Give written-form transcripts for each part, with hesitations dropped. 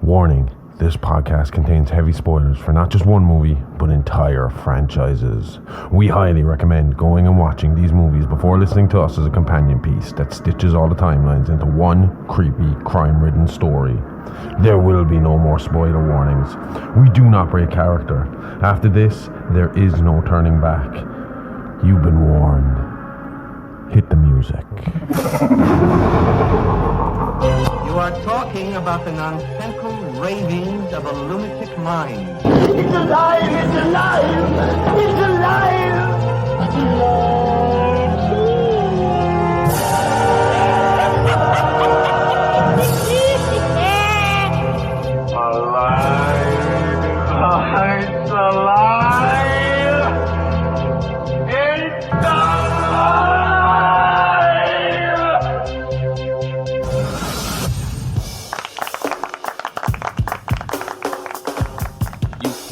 Warning, this podcast contains heavy spoilers for not just one movie, but entire franchises. We highly recommend going and watching these movies before listening to us as a companion piece that stitches all the timelines into one creepy, crime-ridden story. There will be no more spoiler warnings. We do not break character. After this, there is no turning back. You've been warned. Hit the music. You are talking about the nonsensical ravings of a lunatic mind. It's alive! It's alive! It's alive! It's alive! It's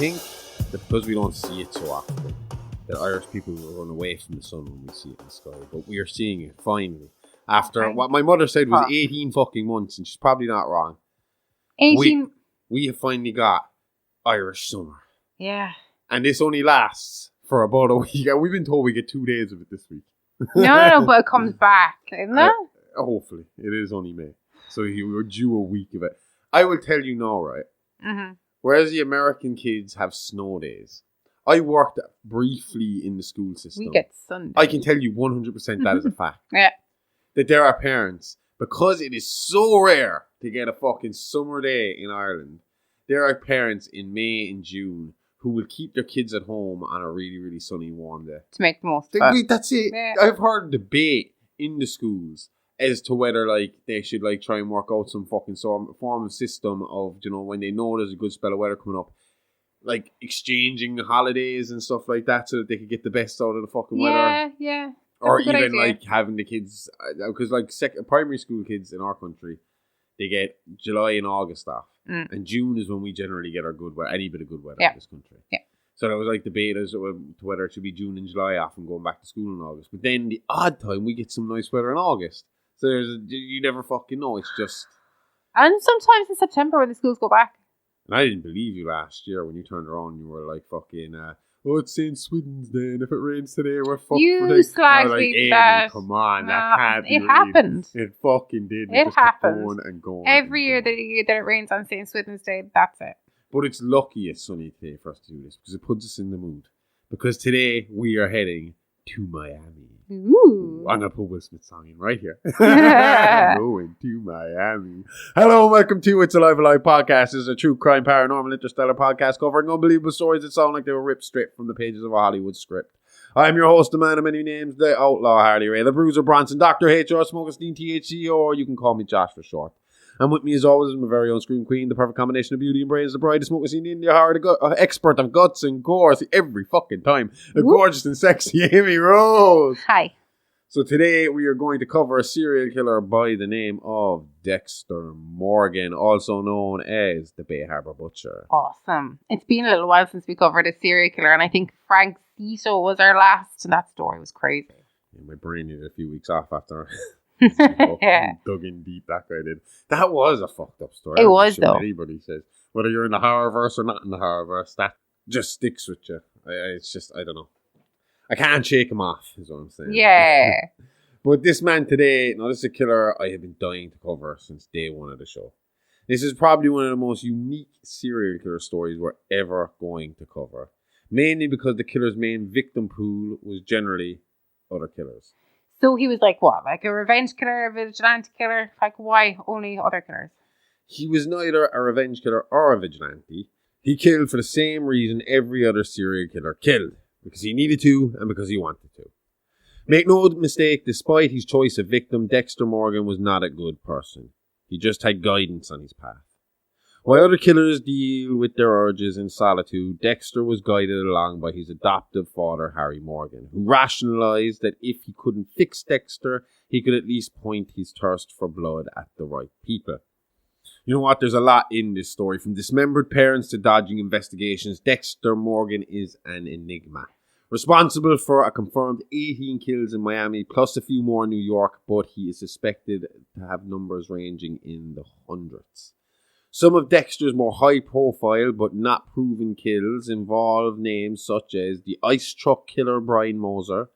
You think that because we don't see it so often, that Irish people will run away from the sun when we see it in the sky, but we are seeing it finally. After what my mother said was 18 fucking months, and she's probably not wrong. 18. We have finally got Irish summer. Yeah. And this only lasts for about a week. We've been told we get 2 days of it this week. No, but it comes back, isn't it? Hopefully. It is only May. So you were due a week of it. I will tell you now, right? Mm-hmm. Whereas the American kids have snow days, I worked briefly in the school system. We get Sunday. I can tell you 100% that is a fact. Yeah. That there are parents, because it is so rare to get a fucking summer day in Ireland, there are parents in May and June who will keep their kids at home on a really, really sunny, warm day. To make the most of it. That's it. Yeah. I've heard debate in the schools as to whether they should try and work out some fucking form of system of, when they know there's a good spell of weather coming up, exchanging holidays and stuff like that so that they could get the best out of the fucking weather. Yeah. Or That's a good even idea. having the kids, because primary school kids in our country, they get July and August off, and June is when we generally get our good weather, any bit of good weather in this country. Yeah. So there was debate as to whether it should be June and July off and going back to school in August. But then the odd time we get some nice weather in August. So you never fucking know. It's just. And sometimes in September when the schools go back. And I didn't believe you last year when you turned around. You were fucking. It's St. Swithin's Day, and if it rains today, we're fucked. You slagged me that. Come on, that can't be. It happened. It fucking did. It happened. Going and going. Every year that it rains on St. Swithin's Day, that's it. But it's lucky it's sunny today for us to do this because it puts us in the mood. Because today we are heading to Miami. Ooh. I'm going to put Will Smith song in right here. I'm going to Miami. Hello and welcome to It's Alive podcast. This is a true crime, paranormal, interstellar podcast covering unbelievable stories that sound like they were ripped straight from the pages of a Hollywood script. I'm your host, the man of many names, the outlaw Harley Ray, the bruiser Bronson, Dr. HR, Smokestein THC, or you can call me Josh for short. And with me as always is my very own scream queen, the perfect combination of beauty and brains, the bride of Smokestein India, horror, the expert of guts and gore, every fucking time, the gorgeous and sexy Aimee Rose. Hi. So today we are going to cover a serial killer by the name of Dexter Morgan, also known as the Bay Harbor Butcher. Awesome. It's been a little while since we covered a serial killer, and I think Frank Cito was our last, and that story was crazy. Yeah, my brain needed a few weeks off after Yeah. dug in deep, that guy did. That was a fucked up story. It was, though. Anybody says, whether you're in the horrorverse or not in the horrorverse, that just sticks with you. It's just, I don't know. I can't shake him off, is what I'm saying. Yeah. But this man today, this is a killer I have been dying to cover since day one of the show. This is probably one of the most unique serial killer stories we're ever going to cover. Mainly because the killer's main victim pool was generally other killers. So he was what? Like a revenge killer, a vigilante killer? Why only other killers? He was neither a revenge killer or a vigilante. He killed for the same reason every other serial killer killed. Because he needed to, and because he wanted to. Make no mistake, despite his choice of victim, Dexter Morgan was not a good person. He just had guidance on his path. While other killers deal with their urges in solitude, Dexter was guided along by his adoptive father, Harry Morgan, who rationalized that if he couldn't fix Dexter, he could at least point his thirst for blood at the right people. You know what? There's a lot in this story. From dismembered parents to dodging investigations, Dexter Morgan is an enigma. Responsible for a confirmed 18 kills in Miami, plus a few more in New York, but he is suspected to have numbers ranging in the hundreds. Some of Dexter's more high-profile but not proven kills involve names such as the Ice Truck Killer Brian Moser,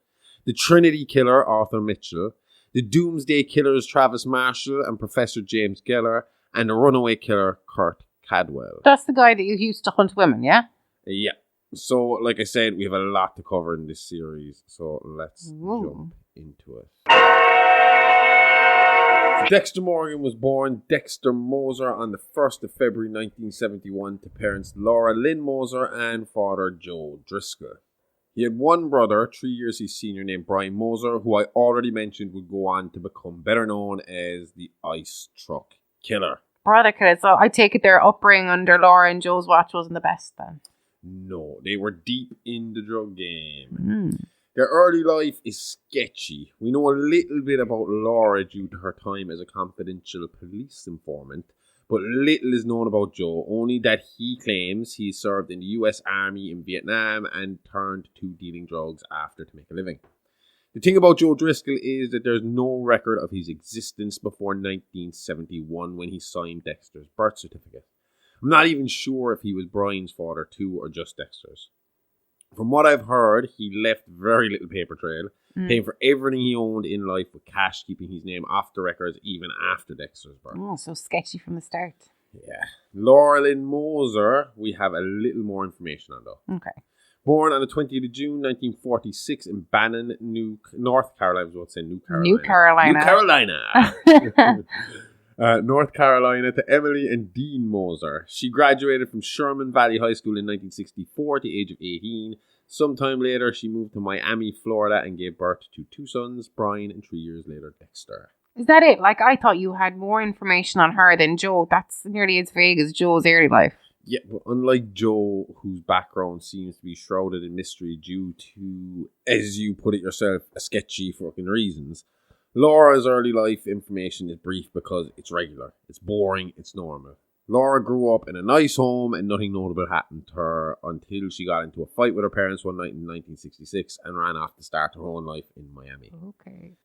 the Trinity Killer Arthur Mitchell, the Doomsday Killers Travis Marshall and Professor James Geller, and the Runaway Killer Kurt Cadwell. That's the guy that you used to hunt women, yeah? Yeah. So, like I said, we have a lot to cover in this series, so let's jump into it. Dexter Morgan was born Dexter Moser on the 1st of February 1971 to parents Laura Lynn Moser and father Joe Driscoll. He had one brother, 3 years his senior, named Brian Moser, who I already mentioned would go on to become better known as the Ice Truck Killer. Brother killer, so I take it their upbringing under Laura and Joe's watch wasn't the best then. No, they were deep in the drug game. Their early life is sketchy. We know a little bit about Laura due to her time as a confidential police informant, but little is known about Joe, only that he claims he served in the US Army in Vietnam and turned to dealing drugs after to make a living. The thing about Joe Driscoll is that there's no record of his existence before 1971 when he signed Dexter's birth certificate. I'm not even sure if he was Brian's father too or just Dexter's. From what I've heard, he left very little paper trail, paying for everything he owned in life with cash, keeping his name off the records even after Dexter's birth. Oh, so sketchy from the start. Yeah. Laura Lynn Moser, we have a little more information on though. Okay. Born on the 20th of June, 1946 in Bannon, North Carolina. I was about to say New Carolina. North Carolina to Emily and Dean Moser. She graduated from Sherman Valley High School in 1964 at the age of 18. Sometime later, she moved to Miami, Florida and gave birth to 2 sons, Brian and 3 years later, Dexter. Is that it? Like, I thought you had more information on her than Joe. That's nearly as vague as Joe's early life. Yeah, but unlike Joe, whose background seems to be shrouded in mystery due to, as you put it yourself, a sketchy fucking reasons, Laura's early life information is brief because it's regular, it's boring, it's normal. Laura grew up in a nice home and nothing notable happened to her until she got into a fight with her parents one night in 1966 and ran off to start her own life in Miami. Okay.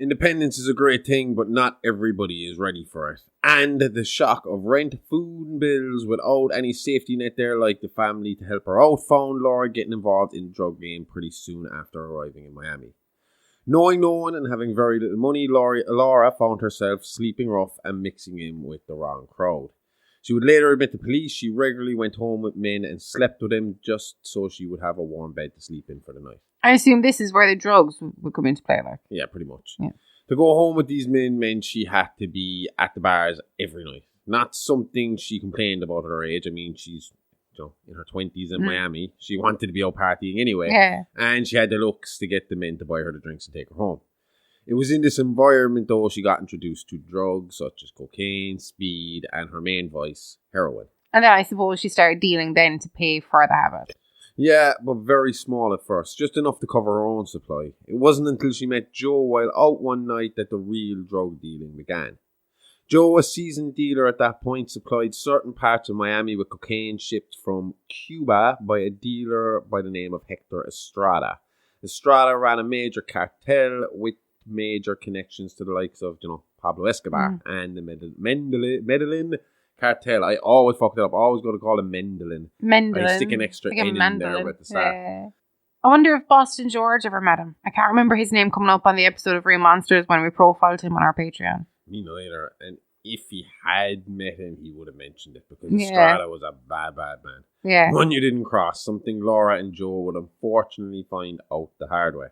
Independence is a great thing, but not everybody is ready for it. And the shock of rent, food and bills without any safety net there like the family to help her out found Laura getting involved in the drug game pretty soon after arriving in Miami. Knowing no one and having very little money, Laura found herself sleeping rough and mixing in with the wrong crowd. She would later admit to police she regularly went home with men and slept with them just so she would have a warm bed to sleep in for the night. I assume this is where the drugs would come into play, like. Yeah, pretty much. Yeah. To go home with these men meant she had to be at the bars every night. Not something she complained about at her age. I mean, she's in her 20s in Miami. She wanted to be out partying anyway. Yeah. And she had the looks to get the men to buy her the drinks and take her home. It was in this environment, though, she got introduced to drugs such as cocaine, speed, and her main vice, heroin. And then I suppose she started dealing then to pay for the habit. Yeah, but very small at first, just enough to cover her own supply. It wasn't until she met Joe while out one night that the real drug dealing began. Joe, a seasoned dealer at that point, supplied certain parts of Miami with cocaine shipped from Cuba by a dealer by the name of Hector Estrada. Estrada ran a major cartel with major connections to the likes of, Pablo Escobar and the Medellin cartel. I always fucked it up. I always got to call him Mendelin. I stick an extra N in there at the start. Yeah. I wonder if Boston George ever met him. I can't remember his name coming up on the episode of Real Monsters when we profiled him on our Patreon. Me neither. And if he had met him, he would have mentioned it because Estrada was a bad man. Yeah. One you didn't cross. Something Laura and Joe would unfortunately find out the hard way.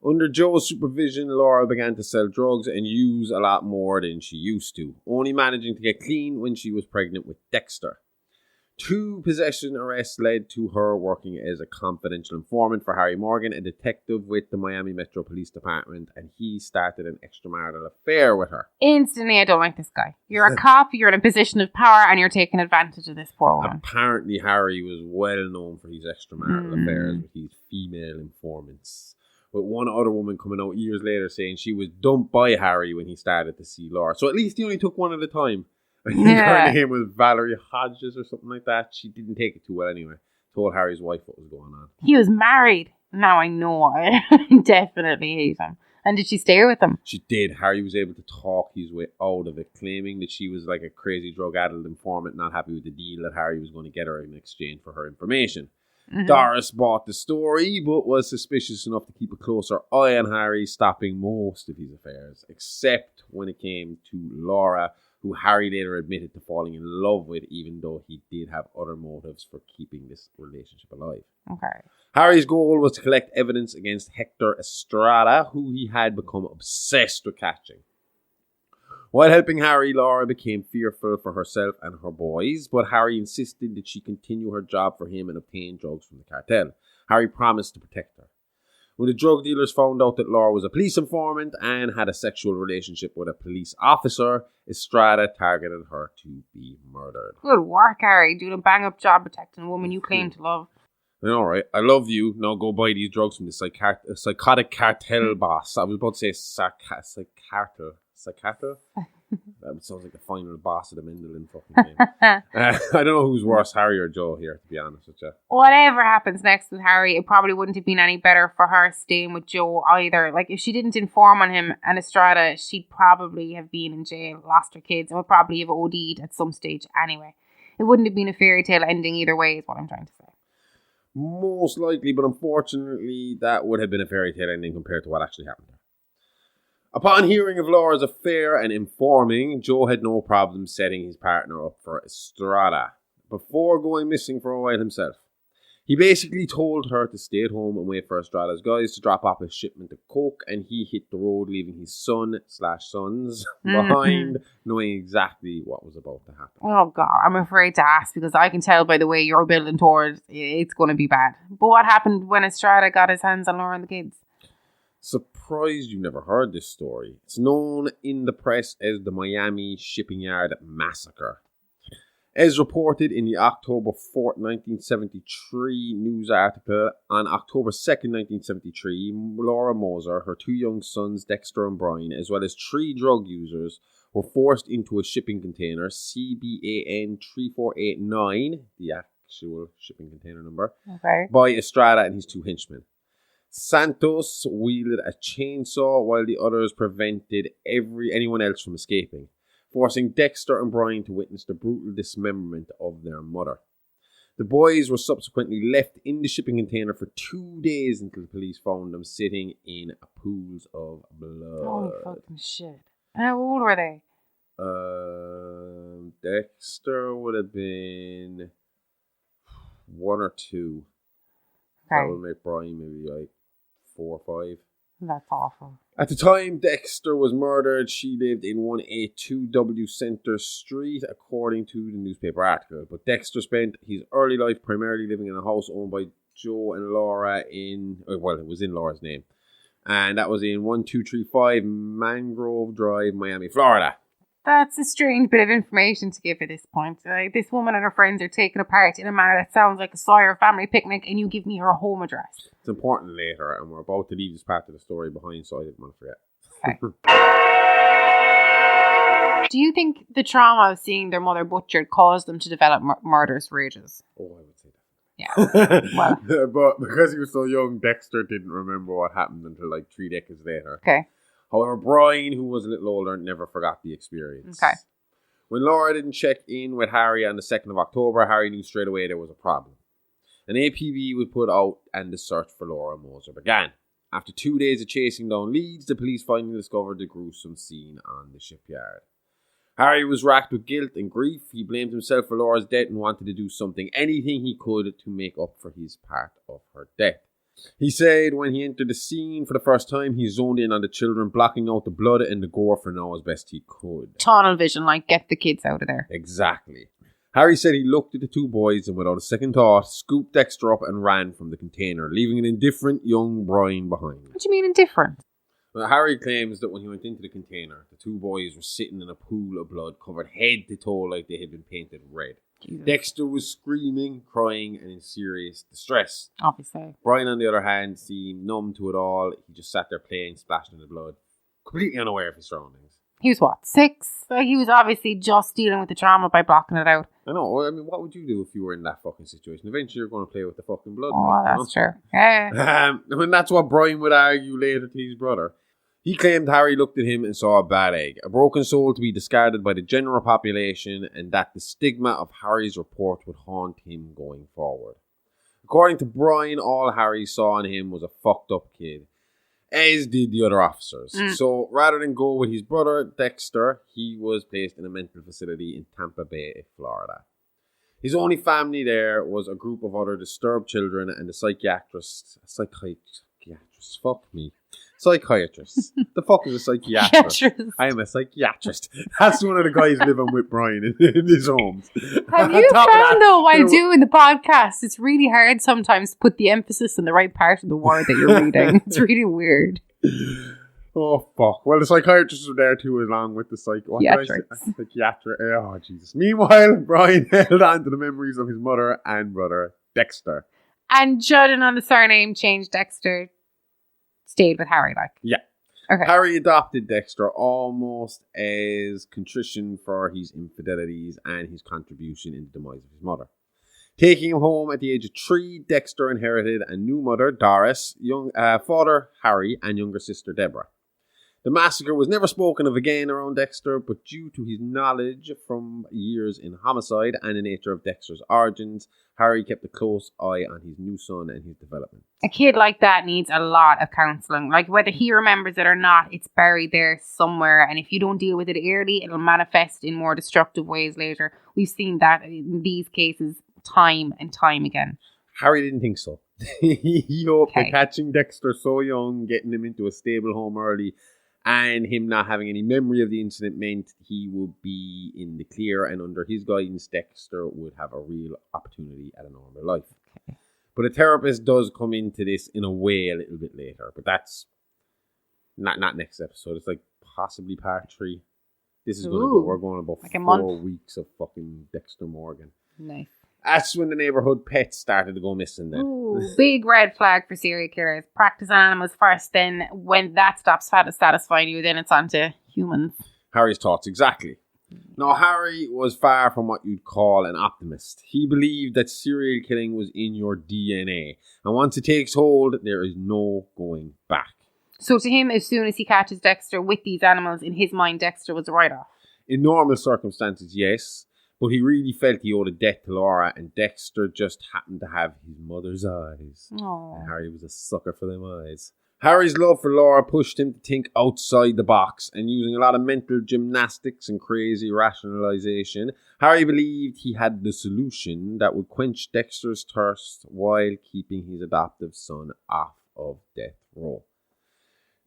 Under Joe's supervision, Laura began to sell drugs and use a lot more than she used to, only managing to get clean when she was pregnant with Dexter. 2 possession arrests led to her working as a confidential informant for Harry Morgan, a detective with the Miami Metro Police Department, and he started an extramarital affair with her. Instantly, I don't like this guy. You're a cop, you're in a position of power, and you're taking advantage of this poor woman. Apparently, Harry was well known for his extramarital affairs with his female informants, with one other woman coming out years later saying she was dumped by Harry when he started to see Laura. So at least he only took one at a time. I think her name was Valerie Hodges or something like that. She didn't take it too well anyway. Told Harry's wife what was going on. He was married. Now I know. I definitely hate him. And did she stay with him? She did. Harry was able to talk his way out of it, claiming that she was like a crazy drug-addled informant, not happy with the deal that Harry was going to get her in exchange for her information. Mm-hmm. Doris bought the story, but was suspicious enough to keep a closer eye on Harry, stopping most of his affairs, except when it came to Laura, who Harry later admitted to falling in love with, even though he did have other motives for keeping this relationship alive. Okay. Harry's goal was to collect evidence against Hector Estrada, who he had become obsessed with catching. While helping Harry, Laura became fearful for herself and her boys, but Harry insisted that she continue her job for him and obtain drugs from the cartel. Harry promised to protect her. When the drug dealers found out that Laura was a police informant and had a sexual relationship with a police officer, Estrada targeted her to be murdered. Good work, Harry, doing a bang-up job protecting a woman you claim to love. All right, I love you. Now go buy these drugs from the psychotic cartel boss. I was about to say psycartel. That sounds like the final boss of the Mendelin fucking game. I don't know who's worse, Harry or Joe here, to be honest with you. Whatever happens next with Harry, it probably wouldn't have been any better for her staying with Joe either. Like, if she didn't inform on him and Estrada, she'd probably have been in jail, lost her kids, and would probably have OD'd at some stage anyway. It wouldn't have been a fairy tale ending either way, is what I'm trying to say. Most likely, but unfortunately, that would have been a fairy tale ending compared to what actually happened. Upon hearing of Laura's affair and informing, Joe had no problem setting his partner up for Estrada before going missing for a while himself. He basically told her to stay at home and wait for Estrada's guys to drop off a shipment of coke, and he hit the road, leaving his son/sons behind, knowing exactly what was about to happen. Oh God, I'm afraid to ask because I can tell by the way you're building towards it's going to be bad. But what happened when Estrada got his hands on Laura and the kids? Surprised you've never heard this story. It's known in the press as the Miami Shipping Yard Massacre. As reported in the October 4th, 1973 news article, on October 2nd, 1973, Laura Moser, her two young sons, Dexter and Brian, as well as 3 drug users, were forced into a shipping container, CBAN 3489, the actual shipping container number, by Estrada and his 2 henchmen. Santos wielded a chainsaw while the others prevented anyone else from escaping, forcing Dexter and Brian to witness the brutal dismemberment of their mother. The boys were subsequently left in the shipping container for 2 days until the police found them sitting in pools of blood. Holy fucking shit. How old were they? Dexter would have been 1 or 2. Okay. That would make Brian maybe like 4 or 5. That's awful. At the time Dexter was murdered, she lived in 182W Center Street, according to the newspaper article. But Dexter spent his early life primarily living in a house owned by Joe and Laura it was in Laura's name. And that was in 1235 Mangrove Drive, Miami, Florida. That's a strange bit of information to give at this point. This woman and her friends are taken apart in a manner that sounds like a Sawyer family picnic, and you give me her home address. It's important later, and we're about to leave this part of the story behind, so I didn't want to forget. Okay. Do you think the trauma of seeing their mother butchered caused them to develop murderous rages? Oh, I would say that. Yeah. Well. But because he was so young, Dexter didn't remember what happened until like 3 decades later. Okay. However, Brian, who was a little older, never forgot the experience. Okay. When Laura didn't check in with Harry on the 2nd of October, Harry knew straight away there was a problem. An APB was put out and the search for Laura Moser began. After 2 days of chasing down leads, the police finally discovered the gruesome scene on the shipyard. Harry was racked with guilt and grief. He blamed himself for Laura's death and wanted to do anything he could to make up for his part of her death. He said when he entered the scene for the first time, he zoned in on the children, blocking out the blood and the gore for now as best he could. Tunnel vision, like, get the kids out of there. Exactly. Harry said he looked at the 2 boys and without a second thought, scooped Dexter up and ran from the container, leaving an indifferent young Brian behind. What do you mean indifferent? Well, Harry claims that when he went into the container, the 2 boys were sitting in a pool of blood covered head to toe like they had been painted red. Jesus. Dexter was screaming, crying, and in serious distress. Obviously. Brian, on the other hand, seemed numb to it all. He just sat there playing, splashing in the blood, completely unaware of his surroundings. He was what, 6? He was obviously just dealing with the trauma by blocking it out. I know. I mean, what would you do if you were in that fucking situation? Eventually, you're going to play with the fucking blood. Oh, that's true. Yeah. And that's what Brian would argue later to his brother. He claimed Harry looked at him and saw a bad egg, a broken soul to be discarded by the general population, and that the stigma of Harry's report would haunt him going forward. According to Brian, all Harry saw in him was a fucked up kid, as did the other officers. So rather than go with his brother, Dexter, he was placed in a mental facility in Tampa Bay, Florida. His only family there was a group of other disturbed children and the psychiatrist. Fuck me. Psychiatrist. The fuck is a psychiatrist? I am a psychiatrist. That's one of the guys living with Brian in his homes. Have you found, though, while doing the podcast, it's really hard sometimes to put the emphasis on the right part of the word that you're reading. It's really weird. Oh, fuck. Well, the psychiatrists were there too, along with the psychiatric. Oh, Jesus. Meanwhile, Brian held on to the memories of his mother and brother, Dexter. And judging on the surname change, Dexter stayed with Harry, like. Yeah. Okay. Harry adopted Dexter almost as contrition for his infidelities and his contribution in the demise of his mother. Taking him home at the age of 3, Dexter inherited a new mother, Doris, young father, Harry, and younger sister, Deborah. The massacre was never spoken of again around Dexter, but due to his knowledge from years in homicide and the nature of Dexter's origins, Harry kept a close eye on his new son and his development. A kid like that needs a lot of counselling. Like, whether he remembers it or not, it's buried there somewhere. And if you don't deal with it early, it'll manifest in more destructive ways later. We've seen that in these cases time and time again. Harry didn't think so. He hoped that catching Dexter so young, getting him into a stable home early, and him not having any memory of the incident meant he would be in the clear, and under his guidance, Dexter would have a real opportunity at a normal life. Okay. But a therapist does come into this in a way a little bit later, but that's not next episode. It's like possibly part 3. This is going to go. We're going about like 4 weeks of fucking Dexter Morgan. Nice. That's when the neighborhood pets started to go missing then. Ooh, big red flag for serial killers. Practice on animals first, then when that stops satisfying you, then it's on to humans. Harry's thoughts exactly. Now, Harry was far from what you'd call an optimist. He believed that serial killing was in your DNA, and once it takes hold, there is no going back. So to him, as soon as he catches Dexter with these animals, in his mind, Dexter was a write-off. In normal circumstances, yes. But he really felt he owed a debt to Laura, and Dexter just happened to have his mother's eyes. Aww. And Harry was a sucker for them eyes. Harry's love for Laura pushed him to think outside the box, and using a lot of mental gymnastics and crazy rationalization, Harry believed he had the solution that would quench Dexter's thirst while keeping his adoptive son off of death row.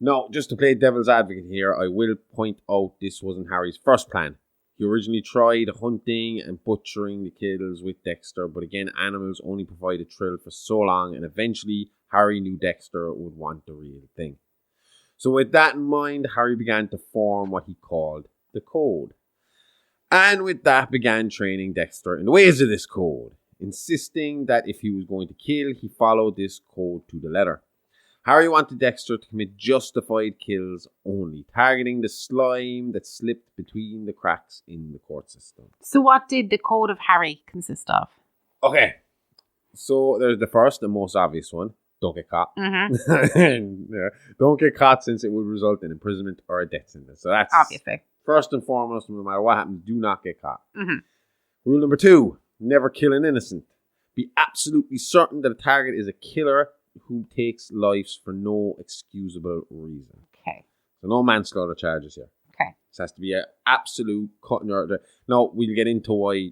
Now, just to play devil's advocate here, I will point out this wasn't Harry's first plan. He originally tried hunting and butchering the kills with Dexter, but again, animals only provide a thrill for so long, and eventually Harry knew Dexter would want the real thing. So with that in mind, Harry began to form what he called the code. And with that began training Dexter in the ways of this code, insisting that if he was going to kill, he followed this code to the letter. Harry wanted Dexter to commit justified kills only, targeting the slime that slipped between the cracks in the court system. So what did the code of Harry consist of? Okay, so there's the first and most obvious one. Don't get caught. Mm-hmm. Don't get caught, since it would result in imprisonment or a death sentence. So that's obviously first and foremost. No matter what happens, do not get caught. Mm-hmm. Rule number 2, never kill an innocent. Be absolutely certain that a target is a killer who takes lives for no excusable reason. Okay. So no manslaughter charges here. Okay. This has to be an absolute cut and order. Now, we'll get into why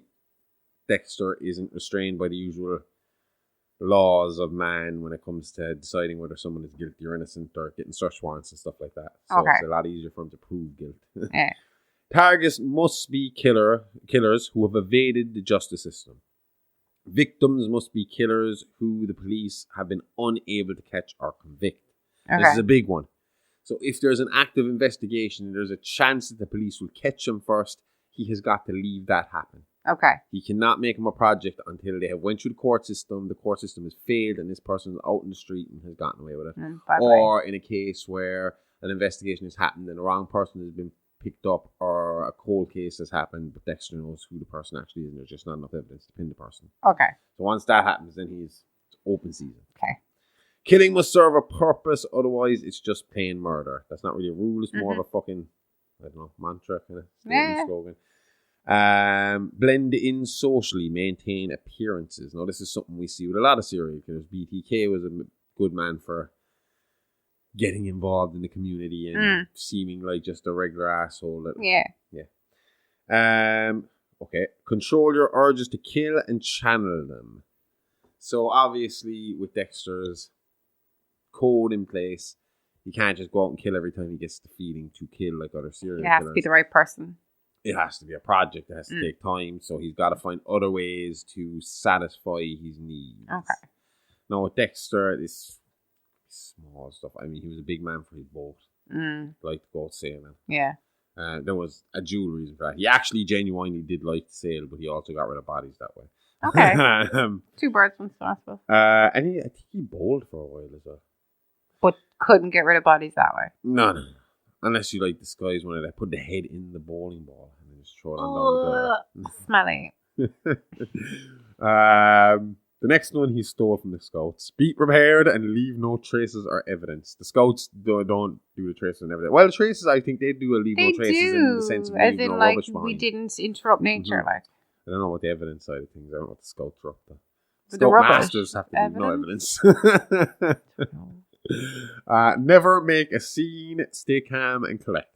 Dexter isn't restrained by the usual laws of man when it comes to deciding whether someone is guilty or innocent, or getting search warrants and stuff like that. So It's a lot easier for him to prove guilt. Yeah. Targets must be killers who have evaded the justice system. Victims must be killers who the police have been unable to catch or convict. Okay. This is a big one. So if there's an active investigation and there's a chance that the police will catch him first, he has got to leave that happen. Okay. He cannot make him a project until they have went through the court system has failed, and this person is out in the street and has gotten away with it. Or in a case where an investigation has happened and the wrong person has been picked up, or a cold case has happened, but Dexter knows who the person actually is, and there's just not enough evidence to pin the person. Okay. So once that happens, then he's open season. Okay. Killing must serve a purpose, otherwise it's just plain murder. That's not really a rule, it's more of a fucking, I don't know, mantra kind of slogan. Blend in socially, maintain appearances. Now this is something we see with a lot of serial killers. BTK was a good man for getting involved in the community and seeming like just a regular asshole. Okay. Control your urges to kill and channel them. So obviously with Dexter's code in place, he can't just go out and kill every time he gets the feeling to kill like other serial killers. It has to be the right person. It has to be a project. It has to take time. So he's got to find other ways to satisfy his needs. Okay. Now with Dexter, this small stuff. I mean, he was a big man for his boat. Like to go sailing. Yeah. There was a dual reason for that. He actually genuinely did like to sail, but he also got rid of bodies that way. Okay. 2 birds, 1 stone, I suppose. And I think he bowled for a while as well. But couldn't get rid of bodies that way. No. Unless you like disguise one of them, put the head in the bowling ball and then just throw it on down the smelly. The next one he stole from the scouts. Be prepared and leave no traces or evidence. The scouts don't do the traces and evidence. Well, the traces, I think they do leave no traces in the sense of leaving no rubbish behind. We didn't interrupt nature, like. I don't know what the evidence side of things. I don't know what the scouts are up to. But Scout masters have to leave no evidence. Never make a scene. Stay calm and collect.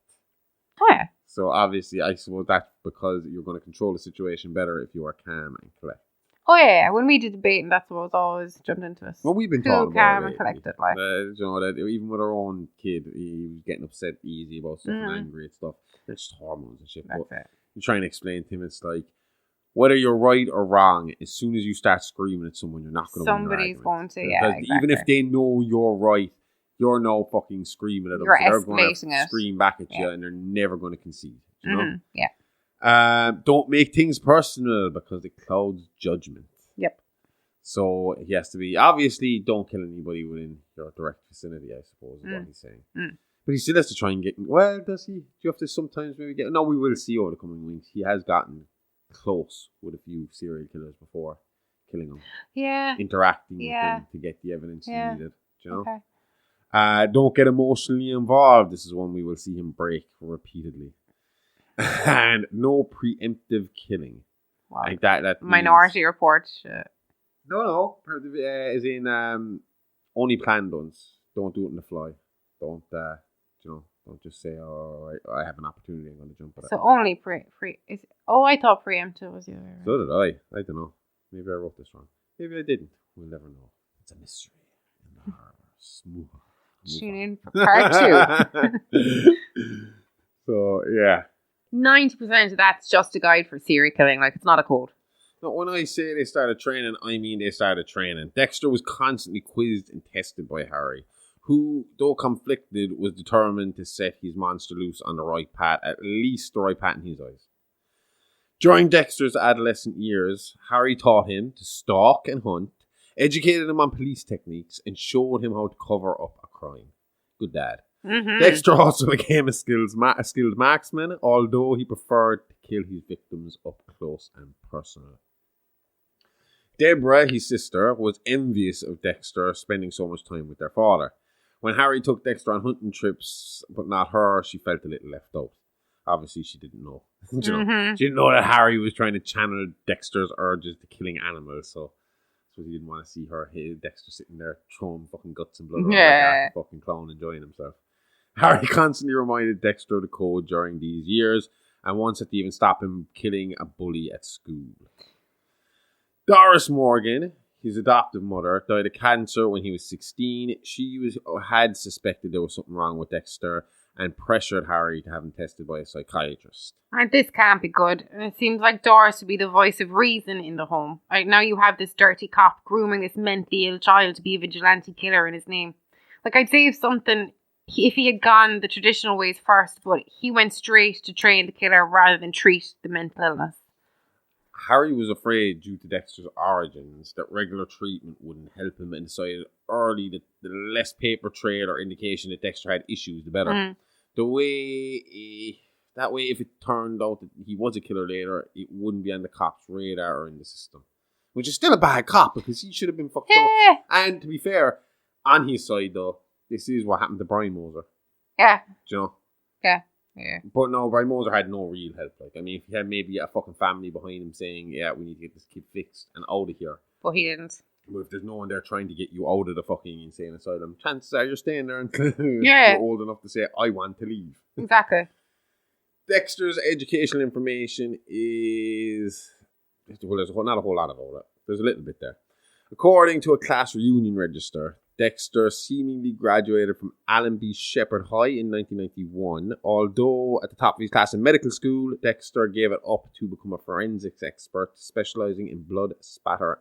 Oh, yeah. So obviously, I suppose that's because you're going to control the situation better if you are calm and collect. Oh yeah, when we did debating, that's what was always jumped into us. Well, we've been talking about calm and collected, like. You know, that even with our own kid, he was getting upset easy about stuff and angry and stuff. It's just hormones and shit. That's but it. you're trying to explain to him, it's like, whether you're right or wrong, as soon as you start screaming at someone, you're not going to win your argument. Somebody's going to, exactly. Even if they know you're right, you're now fucking screaming at them. You're so they're going escalating to it. scream back at you and they're never going to concede. You know? Yeah. Don't make things personal because it clouds judgment. Yep. So he has to be, obviously, don't kill anybody within your direct vicinity, I suppose, is what he's saying. But he still has to try and get, well, does he? Do you have to sometimes maybe get, no, we will see over the coming weeks. He has gotten close with a few serial killers before killing them. Yeah. Interacting with them to get the evidence he needed. Do you know? Okay. Don't get emotionally involved. This is one we will see him break repeatedly. And no preemptive killing. Wow. Like that Minority Report. No. As in only planned ones. Don't do it on the fly. Don't don't just say, oh, I have an opportunity, I'm going to jump at it. So only I thought preemptive was the other way around. So did I. I don't know. Maybe I wrote this wrong. Maybe I didn't. We'll never know. It's a mystery in the horror. Smooth. Tune in for part 2. So, yeah. 90% of that's just a guide for serial killing. Like, it's not a code. No, when I say they started training, I mean they started training. Dexter was constantly quizzed and tested by Harry, who, though conflicted, was determined to set his monster loose on the right path, at least the right path in his eyes. During Dexter's adolescent years, Harry taught him to stalk and hunt, educated him on police techniques, and showed him how to cover up a crime. Good dad. Dexter also became a skilled marksman, although he preferred to kill his victims up close and personal. Deborah, his sister, was envious of Dexter spending so much time with their father. When Harry took Dexter on hunting trips, but not her, she felt a little left out. Obviously, she didn't know. She didn't know that Harry was trying to channel Dexter's urges to killing animals, so he didn't want to see her. Dexter sitting there throwing fucking guts and blood around like a fucking clown enjoying himself. Harry constantly reminded Dexter of the code during these years, and once had to even stop him killing a bully at school. Doris Morgan, his adoptive mother, died of cancer when he was 16. She had suspected there was something wrong with Dexter and pressured Harry to have him tested by a psychiatrist. And this can't be good. And it seems like Doris would be the voice of reason in the home. Like, now you have this dirty cop grooming this mentally ill child to be a vigilante killer in his name. Like, I'd say if he had gone the traditional ways first, but he went straight to train the killer rather than treat the mental illness. Harry was afraid, due to Dexter's origins, that regular treatment wouldn't help him, and decided early that the less paper trail or indication that Dexter had issues, the better. That way, if it turned out that he was a killer later, it wouldn't be on the cop's radar or in the system. Which is still a bad cop, because he should have been fucked up. And to be fair, On his side, though, this is what happened to Brian Moser. Yeah. Do you know? Yeah. But no, Brian Moser had no real help. Like, I mean, if he had maybe a fucking family behind him saying, yeah, we need to get this kid fixed and out of here. But he didn't. But if there's no one there trying to get you out of the fucking insane asylum, chances are you're staying there until Yeah. you're old enough to say, I want to leave. Exactly. Dexter's educational information is... Well, there's not a whole lot about it. There's a little bit there. According to a class reunion register, Dexter seemingly graduated from Allenby Shepherd High in 1991. Although at the top of his class in medical school, Dexter gave it up to become a forensics expert specializing in blood spatter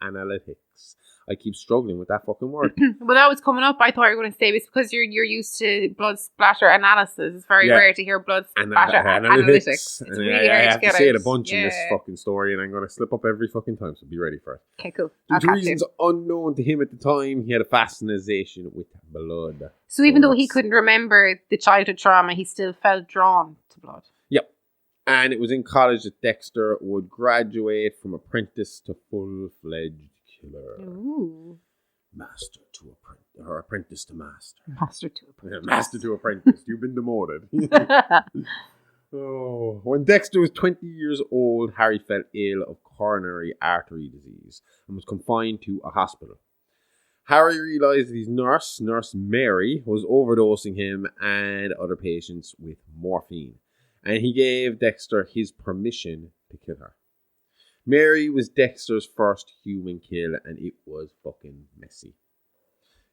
analytics. I keep struggling with that fucking word. Well, that was coming up. I thought you were going to say it's because you're used to blood splatter analysis. It's very rare to hear blood splatter analytics. It's really hard I to have get to say it out. a bunch in this fucking story, and I'm going to slip up every fucking time, so be ready for it. Okay, cool. Due to reasons unknown to him at the time, he had a fascination with blood. So even though he couldn't remember the childhood trauma, he still felt drawn to blood. Yep. And it was in college that Dexter would graduate from apprentice to full-fledged killer. Ooh. Master to apprentice, or apprentice to master. Master to apprentice. Master to apprentice. You've been demoted. Oh, when Dexter was 20 years old, Harry fell ill of coronary artery disease and was confined to a hospital. Harry realized that his Nurse Mary, was overdosing him and other patients with morphine, and he gave Dexter his permission to kill her. Mary was Dexter's first human kill, and it was fucking messy. Do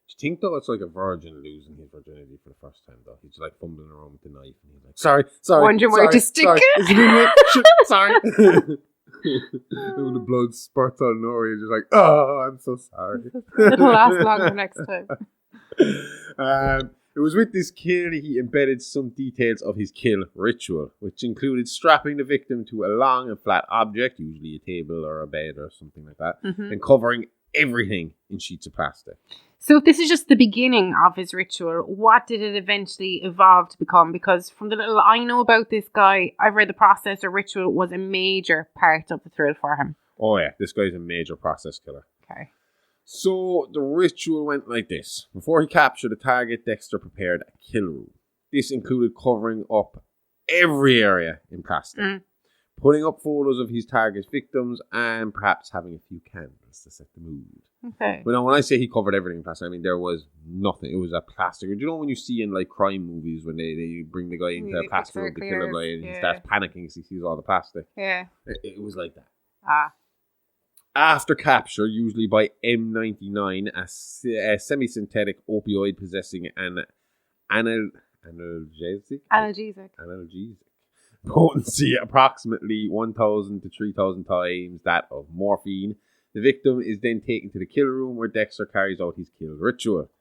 you think, though, it's like a virgin losing his virginity for the first time, though? He's like fumbling around with the knife, and he's like, sorry. Wondering where to stick it. Is it in yet? Shit, sorry. And when the blood spurts out of nowhere, he's just like, oh, I'm so sorry. It'll last longer next time. It was with this kill he embedded some details of his kill ritual, which included strapping the victim to a long and flat object, usually a table or a bed or something like that, and covering everything in sheets of plastic. So if this is just the beginning of his ritual, what did it eventually evolve to become? Because from the little I know about this guy, I've read the process or ritual was a major part of the thrill for him. Oh yeah, this guy's a major process killer. Okay. So the ritual went like this. Before he captured the target, Dexter prepared a kill room. This included covering up every area in plastic, putting up photos of his target victims, and perhaps having a few candles to set the mood. Okay. But now, when I say he covered everything in plastic, I mean there was nothing. It was a plastic. Do you know when you see in like crime movies when they bring the guy into a plastic room to kill a guy and he starts panicking because he sees all the plastic? Yeah. It was like that. Ah. After capture, usually by M99, a semi-synthetic opioid possessing an analgesic potency approximately 1,000 to 3,000 times that of morphine, the victim is then taken to the kill room where Dexter carries out his kill ritual.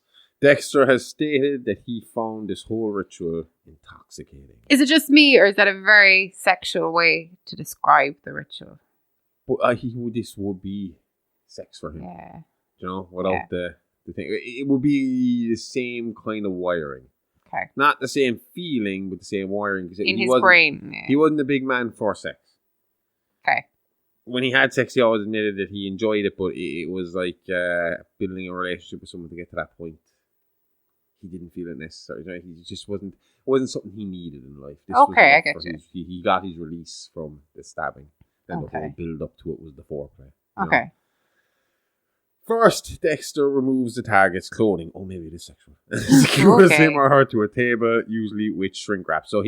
Dexter has stated that he found this whole ritual intoxicating. Is it just me, or is that a very sexual way to describe the ritual? But this would be sex for him. Yeah. You know, without the thing. It would be the same kind of wiring. Okay. Not the same feeling, but the same wiring. In his brain. Yeah. He wasn't a big man for sex. Okay. When he had sex, he always admitted that he enjoyed it, but it was like building a relationship with someone to get to that point. He didn't feel it necessary. He just wasn't something he needed in life. This okay, I get you. He got his release from the stabbing. And the whole build up to it was the foreplay. Okay. Know? First, Dexter removes the target's clothing. Oh, maybe it is sexual. Secures him or her to a table, usually with shrink wrap. So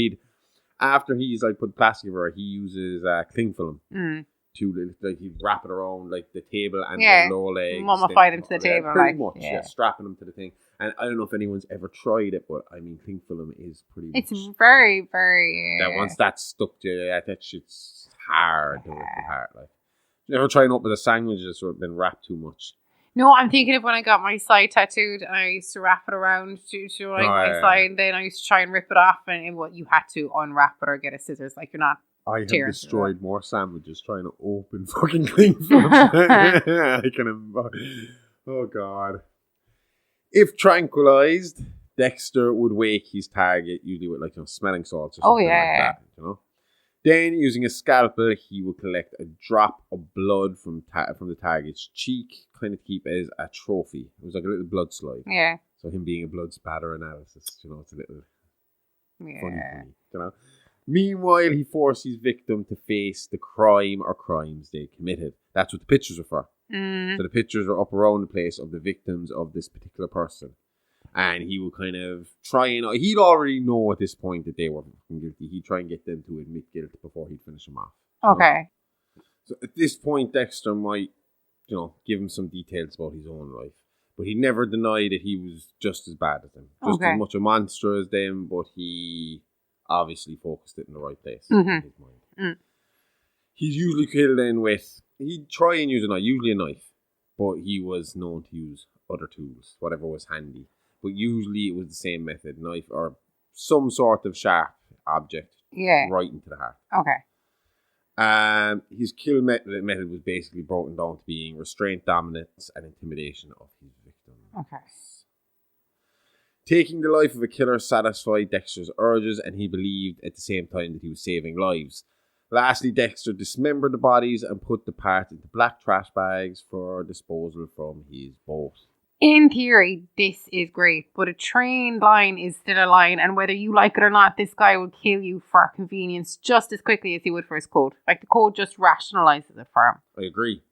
after he's like put plastic over, he uses cling film to like he'd wrap it around like the table and the lower legs. Mummify them to the table, pretty much. Yeah, strapping them to the thing. And I don't know if anyone's ever tried it, but I mean, cling film is pretty. It's very, very. That once that's stuck to you, that shit's hard to rip apart. Like, you ever trying up with a sandwich that's sort of been wrapped too much? No, I'm thinking of when I got my side tattooed and I used to wrap it around to my side, and then I used to try and rip it off, and you had to unwrap it or get a scissors. Like, you're not. I have destroyed more sandwiches trying to open fucking cling film. I can. Oh God. If tranquilized, Dexter would wake his target usually with like smelling salts or something like that. You know. Then, using a scalpel, he would collect a drop of blood from the target's cheek, kind of to keep it as a trophy. It was like a little blood slide. Yeah. So him being a blood spatter analysis, you know, it's a little funny, you know. Meanwhile, he forced his victim to face the crime or crimes they committed. That's what the pictures were for. So the pictures are up around the place of the victims of this particular person. And he would kind of try and... He'd already know at this point that they were guilty. He'd try and get them to admit guilt before he'd finish them off. Okay. So at this point, Dexter might, you know, give him some details about his own life. But he never denied that he was just as bad as them. Just as much a monster as them, but he obviously focused it in the right place in his mind. He's usually killed then with... He'd try and use a knife, usually a knife. But he was known to use other tools, whatever was handy. But usually it was the same method, knife or some sort of sharp object right into the heart. Okay. His kill method was basically broken down to being restraint, dominance, and intimidation of his victim. Okay. Taking the life of a killer satisfied Dexter's urges, and he believed at the same time that he was saving lives. Lastly, Dexter dismembered the bodies and put the parts into black trash bags for disposal from his boat. In theory, this is great, but a trained line is still a line, and whether you like it or not, this guy will kill you for convenience just as quickly as he would for his code. Like, the code just rationalizes it for him. I agree.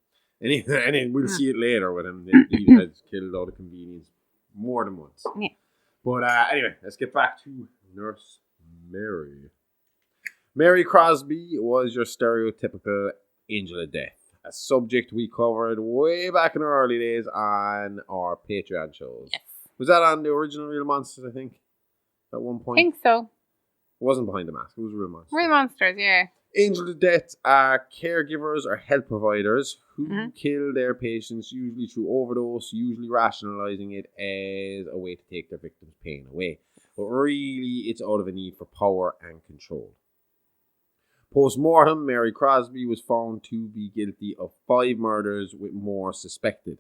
And then we'll see it later with him. He has killed out of convenience more than once. Yeah. But anyway, let's get back to Nurse Mary. Mary Crosby was your stereotypical angel of death. A subject we covered way back in the early days on our Patreon shows. Yes. Was that on the original Real Monsters, I think? At one point? I think so. It wasn't Behind the Mask. It was Real Monsters. Real Monsters, yeah. Angel of Death are caregivers or health providers who kill their patients, usually through overdose, usually rationalizing it as a way to take their victim's pain away. But really, it's out of a need for power and control. Post-mortem, Mary Crosby was found to be guilty of 5 murders with more suspected.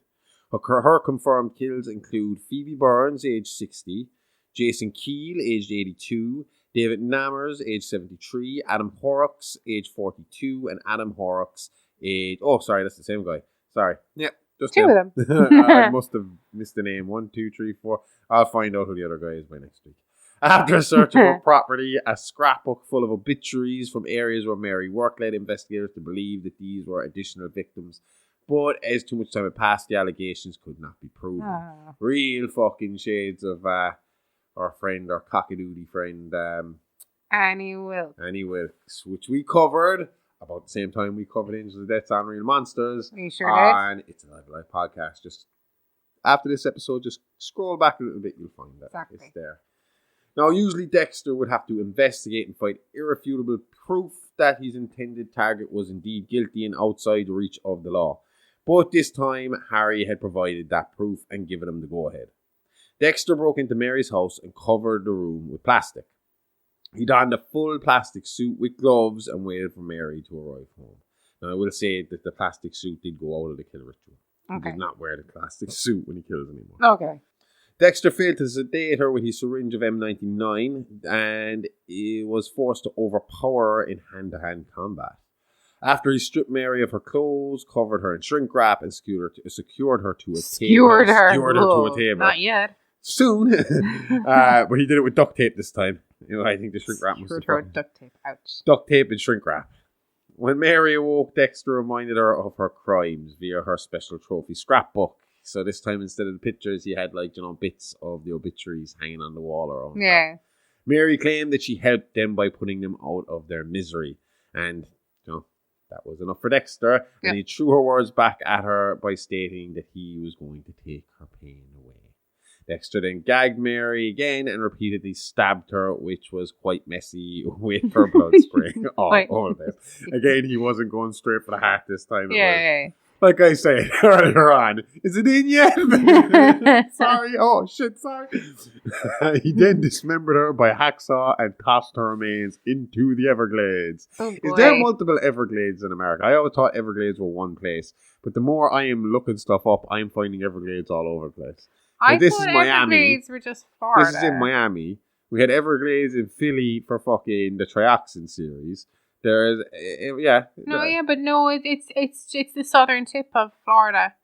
Her confirmed kills include Phoebe Burns, age 60, Jason Keel, aged 82, David Nammers, age 73, Adam Horrocks, age 42, and Adam Horrocks, age... Oh, sorry, that's the same guy. Sorry. Yeah, just 2 of them. I must have missed the name. 1, 2, 3, 4. I'll find out who the other guy is by next week. After a search of her property, a scrapbook full of obituaries from areas where Mary worked led investigators to believe that these were additional victims. But as too much time had passed, the allegations could not be proven. Real fucking shades of our friend, our cockadoodie friend, Annie Wilkes, which we covered about the same time we covered Angels of Death on Real Monsters. You sure did? And It's a Live podcast. Just after this episode, just scroll back a little bit, you'll find that. Exactly. It's there. Now, usually Dexter would have to investigate and find irrefutable proof that his intended target was indeed guilty and outside the reach of the law. But this time, Harry had provided that proof and given him the go-ahead. Dexter broke into Mary's house and covered the room with plastic. He donned a full plastic suit with gloves and waited for Mary to arrive home. Now, I will say that the plastic suit did go out of the kill ritual. Okay. He did not wear the plastic suit when he kills anyone. Okay. Dexter failed to sedate her with his syringe of M99 and he was forced to overpower her in hand-to-hand combat. After he stripped Mary of her clothes, covered her in shrink wrap, and secured her to a table. Secured her to a table. Not yet. Soon. But he did it with duct tape this time. You know, I think the shrink wrap was Secured her with duct tape. Ouch. Duct tape and shrink wrap. When Mary awoke, Dexter reminded her of her crimes via her special trophy scrapbook. So this time, instead of the pictures, he had, like, you know, bits of the obituaries hanging on the wall around. Yeah. Mary claimed that she helped them by putting them out of their misery. And, you know, that was enough for Dexter. Yeah. And he threw her words back at her by stating that he was going to take her pain away. Dexter then gagged Mary again and repeatedly stabbed her, which was quite messy with her blood spraying all of it. Again, he wasn't going straight for the heart this time. Yeah. Like I said earlier on, is it in yet? Sorry. Oh, shit, sorry. He then dismembered her by hacksaw and tossed her remains into the Everglades. Oh, is there multiple Everglades in America? I always thought Everglades were one place. But the more I am looking stuff up, I am finding Everglades all over the place. I this thought is Miami. Everglades were just Florida. This is in Miami. We had Everglades in Philly for fucking the Trioxin series. There's, yeah. No, yeah, but no, it's the southern tip of Florida.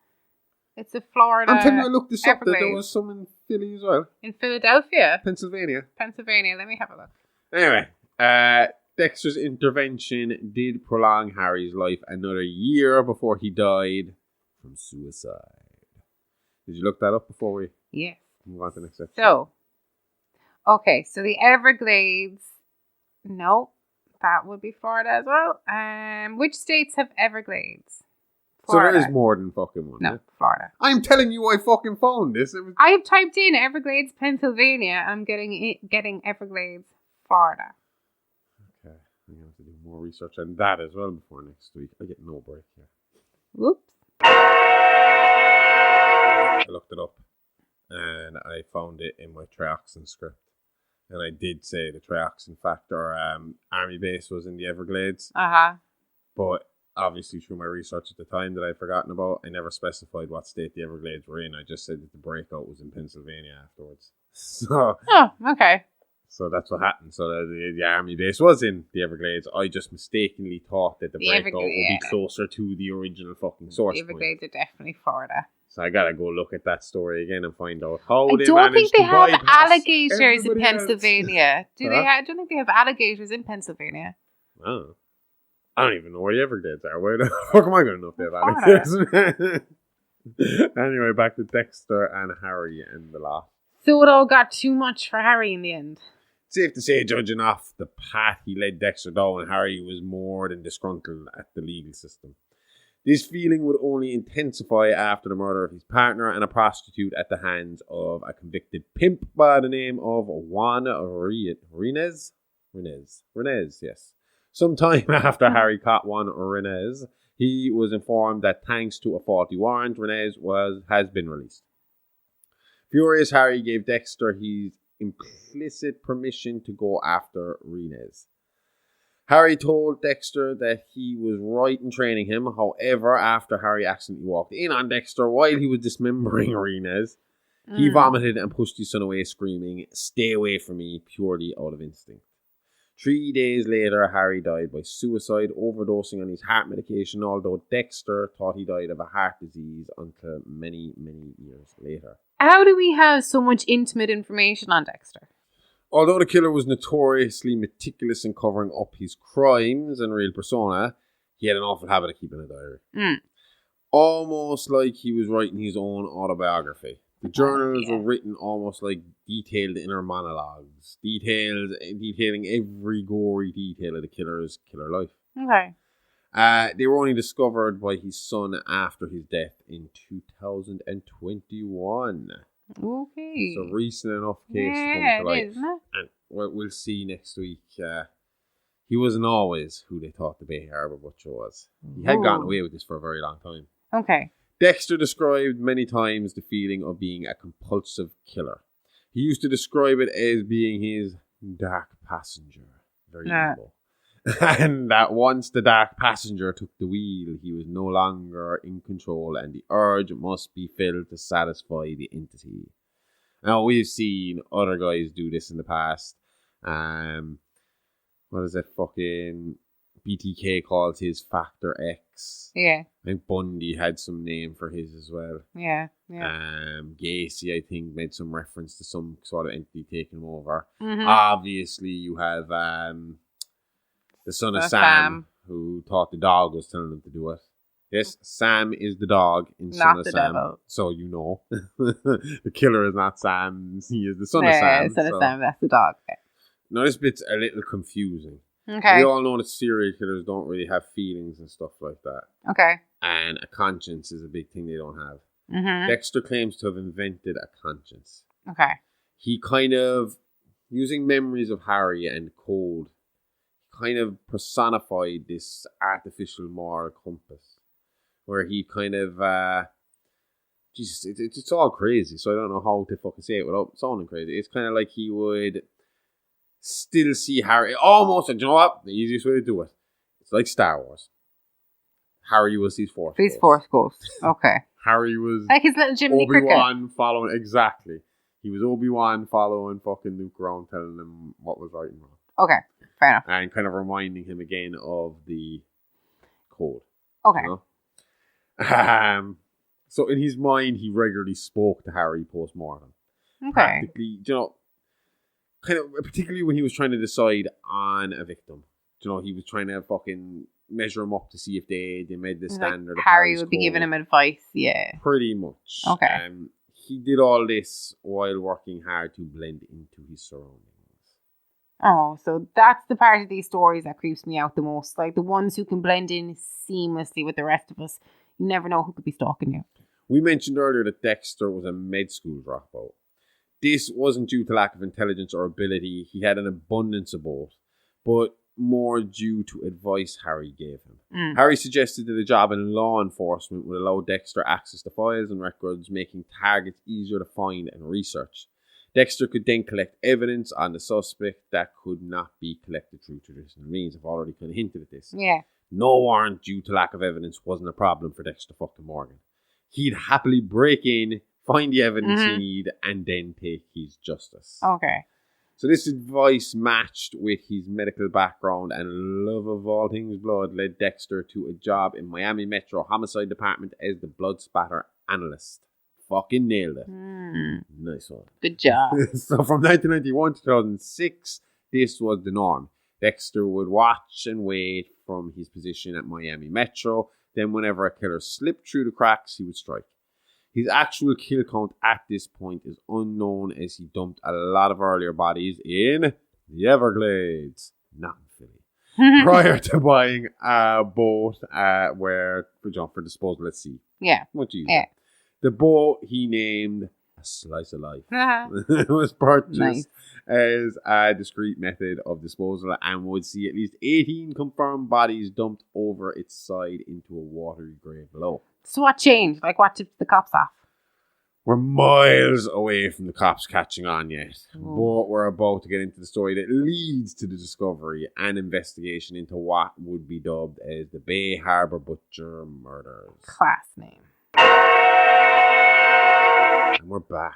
It's a Florida. I'm telling you, I looked this up. That there Everglades. was some in Philly as well. In Philadelphia? Pennsylvania. Let me have a look. Anyway, Dexter's intervention did prolong Harry's life another year before he died from suicide. Did you look that up before we move on to the next episode? So the Everglades. No, that would be Florida as well. Which states have Everglades? Florida. So there is more than fucking one. No, Yeah? Florida. I'm telling you, I fucking found this. I have typed in Everglades, Pennsylvania. I'm getting Everglades, Florida. Okay, I'm going to have to do more research on that as well before next week. I get no break here. Whoops. I looked it up and I found it in my trioxin script. And I did say the trioxin factor army base was in the Everglades. But obviously through my research at the time that I'd forgotten about, I never specified what state the Everglades were in. I just said that the breakout was in Pennsylvania afterwards. So okay. So that's what happened. So the army base was in the Everglades. I just mistakenly thought that the breakout would be closer to the original fucking source. The Everglades are definitely Florida. So I gotta go look at that story again and find out how I they don't think managed they to have bypass alligators in everybody else. Pennsylvania. Do they? I don't think they have alligators in Pennsylvania. Oh. I don't even know where the Everglades are. Where the fuck am I going to know if they have alligators? Anyway, back to Dexter and Harry and the lot. So it all got too much for Harry in the end. Safe to say, judging off the path he led Dexter down, Harry was more than disgruntled at the legal system. This feeling would only intensify after the murder of his partner and a prostitute at the hands of a convicted pimp by the name of Juan Renez, yes. Sometime after Harry caught Juan Renez, he was informed that thanks to a faulty warrant, Renez has been released. Furious, Harry gave Dexter his implicit permission to go after Renez. Harry told Dexter that he was right in training him. However, after Harry accidentally walked in on Dexter while he was dismembering Renez, he vomited and pushed his son away, screaming, "Stay away from me," purely out of instinct. 3 days later, Harry died by suicide, overdosing on his heart medication, although Dexter thought he died of a heart disease until many, many years later. How do we have so much intimate information on Dexter? Although the killer was notoriously meticulous in covering up his crimes and real persona, he had an awful habit of keeping a diary. Almost like he was writing his own autobiography. The journals were written almost like detailed inner monologues, detailing every gory detail of the killer's killer life. Okay. They were only discovered by his son after his death in 2021. Okay. It's a recent enough case to come to light. Isn't it? And we'll see next week. He wasn't always who they thought the Bay Harbor Butcher was. He had gotten away with this for a very long time. Okay. Dexter described many times the feeling of being a compulsive killer. He used to describe it as being his dark passenger. Very evil. And that once the dark passenger took the wheel, he was no longer in control and the urge must be filled to satisfy the entity. Now, we've seen other guys do this in the past. What is that fucking... BTK calls his Factor X. Yeah. I think Bundy had some name for his as well. Yeah. Gacy, I think, made some reference to some sort of entity taking him over. Mm-hmm. Obviously, you have the son of Sam, who thought the dog was telling him to do it. Yes, Sam is the dog in Son of Sam. Devil. So you know. The killer is not Sam. He is the son of Sam. Son of Sam, that's the dog. Okay. Now, this bit's a little confusing. Okay. We all know that serial killers don't really have feelings and stuff like that. Okay. And a conscience is a big thing they don't have. Mm-hmm. Dexter claims to have invented a conscience. Okay. He kind of, using memories of Harry and code, kind of personified this artificial moral compass. Where he kind of, Jesus, it's all crazy, so I don't know how to fucking say it without sounding crazy. It's kind of like he would still see Harry, almost, and you know what? The easiest way to do it. It's like Star Wars. Harry was his Force Ghost. His Force Ghost. Okay. Harry was like his little Jiminy Obi-Wan following, exactly. He was Obi-Wan following fucking Luke around, telling him what was right and wrong. Okay. Fair enough. And kind of reminding him again of the code. Okay. You know? So in his mind, he regularly spoke to Harry post-mortem. Okay. Practically, you know, kind of, particularly when he was trying to decide on a victim. You know, he was trying to fucking measure him up to see if they made the standard. Like Harry would be giving him advice, yeah. Pretty much. Okay. He did all this while working hard to blend into his surroundings. Oh, so that's the part of these stories that creeps me out the most. Like the ones who can blend in seamlessly with the rest of us. You never know who could be stalking you. We mentioned earlier that Dexter was a med school dropout. This wasn't due to lack of intelligence or ability. He had an abundance of both, but more due to advice Harry gave him. Harry suggested that a job in law enforcement would allow Dexter access to files and records, making targets easier to find and research. Dexter could then collect evidence on the suspect that could not be collected through traditional means. I've already kind of hinted at this. Yeah. No warrant due to lack of evidence wasn't a problem for Dexter fucking Morgan. He'd happily break in, find the evidence he need, and then take his justice. Okay. So this advice matched with his medical background and love of all things blood led Dexter to a job in Miami Metro Homicide Department as the blood spatter analyst. Fucking nailed it. Nice one. Good job. So from 1991 to 2006, this was the norm. Dexter would watch and wait from his position at Miami Metro. Then whenever a killer slipped through the cracks, he would strike. His actual kill count at this point is unknown as he dumped a lot of earlier bodies in the Everglades, not in Philly, prior to buying a boat for disposal at sea. Yeah. Much easier. Yeah. The boat he named A Slice of Life. It was purchased as a discreet method of disposal and would see at least 18 confirmed bodies dumped over its side into a watery grave below. So what changed? Like what tipped the cops off? We're miles away from the cops catching on yet, but we're about to get into the story that leads to the discovery and investigation into what would be dubbed as the Bay Harbor Butcher murders. Class name. And we're back.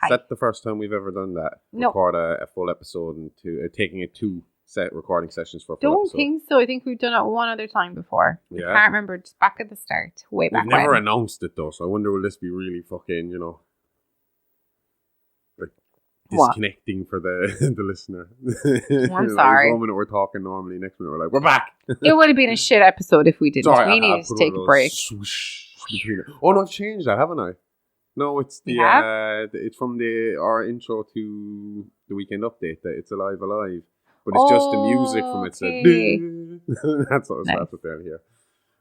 Hi. Is that the first time we've ever done that? No. Record a full episode and taking it 2 set recording sessions for a full Don't episode. think so. I think we've done it one other time before. Yeah. I can't remember. Just back at the start. Way back We've never when. announced it though, so I wonder will this be really fucking, like disconnecting for the listener. I'm Like, sorry. one minute we're talking normally, next minute we're like, we're back. It would have been a shit episode if we didn't. Sorry, we needed to take a break. Oh no, I've changed that, haven't I? No, it's the it's from our intro to the Weekend Update. That It's Alive, but it's just the music from it. Okay. That's what Nice. that's down here.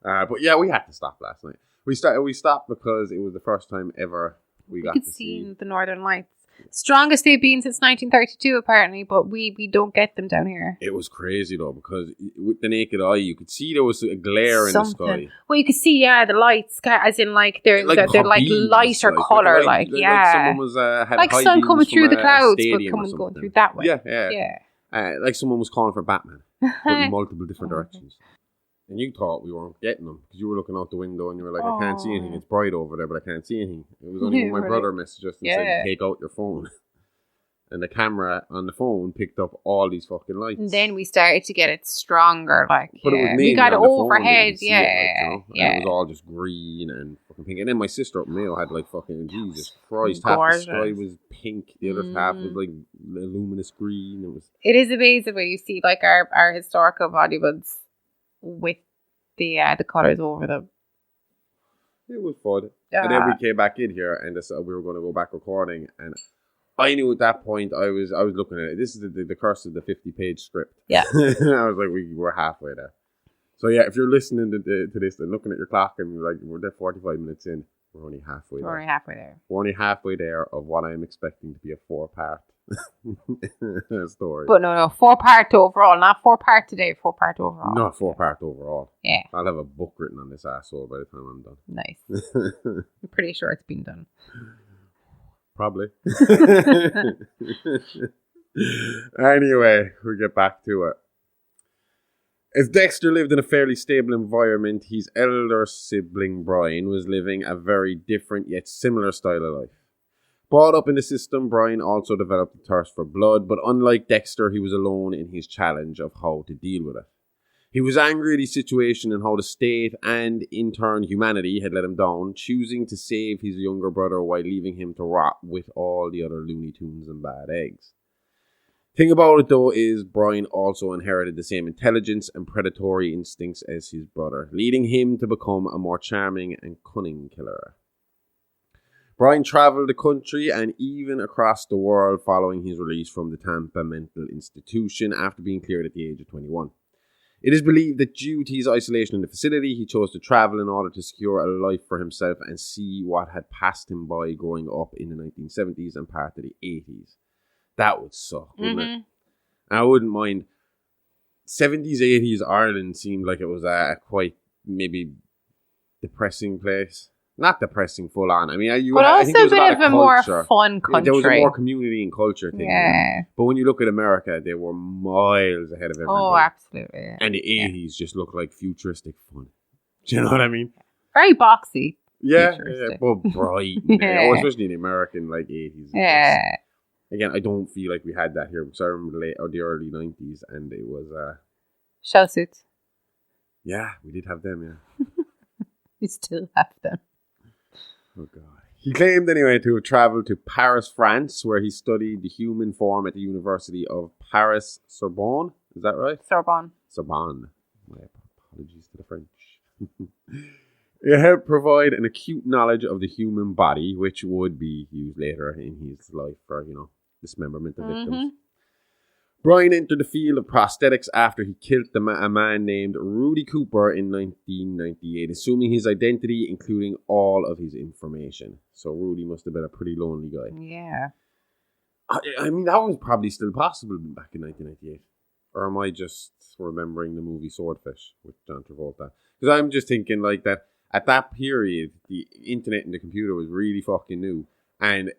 But yeah, we had to stop last night. We stopped because it was the first time ever we got could to see see. the Northern Lights. Strongest they've been since 1932, apparently, but we don't get them down here. It was crazy though, because with the naked eye, you could see there was a glare in the sky. Well, you could see, the lights, as in like they're like beams, lighter color, like someone was had like high sun beams coming through from the a clouds, but stadium or coming going something. through that way. Yeah. Like someone was calling for Batman, but in multiple different directions. And you thought we weren't getting them because you were looking out the window and you were like, I can't see anything. It's bright over there, but I can't see anything. It was only when my brother messaged us and said, take out your phone. And the camera on the phone picked up all these fucking lights. And then we started to get it stronger, But it was mainly we got it on the phone, overhead, you could see it, And it was all just green and fucking pink. And then my sister up in Mayo had like fucking, Jesus Christ, half the sky was pink, the other half was like luminous green. It is amazing when you see like our historical monuments with the colours over them. It was fun. And then we came back in here and we were going to go back recording, and I knew at that point I was looking at it. This is the curse of the 50-page script. Yeah. I was like, we were halfway there. So yeah, if you're listening to this and looking at your clock and you're like, we're there 45 minutes in, we're only halfway there. We're only halfway there of what I'm expecting to be a 4-part story. But no, 4-part overall, not 4-part today, 4-part overall. Not 4-part overall. Yeah. I'll have a book written on this asshole by the time I'm done. Nice. I'm pretty sure it's been done. Probably. Anyway, we get back to it. As Dexter lived in a fairly stable environment, his elder sibling Brian was living a very different yet similar style of life. Brought up in the system, Brian also developed a thirst for blood, but unlike Dexter, he was alone in his challenge of how to deal with it. He was angry at his situation and how the state and, in turn, humanity had let him down, choosing to save his younger brother while leaving him to rot with all the other Looney Tunes and bad eggs. Thing about it, though, is Brian also inherited the same intelligence and predatory instincts as his brother, leading him to become a more charming and cunning killer. Brian travelled the country and even across the world following his release from the Tampa Mental Institution after being cleared at the age of 21. It is believed that due to his isolation in the facility, he chose to travel in order to secure a life for himself and see what had passed him by growing up in the 1970s and part of the 80s. That would suck, wouldn't it? I wouldn't mind. 70s, 80s Ireland seemed like it was a quite maybe depressing place. Not depressing full on. I mean, I think there was a bit of a more fun country. There was a more community and culture thing. Yeah. But when you look at America, they were miles ahead of everybody. Oh, absolutely. And the 80s just looked like futuristic fun. Do you know what I mean? Very boxy. Yeah, but bright. Oh, especially in the American 80s. Yeah. Again, I don't feel like we had that here because I remember the early 90s and it was... show suits. Yeah, we did have them, yeah. We still have them. Oh, God. He claimed, anyway, to have travelled to Paris, France, where he studied the human form at the University of Paris, Sorbonne. Is that right? Sorbonne. My apologies to the French. It helped provide an acute knowledge of the human body, which would be used later in his life for, dismemberment of victims. Brian entered the field of prosthetics after he killed a man named Rudy Cooper in 1998, assuming his identity, including all of his information. So Rudy must have been a pretty lonely guy. Yeah. I mean, that was probably still possible back in 1998. Or am I just remembering the movie Swordfish with John Travolta? Because I'm just thinking that at that period, the internet and the computer was really fucking new. And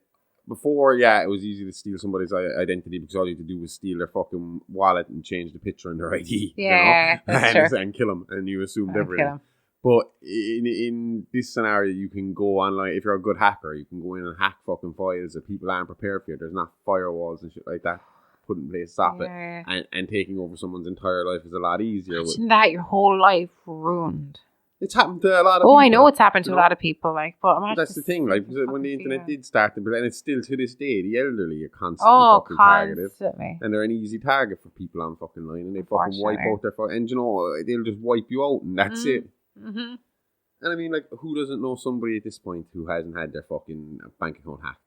before, it was easy to steal somebody's identity because all you had to do was steal their fucking wallet and change the picture in their ID. Yeah, that's true. And kill them, and you assumed everything. But in this scenario, you can go online. If you're a good hacker, you can go in and hack fucking files that people aren't prepared for. There's not firewalls and shit like that put in place to stop it. And taking over someone's entire life is a lot easier. Imagine that, your whole life ruined. It's happened to a lot of people. I know it's happened to a lot of people. But that's the thing. When the internet did start, and it's still to this day, the elderly are constantly fucking targeted. And they're an easy target for people on fucking line. And they fucking wipe out their phone. And they'll just wipe you out and that's it. Mm-hmm. And I mean, who doesn't know somebody at this point who hasn't had their fucking bank account hacked?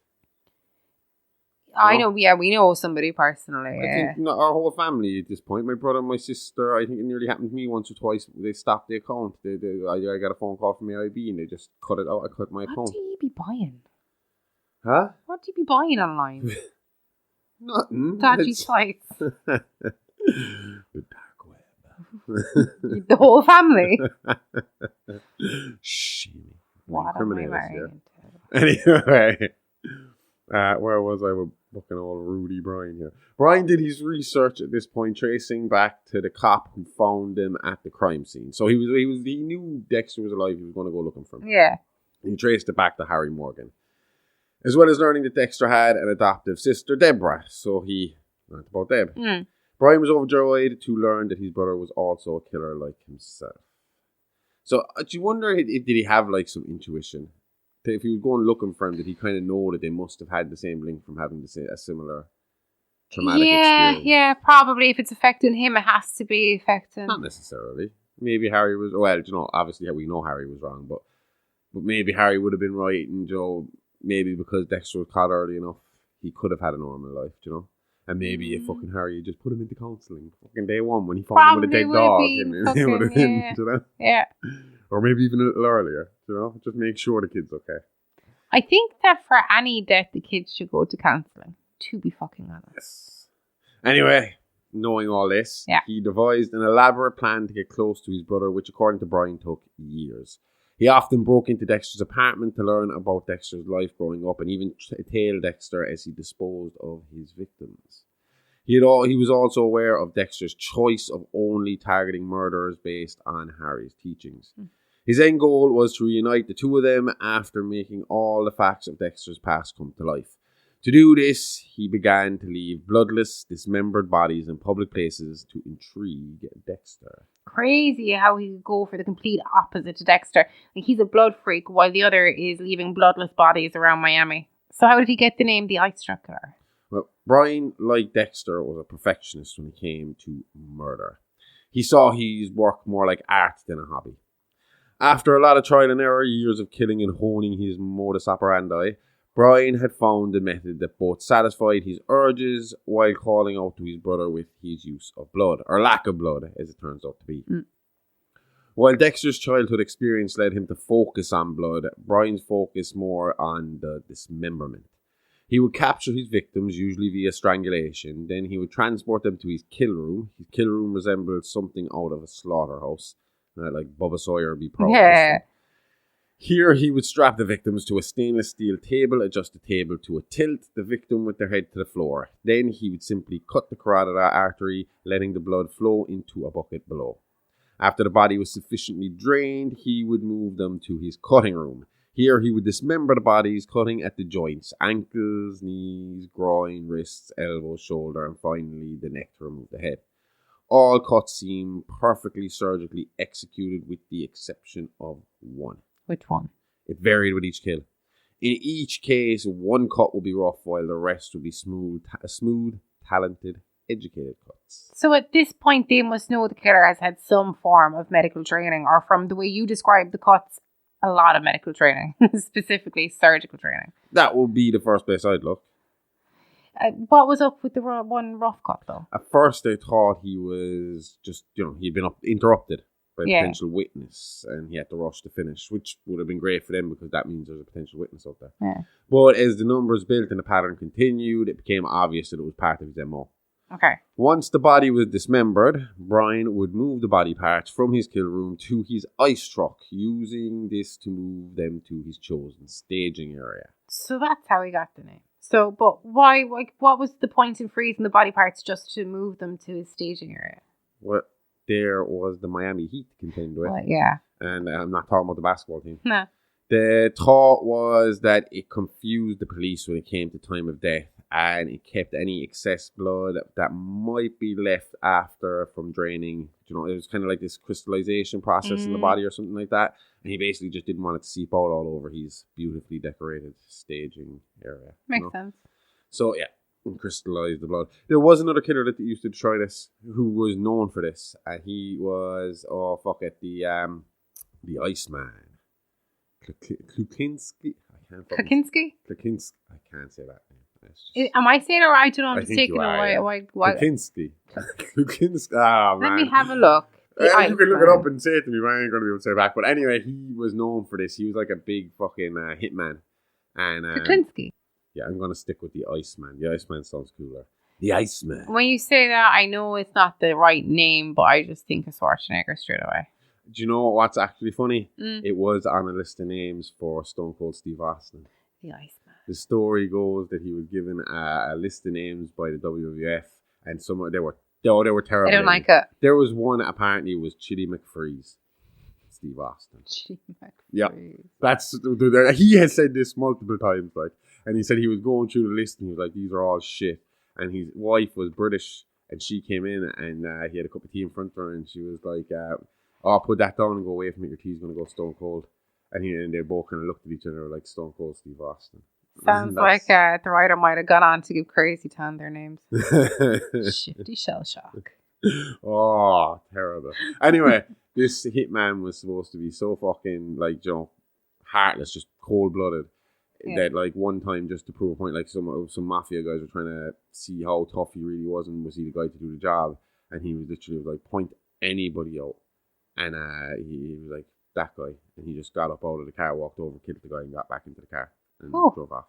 I know, we know somebody personally. I think our whole family at this point, my brother and my sister, I think it nearly happened to me once or twice. They stopped the account. I got a phone call from AIB and they just cut it out. I cut my account. What do you be buying? Huh? What do you be buying online? Nothing. Dodgy sites. The dark web. The whole family. Shame. What am I married into? Anyway. Where was I with fucking old Rudy Brian here? Brian did his research at this point, tracing back to the cop who found him at the crime scene. So he knew Dexter was alive. He was going to go looking for him. Yeah. He traced it back to Harry Morgan, as well as learning that Dexter had an adoptive sister, Deborah. So he learned about Deb. Brian was overjoyed to learn that his brother was also a killer like himself. So do you wonder did he have some intuition? If he was going looking for him, did he kind of know that they must have had the same link from having a similar traumatic experience? Yeah, probably. If it's affecting him, it has to be affecting... Not necessarily. Maybe Harry was... Well, obviously we know Harry was wrong, but maybe Harry would have been right, and maybe because Dexter was caught early enough, he could have had a normal life, And maybe if fucking Harry just put him into counselling fucking day one when he found him with a dead dog, and it would have been, Yeah. Or maybe even a little earlier, just make sure the kid's okay. I think that for any death, the kids should go to counselling, to be fucking honest. Yes. Anyway, knowing all this, he devised an elaborate plan to get close to his brother, which according to Brian took years. He often broke into Dexter's apartment to learn about Dexter's life growing up and even tailed Dexter as he disposed of his victims. He was also aware of Dexter's choice of only targeting murderers based on Harry's teachings. His end goal was to reunite the two of them after making all the facts of Dexter's past come to life. To do this, he began to leave bloodless, dismembered bodies in public places to intrigue Dexter. Crazy how he could go for the complete opposite to Dexter. Like, he's a blood freak while the other is leaving bloodless bodies around Miami. So how did he get the name the Ice Truck Killer? Well, Brian, like Dexter, was a perfectionist when it came to murder. He saw his work more like art than a hobby. After a lot of trial and error, years of killing and honing his modus operandi, Brian had found a method that both satisfied his urges while calling out to his brother with his use of blood, or lack of blood, as it turns out to be. While Dexter's childhood experience led him to focus on blood, Brian's focused more on the dismemberment. He would capture his victims, usually via strangulation, then he would transport them to his kill room. His kill room resembled something out of a slaughterhouse. Like Bubba Sawyer would be proud of this. Here he would strap the victims to a stainless steel table, adjust the table to a tilt, the victim with their head to the floor. Then he would simply cut the carotid artery, letting the blood flow into a bucket below. After the body was sufficiently drained, he would move them to his cutting room. Here he would dismember the bodies, cutting at the joints, ankles, knees, groin, wrists, elbows, shoulder, and finally the neck to remove the head. All cuts seem perfectly surgically executed with the exception of one. Which one? It varied with each kill. In each case, one cut would be rough while the rest would be smooth, talented, educated cuts. So at this point, they must know the killer has had some form of medical training, or from the way you describe the cuts, a lot of medical training, specifically surgical training. That would be the first place I'd look. What was up with the one rough cut, though? At first, they thought he was just, he'd been interrupted by a potential witness, and he had to rush to finish, which would have been great for them because that means there's a potential witness out there. Yeah. But as the numbers built and the pattern continued, it became obvious that it was part of his MO. Okay. Once the body was dismembered, Brian would move the body parts from his kill room to his ice truck, using this to move them to his chosen staging area. So that's how he got the name. So, but why, what was the point in freezing the body parts just to move them to his staging area? Well, there was the Miami Heat to contend with. Well, yeah. And I'm not talking about the basketball team. No. The thought was that it confused the police when it came to time of death, and it kept any excess blood that might be left after from draining. It was kind of like this crystallization process in the body or something like that. And he basically just didn't want it to seep out all over his beautifully decorated staging area. Makes sense. So, yeah, crystallize the blood. There was another killer that used to try this, who was known for this, and he was, the Iceman. Klukinski? Klukinski? I can't say that name. Am I saying it right? I don't know. I'm I just think taking you are, it. Why? Klukinski. Klukinski. Oh, man. Let me have a look. You can look it up and say it to me, but I ain't going to be able to say it back. But anyway, he was known for this. He was like a big fucking hitman. And Klukinski. Yeah, I'm going to stick with the Iceman. The Iceman sounds cooler. The Iceman. When you say that, I know it's not the right name, but I just think of Schwarzenegger straight away. Do you know what's actually funny? It was on a list of names for Stone Cold Steve Austin. The Iceman. The story goes that he was given a list of names by the WWF, and they were terrible. I don't like it. There was one apparently was Chitty McFreeze. Steve Austin. Chitty McFreeze. Yeah, he has said this multiple times, and he said he was going through the list and he was like, "These are all shit." And his wife was British, and she came in and he had a cup of tea in front of her, and she was like, "Oh, put that down and go away from it. Your tea's gonna go stone cold." And they both kind of looked at each other like Stone Cold Steve Austin. Sounds like the writer might have gone on to give Crazy Town their names. Shifty Shell Shock. Oh, terrible. Anyway, this hitman was supposed to be so fucking heartless, just cold-blooded. Yeah. That one time, just to prove a point, some mafia guys were trying to see how tough he really was and was he the guy to do the job, and he was literally point anybody out, and he was like, that guy, and he just got up out of the car, walked over, killed the guy, and got back into the car and drove off.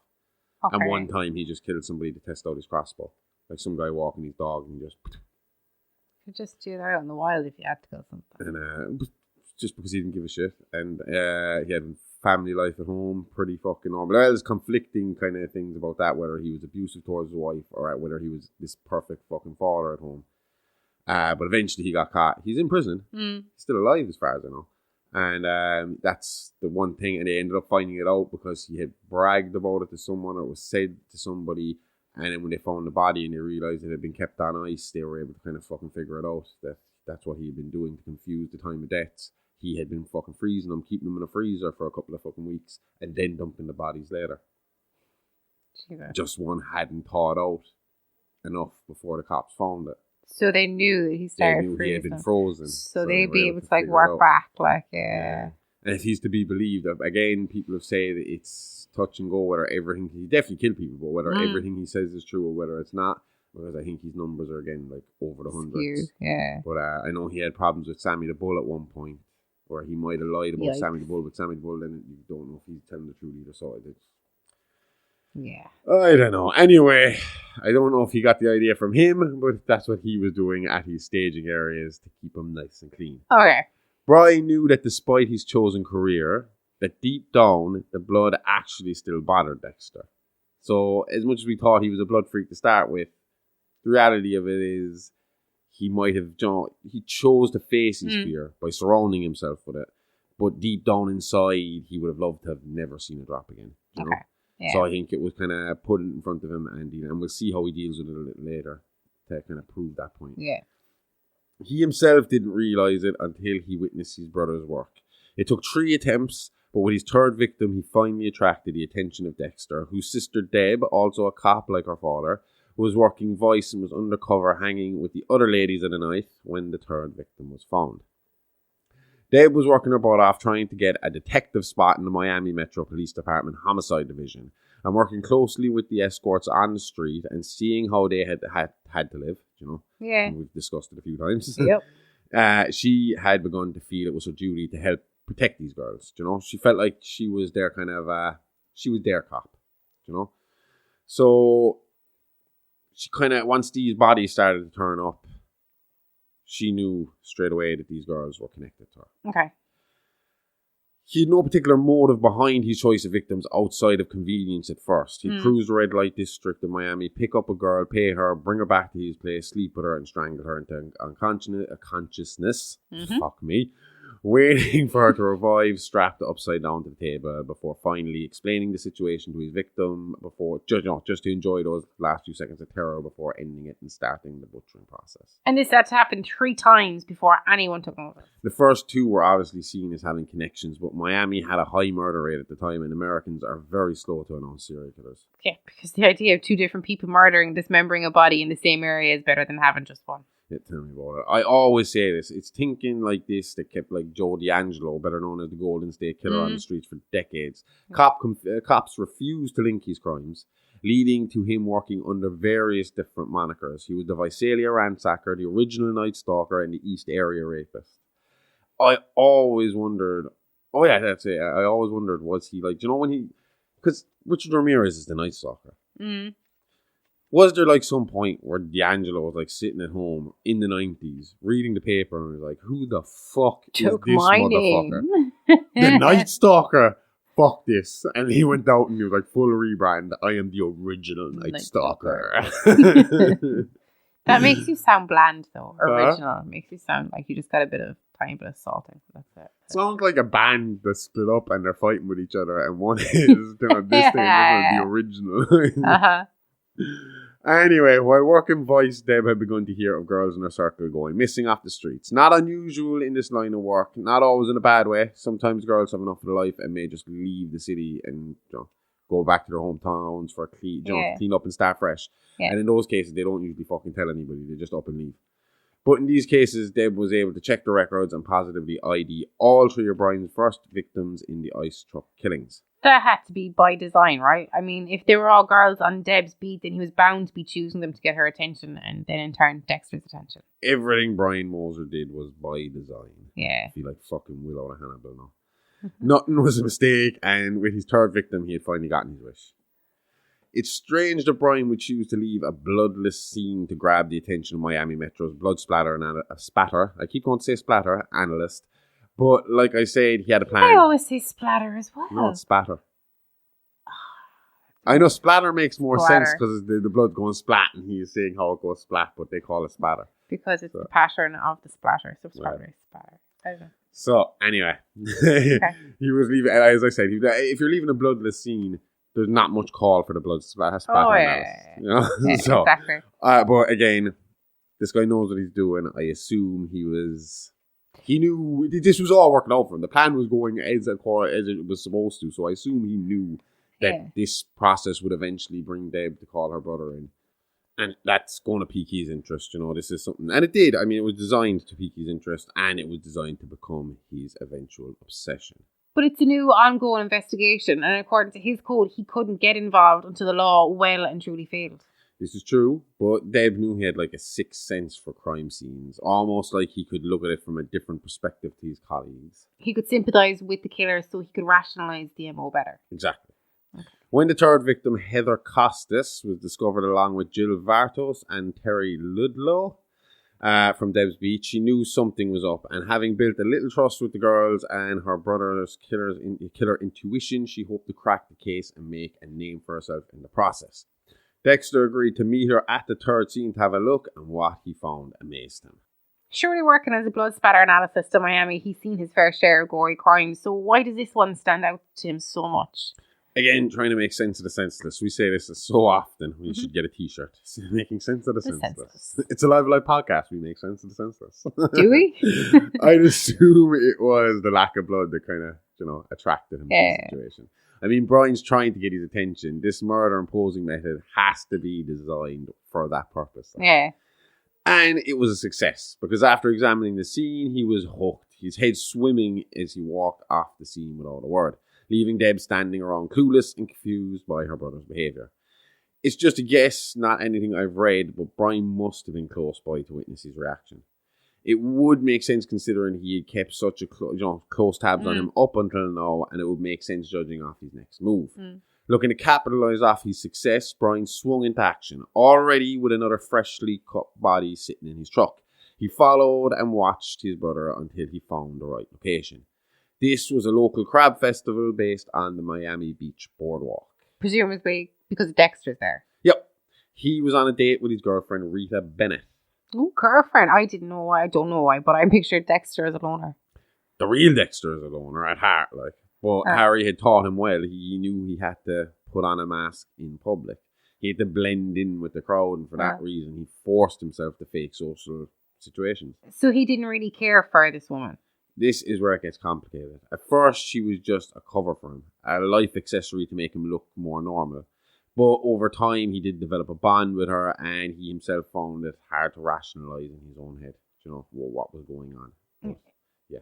Okay. And one time he just killed somebody to test out his crossbow, some guy walking his dog, and he just. You could just do that out in the wild if you had to kill something. And just because he didn't give a shit, and he had family life at home, pretty fucking normal. There's conflicting kind of things about that, whether he was abusive towards his wife or whether he was this perfect fucking father at home. But eventually he got caught. He's in prison. He's still alive as far as I know. And that's the one thing. And they ended up finding it out because he had bragged about it to someone, or it was said to somebody. And then when they found the body and they realised it had been kept on ice, they were able to kind of fucking figure it out. That's what he had been doing to confuse the time of deaths. He had been fucking freezing them, keeping them in a freezer for a couple of fucking weeks, and then dumping the bodies later. Jesus. Just one hadn't thawed out enough before the cops found it. So they knew that he started They knew freezing. he had been frozen. So they'd were be able to like figure it work out. back, like, yeah. And if he's to be believed, again, people have said it's touch and go whether everything, he definitely killed people, but whether everything he says is true or whether it's not, because I think his numbers are again like over the hundreds. Yeah. But I know he had problems with Sammy the Bull at one point, where he might have lied about Sammy the Bull, but Sammy the Bull, then you don't know if he's telling the truth either side. Yeah. I don't know. Anyway, I don't know if he got the idea from him, but that's what he was doing at his staging areas to keep them nice and clean. Okay. Brian knew that despite his chosen career, that deep down, the blood actually still bothered Dexter. So, as much as we thought he was a blood freak to start with, the reality of it is he might have, he chose to face his fear by surrounding himself with it. But deep down inside, he would have loved to have never seen it drop again. You know? Yeah. So I think it was kind of put in front of him, and we'll see how he deals with it a little later to kind of prove that point. Yeah. He himself didn't realise it until he witnessed his brother's work. It took 3 attempts, but with his 3rd victim, he finally attracted the attention of Dexter, whose sister Deb, also a cop like her father, was working vice and was undercover hanging with the other ladies of the night when the 3rd victim was found. Deb was working her butt off trying to get a detective spot in the Miami Metro Police Department Homicide Division and working closely with the escorts on the street and seeing how they had to live, you know. Yeah. And we've discussed it a few times. Yep. She had begun to feel it was her duty to help protect these girls, you know. She felt like she was their kind of, she was their cop, you know. So she kind of, once these bodies started to turn up, she knew straight away that these girls were connected to her. Okay. He had no particular motive behind his choice of victims outside of convenience at first. He'd cruise the red light district in Miami, pick up a girl, pay her, bring her back to his place, sleep with her and strangle her into unconsciousness. Fuck me. Waiting for her to revive, strapped upside down to the table before finally explaining the situation to his victim before just to enjoy those last few seconds of terror before ending it and starting the butchering process. And this had to happen 3 times before anyone took notice. The first 2 were obviously seen as having connections, but Miami had a high murder rate at the time, and Americans are very slow to announce serial killers. Yeah, because the idea of 2 different people murdering, dismembering a body in the same area is better than having just one. Yeah, tell me about it. I always say this. It's thinking like this that kept like Joe D'Angelo, better known as the Golden State Killer, on the streets for decades. Cops refused to link his crimes, leading to him working under various different monikers. He was the Visalia Ransacker, the original Night Stalker, and the East Area Rapist. I always wondered, that's it. I always wondered, was he like, when he, because Richard Ramirez is the Night Stalker. Was there like some point where D'Angelo was like sitting at home in the 90s reading the paper and was like, who the fuck is this motherfucker? The Night Stalker. Fuck this. And he went out and he was like, full rebrand. I am the original Night Stalker. That makes you sound bland though. Original. Makes you sound like you just got a tiny bit of salting. That's it. Sounds like a band that split up and they're fighting with each other and one is this thing is the original. Anyway, while working vice, Deb had begun to hear of girls in her circle going missing off the streets. Not unusual in this line of work, not always in a bad way. Sometimes girls have enough of life and may just leave the city and go back to their hometowns for clean up and start fresh. Yeah. And in those cases, they don't usually fucking tell anybody. They just up and leave. But in these cases, Deb was able to check the records and positively ID all 3 of Brian's first victims in the ice truck killings. That had to be by design, right? I mean, if they were all girls on Deb's beat, then he was bound to be choosing them to get her attention and then in turn Dexter's attention. Everything Brian Moser did was by design. Yeah. I feel like fucking Will out of Hannibal now. Nothing was a mistake, and with his 3rd victim, he had finally gotten his wish. It's strange that Brian would choose to leave a bloodless scene to grab the attention of Miami Metro's blood splatter and a spatter. I keep going to say splatter, analyst. But like I said, he had a plan. I always say splatter as well. No, it's spatter. I know splatter makes more sense because the blood going splat and he is saying how it goes splat, but they call it spatter. Because it's the pattern of the splatter. So splatter. I don't know. So, anyway, he was leaving, and as I said, if you're leaving a bloodless scene, there's not much call for the blood splatter analysis. You know? So, exactly. But again, this guy knows what he's doing. I assume he knew this was all working out for him. The plan was going as it was supposed to, so I assume he knew that this process would eventually bring Deb to call her brother in. And that's going to pique his interest, you know. This is something, and it did. I mean, it was designed to pique his interest, and it was designed to become his eventual obsession. But it's a new ongoing investigation, and according to his code, he couldn't get involved until the law well and truly failed. This is true, but Deb knew he had like a sixth sense for crime scenes, almost like he could look at it from a different perspective to his colleagues. He could sympathise with the killer so he could rationalise the MO better. Exactly. When the third victim, Heather Costas, was discovered along with Jill Vartos and Terry Ludlow from Deb's Beach, she knew something was up, and having built a little trust with the girls and her brother's killer intuition, she hoped to crack the case and make a name for herself in the process. Dexter agreed to meet her at the third scene to have a look, and what he found amazed him. Surely working as a blood spatter analyst in Miami, he's seen his fair share of gory crimes, so why does this one stand out to him so much? Again, trying to make sense of the senseless. We say this so often. We should get a t-shirt. Making sense of the senseless. It's a live podcast. We make sense of the senseless. Do we? I'd assume it was the lack of blood that kind of, attracted him to the situation. I mean, Brian's trying to get his attention. This murder and posing method has to be designed for that purpose. Yeah. And it was a success, because after examining the scene, he was hooked. His head swimming as he walked off the scene without a word, leaving Deb standing around clueless and confused by her brother's behaviour. It's just a guess, not anything I've read, but Brian must have been close by to witness his reaction. It would make sense considering he had kept such a close tabs on him up until now, and it would make sense judging off his next move. Looking to capitalise off his success, Brian swung into action, already with another freshly cut body sitting in his truck. He followed and watched his brother until he found the right location. This was a local crab festival based on the Miami Beach boardwalk. Presumably because Dexter's there. Yep. He was on a date with his girlfriend, Rita Bennett. Oh, girlfriend. I didn't know why. I don't know why, but I pictured Dexter as a loner. The real Dexter is a loner at heart, like. But Harry had taught him well. He knew he had to put on a mask in public. He had to blend in with the crowd, and for that reason, he forced himself to fake social situations. So he didn't really care for this woman. This is where it gets complicated. At first, she was just a cover for him, a life accessory to make him look more normal. But over time, he did develop a bond with her, and he himself found it hard to rationalise in his own head, what was going on. But, yeah.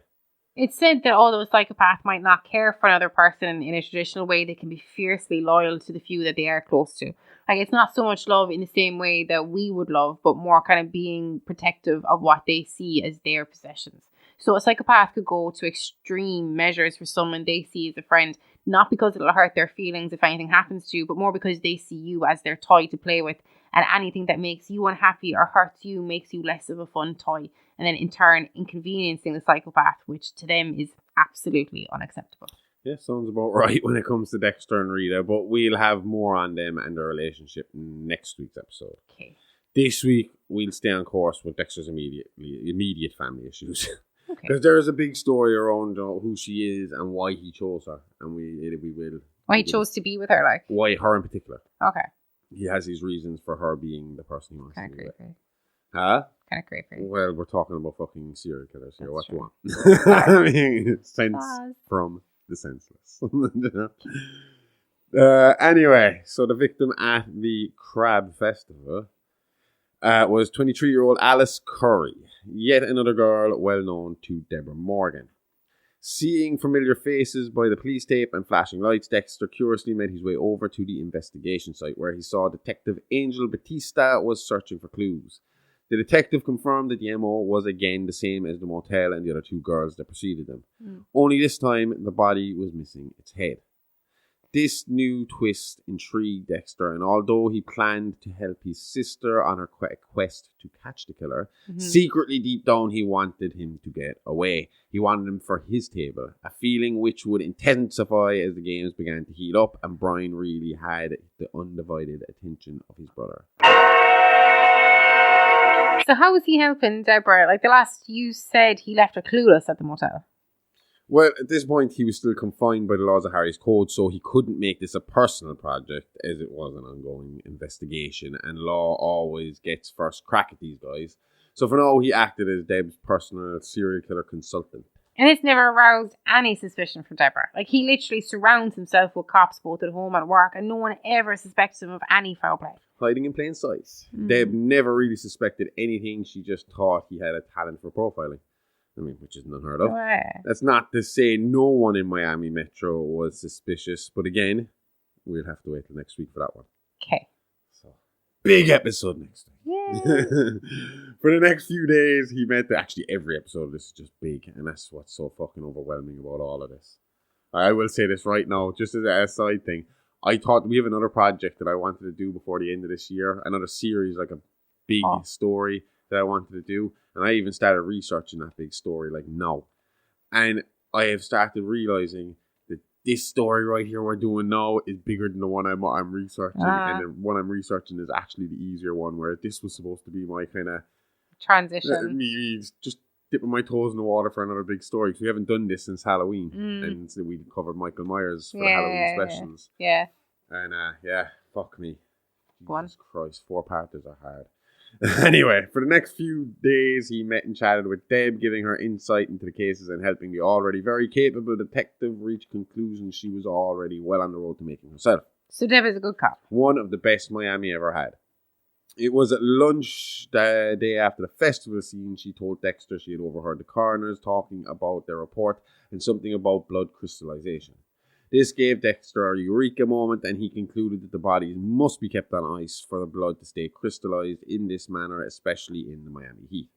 It's said that although a psychopath might not care for another person in a traditional way, they can be fiercely loyal to the few that they are close to. Like, it's not so much love in the same way that we would love, but more kind of being protective of what they see as their possessions. So a psychopath could go to extreme measures for someone they see as a friend, not because it'll hurt their feelings if anything happens to you, but more because they see you as their toy to play with, and anything that makes you unhappy or hurts you makes you less of a fun toy, and then in turn inconveniencing the psychopath, which to them is absolutely unacceptable. Yeah, sounds about right when it comes to Dexter and Rita, but we'll have more on them and their relationship next week's episode. Okay. This week, we'll stay on course with Dexter's immediate family issues. Because there is a big story around who she is and why he chose her, and we will. Why he chose to be with her, like? Why her in particular? Okay. He has his reasons for her being the person he wants to be with. Huh? Kind of creepy. Well, we're talking about fucking serial killers here. What do you want? I mean, sense from the senseless. Anyway, so the victim at the Crab Festival was 23-year-old Alice Curry, yet another girl well known to Deborah Morgan. Seeing familiar faces by the police tape and flashing lights, Dexter curiously made his way over to the investigation site where he saw Detective Angel Batista was searching for clues. The detective confirmed that the MO was again the same as the motel and the other two girls that preceded them. Only this time, the body was missing its head. This new twist intrigued Dexter, and although he planned to help his sister on her quest to catch the killer, secretly deep down he wanted him to get away. He wanted him for his table, a feeling which would intensify as the games began to heat up, and Brian really had the undivided attention of his brother. So how was he helping Deborah? Like the last you said, he left her clueless at the motel. Well, at this point, he was still confined by the laws of Harry's Code, so he couldn't make this a personal project, as it was an ongoing investigation, and law always gets first crack at these guys. So for now, he acted as Deb's personal serial killer consultant. And this never aroused any suspicion from Deborah. Like, he literally surrounds himself with cops both at home and at work, and no one ever suspects him of any foul play. Hiding in plain sight. Deb never really suspected anything. She just thought he had a talent for profiling. I mean, which isn't unheard of. Yeah. That's not to say no one in Miami Metro was suspicious, but again, we'll have to wait till next week for that one. Okay. So, big episode next week. Yeah. For the next few days, he met actually every episode of this is just big, and that's what's so fucking overwhelming about all of this. I will say this right now, just as a side thing. I thought we have another project that I wanted to do before the end of this year, another series, like a big story that I wanted to do. And I even started researching that big story like now. And I have started realizing that this story right here we're doing now is bigger than the one I'm researching. And the one I'm researching is actually the easier one, where this was supposed to be my kind of transition. Me just dipping my toes in the water for another big story. Because we haven't done this since Halloween. And so we covered Michael Myers for the Halloween specials. Yeah. And fuck me. Go on. Jesus Christ, 4-parters are hard. Anyway, for the next few days, he met and chatted with Deb, giving her insight into the cases and helping the already very capable detective reach conclusions she was already well on the road to making herself. So Deb is a good cop. One of the best Miami ever had. It was at lunch the day after the festival scene. She told Dexter she had overheard the coroners talking about their report and something about blood crystallization. This gave Dexter a eureka moment, and he concluded that the bodies must be kept on ice for the blood to stay crystallized in this manner, especially in the Miami heat.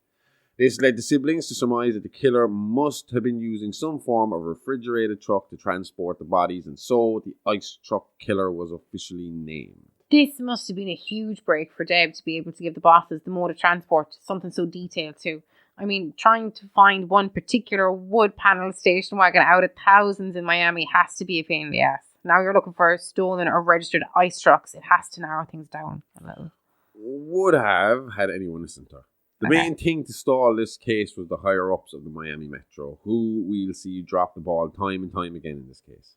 This led the siblings to surmise that the killer must have been using some form of refrigerated truck to transport the bodies, and so the ice truck killer was officially named. This must have been a huge break for Deb to be able to give the bosses the mode of transport, something so detailed too. I mean, trying to find one particular wood panel station wagon out of thousands in Miami has to be a pain in the ass. Now you're looking for stolen or registered ice trucks. It has to narrow things down a little. Would have had anyone listen to her. The main thing to stall this case was the higher-ups of the Miami Metro, who we'll see drop the ball time and time again in this case.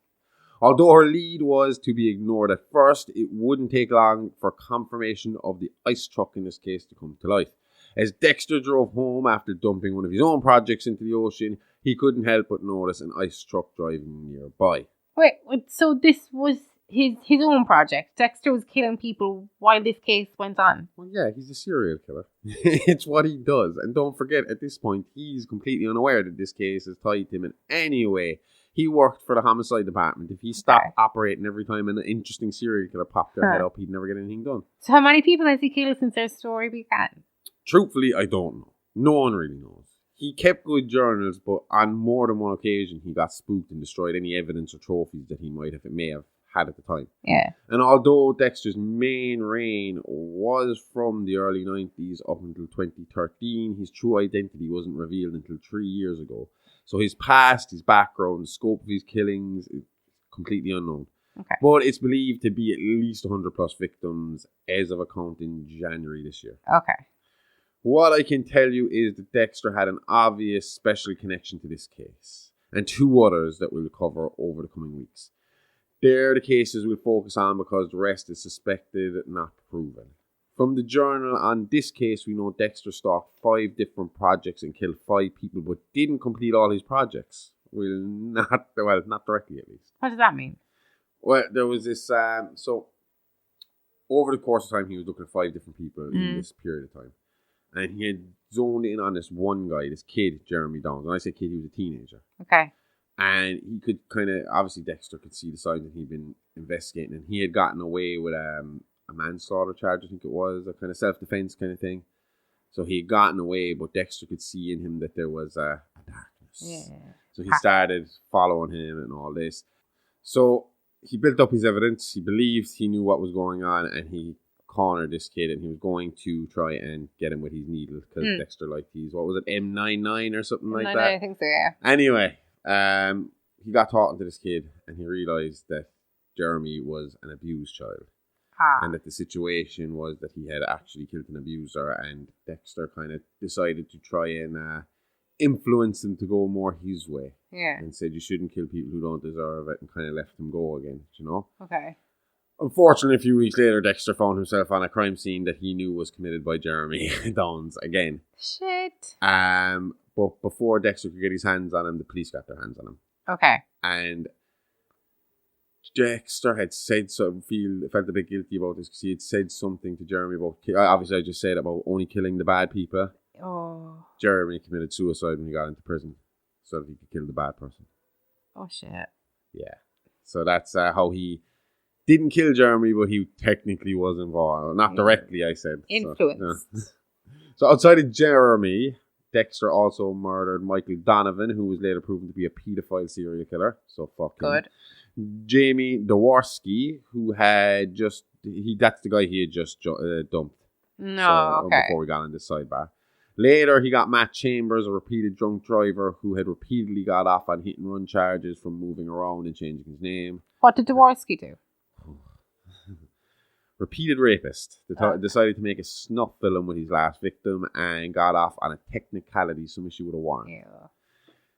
Although her lead was to be ignored at first, it wouldn't take long for confirmation of the ice truck in this case to come to life. As Dexter drove home after dumping one of his own projects into the ocean, he couldn't help but notice an ice truck driving nearby. Wait, so this was his own project? Dexter was killing people while this case went on? Well, yeah, he's a serial killer. It's what he does. And don't forget, at this point, he's completely unaware that this case is tied to him in any way. He worked for the homicide department. If he stopped operating every time an interesting serial killer popped their head up, he'd never get anything done. So how many people has he killed since their story began? Truthfully, I don't know. No one really knows. He kept good journals, but on more than one occasion, he got spooked and destroyed any evidence or trophies that he may have had at the time. Yeah. And although Dexter's main reign was from the early 90s up until 2013, his true identity wasn't revealed until 3 years ago. So his past, his background, the scope of his killings is completely unknown. Okay. But it's believed to be at least 100 plus victims as of a count in January this year. Okay. What I can tell you is that Dexter had an obvious special connection to this case, and two others that we'll cover over the coming weeks. They're the cases we'll focus on because the rest is suspected, not proven. From the journal on this case, we know Dexter stalked 5 different projects and killed 5 people, but didn't complete all his projects. Not directly at least. What does that mean? Well, there was this, so over the course of time, he was looking at 5 different people in this period of time. And he had zoned in on this one guy, this kid, Jeremy Downs. When I say kid, he was a teenager. Okay. And he could kind of, obviously Dexter could see the signs that he'd been investigating. And he had gotten away with a manslaughter charge, I think it was, a kind of self-defense kind of thing. So he had gotten away, but Dexter could see in him that there was a darkness. Yeah. So he started following him and all this. So he built up his evidence. He believed he knew what was going on, and he cornered this kid, and he was going to try and get him with his needle because Dexter liked these, what was it, M99 or something like that? I think so, yeah. Anyway, he got talking to this kid, and he realized that Jeremy was an abused child. And that the situation was that he had actually killed and abused her, and Dexter kind of decided to try and influenced him to go more his way. Yeah. And said you shouldn't kill people who don't deserve it, and kind of left him go again, you know? Okay. Unfortunately, a few weeks later, Dexter found himself on a crime scene that he knew was committed by Jeremy Downs again. Shit. But before Dexter could get his hands on him, the police got their hands on him. Okay. And Dexter had said something, felt a bit guilty about this because he had said something to Jeremy about, obviously I just said about only killing the bad people. Oh. Jeremy committed suicide when he got into prison so that he could kill the bad person. Oh, shit. Yeah. So that's how he didn't kill Jeremy, but he technically was involved. Not directly, I said. Influence. So outside of Jeremy, Dexter also murdered Michael Donovan, who was later proven to be a paedophile serial killer. So fuck him. Good. Jamie Dworsky, who had just... that's the guy he had just dumped. No, okay. Before we got on this sidebar. Later, he got Matt Chambers, a repeated drunk driver who had repeatedly got off on hit-and-run charges from moving around and changing his name. What did Dworsky do? Repeated rapist. Decided to make a snuff film with his last victim and got off on a technicality something she would have worn. Yeah.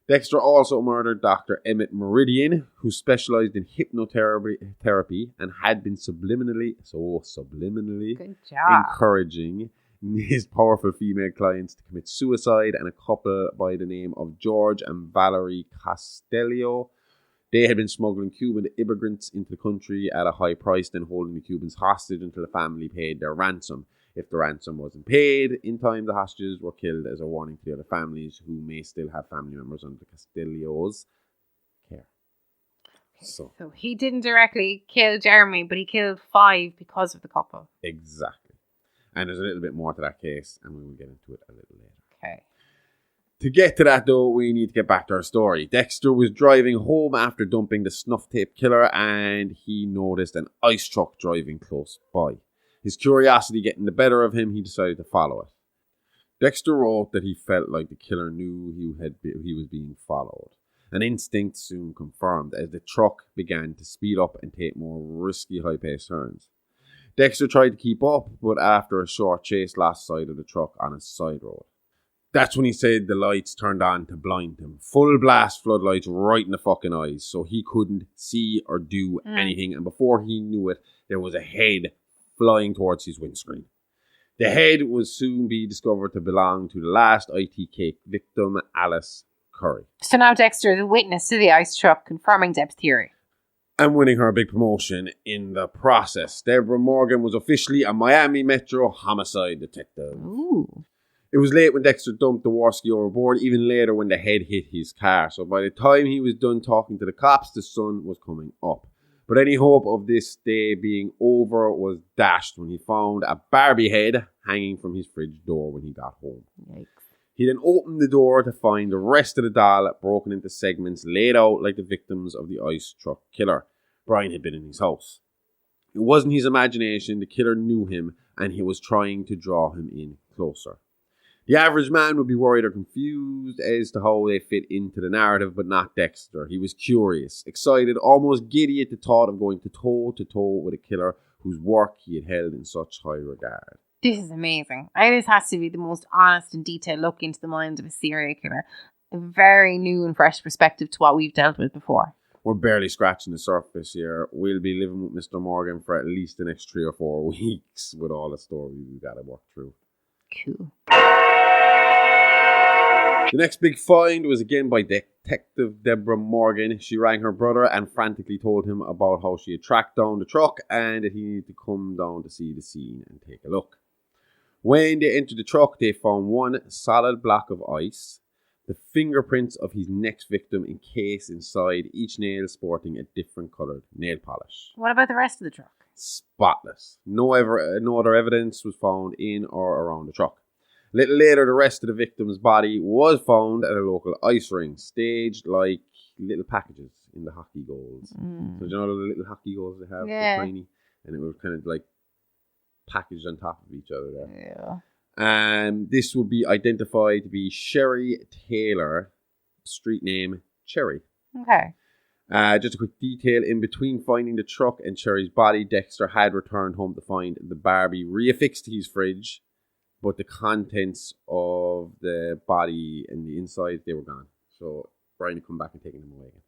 Dexter also murdered Dr. Emmett Meridian, who specialized in hypnotherapy and had been subliminally Good job. encouraging his powerful female clients to commit suicide, and a couple by the name of George and Valerie Castello. They had been smuggling Cuban immigrants into the country at a high price, then holding the Cubans hostage until the family paid their ransom. If the ransom wasn't paid in time, the hostages were killed as a warning to the other families who may still have family members under the Castellos' care. So he didn't directly kill Jeremy, but he killed 5 because of the couple. Exactly. And there's a little bit more to that case, and we will get into it a little later. Okay. To get to that, though, we need to get back to our story. Dexter was driving home after dumping the snuff tape killer, and he noticed an ice truck driving close by. His curiosity getting the better of him, he decided to follow it. Dexter wrote that he felt like the killer knew he was being followed. An instinct soon confirmed as the truck began to speed up and take more risky high-paced turns. Dexter tried to keep up, but after a short chase, lost sight of the truck on a side road. That's when he said the lights turned on to blind him. Full blast floodlights right in the fucking eyes, so he couldn't see or do anything. And before he knew it, there was a head flying towards his windscreen. The head would soon be discovered to belong to the last IT cake victim, Alice Curry. So now Dexter is a witness to the ice truck, confirming Deb's theory. And winning her a big promotion in the process. Deborah Morgan was officially a Miami Metro homicide detective. Ooh. It was late when Dexter dumped Dworsky overboard, even later when the head hit his car. So by the time he was done talking to the cops, the sun was coming up. But any hope of this day being over was dashed when he found a Barbie head hanging from his fridge door when he got home. Yikes. He then opened the door to find the rest of the doll broken into segments laid out like the victims of the ice truck killer. Brian had been in his house. It wasn't his imagination. The killer knew him and he was trying to draw him in closer. The average man would be worried or confused as to how they fit into the narrative, but not Dexter. He was curious, excited, almost giddy at the thought of going toe-to-toe with a killer whose work he had held in such high regard. This is amazing. This has to be the most honest and detailed look into the mind of a serial killer. A very new and fresh perspective to what we've dealt with before. We're barely scratching the surface here. We'll be living with Mr. Morgan for at least the next 3 or 4 weeks with all the stories we've got to work through. Cool. The next big find was again by Detective Deborah Morgan. She rang her brother and frantically told him about how she had tracked down the truck and that he needed to come down to see the scene and take a look. When they entered the truck, they found one solid block of ice, the fingerprints of his next victim encased inside, each nail sporting a different coloured nail polish. What about the rest of the truck? Spotless. No other evidence was found in or around the truck. A little later, the rest of the victim's body was found at a local ice rink, staged like little packages in the hockey goals. So do you know the little hockey goals they have? Yeah. They're tiny, and it was kind of like packaged on top of each other there. Yeah. And this would be identified to be Sherry Taylor, street name Cherry. Okay. Just a quick detail, in between finding the truck and Cherry's body, Dexter had returned home to find the Barbie reaffixed to his fridge, but the contents of the body and the inside, they were gone. So Brian had come back and taken them away again.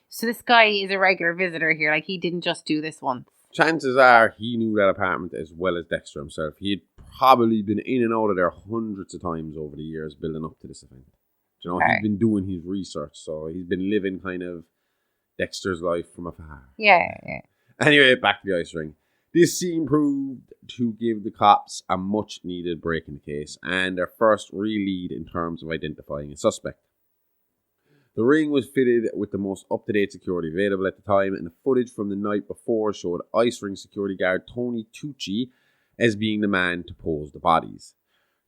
So this guy is a regular visitor here. Like, he didn't just do this once. Chances are he knew that apartment as well as Dexter himself. He had probably been in and out of there hundreds of times over the years building up to this event. You know, he's been doing his research, so he's been living kind of Dexter's life from afar. Yeah. Anyway, back to the ice ring. This scene proved to give the cops a much-needed break in the case and their first real lead in terms of identifying a suspect. The ring was fitted with the most up-to-date security available at the time, and the footage from the night before showed ice ring security guard Tony Tucci as being the man to pose the bodies.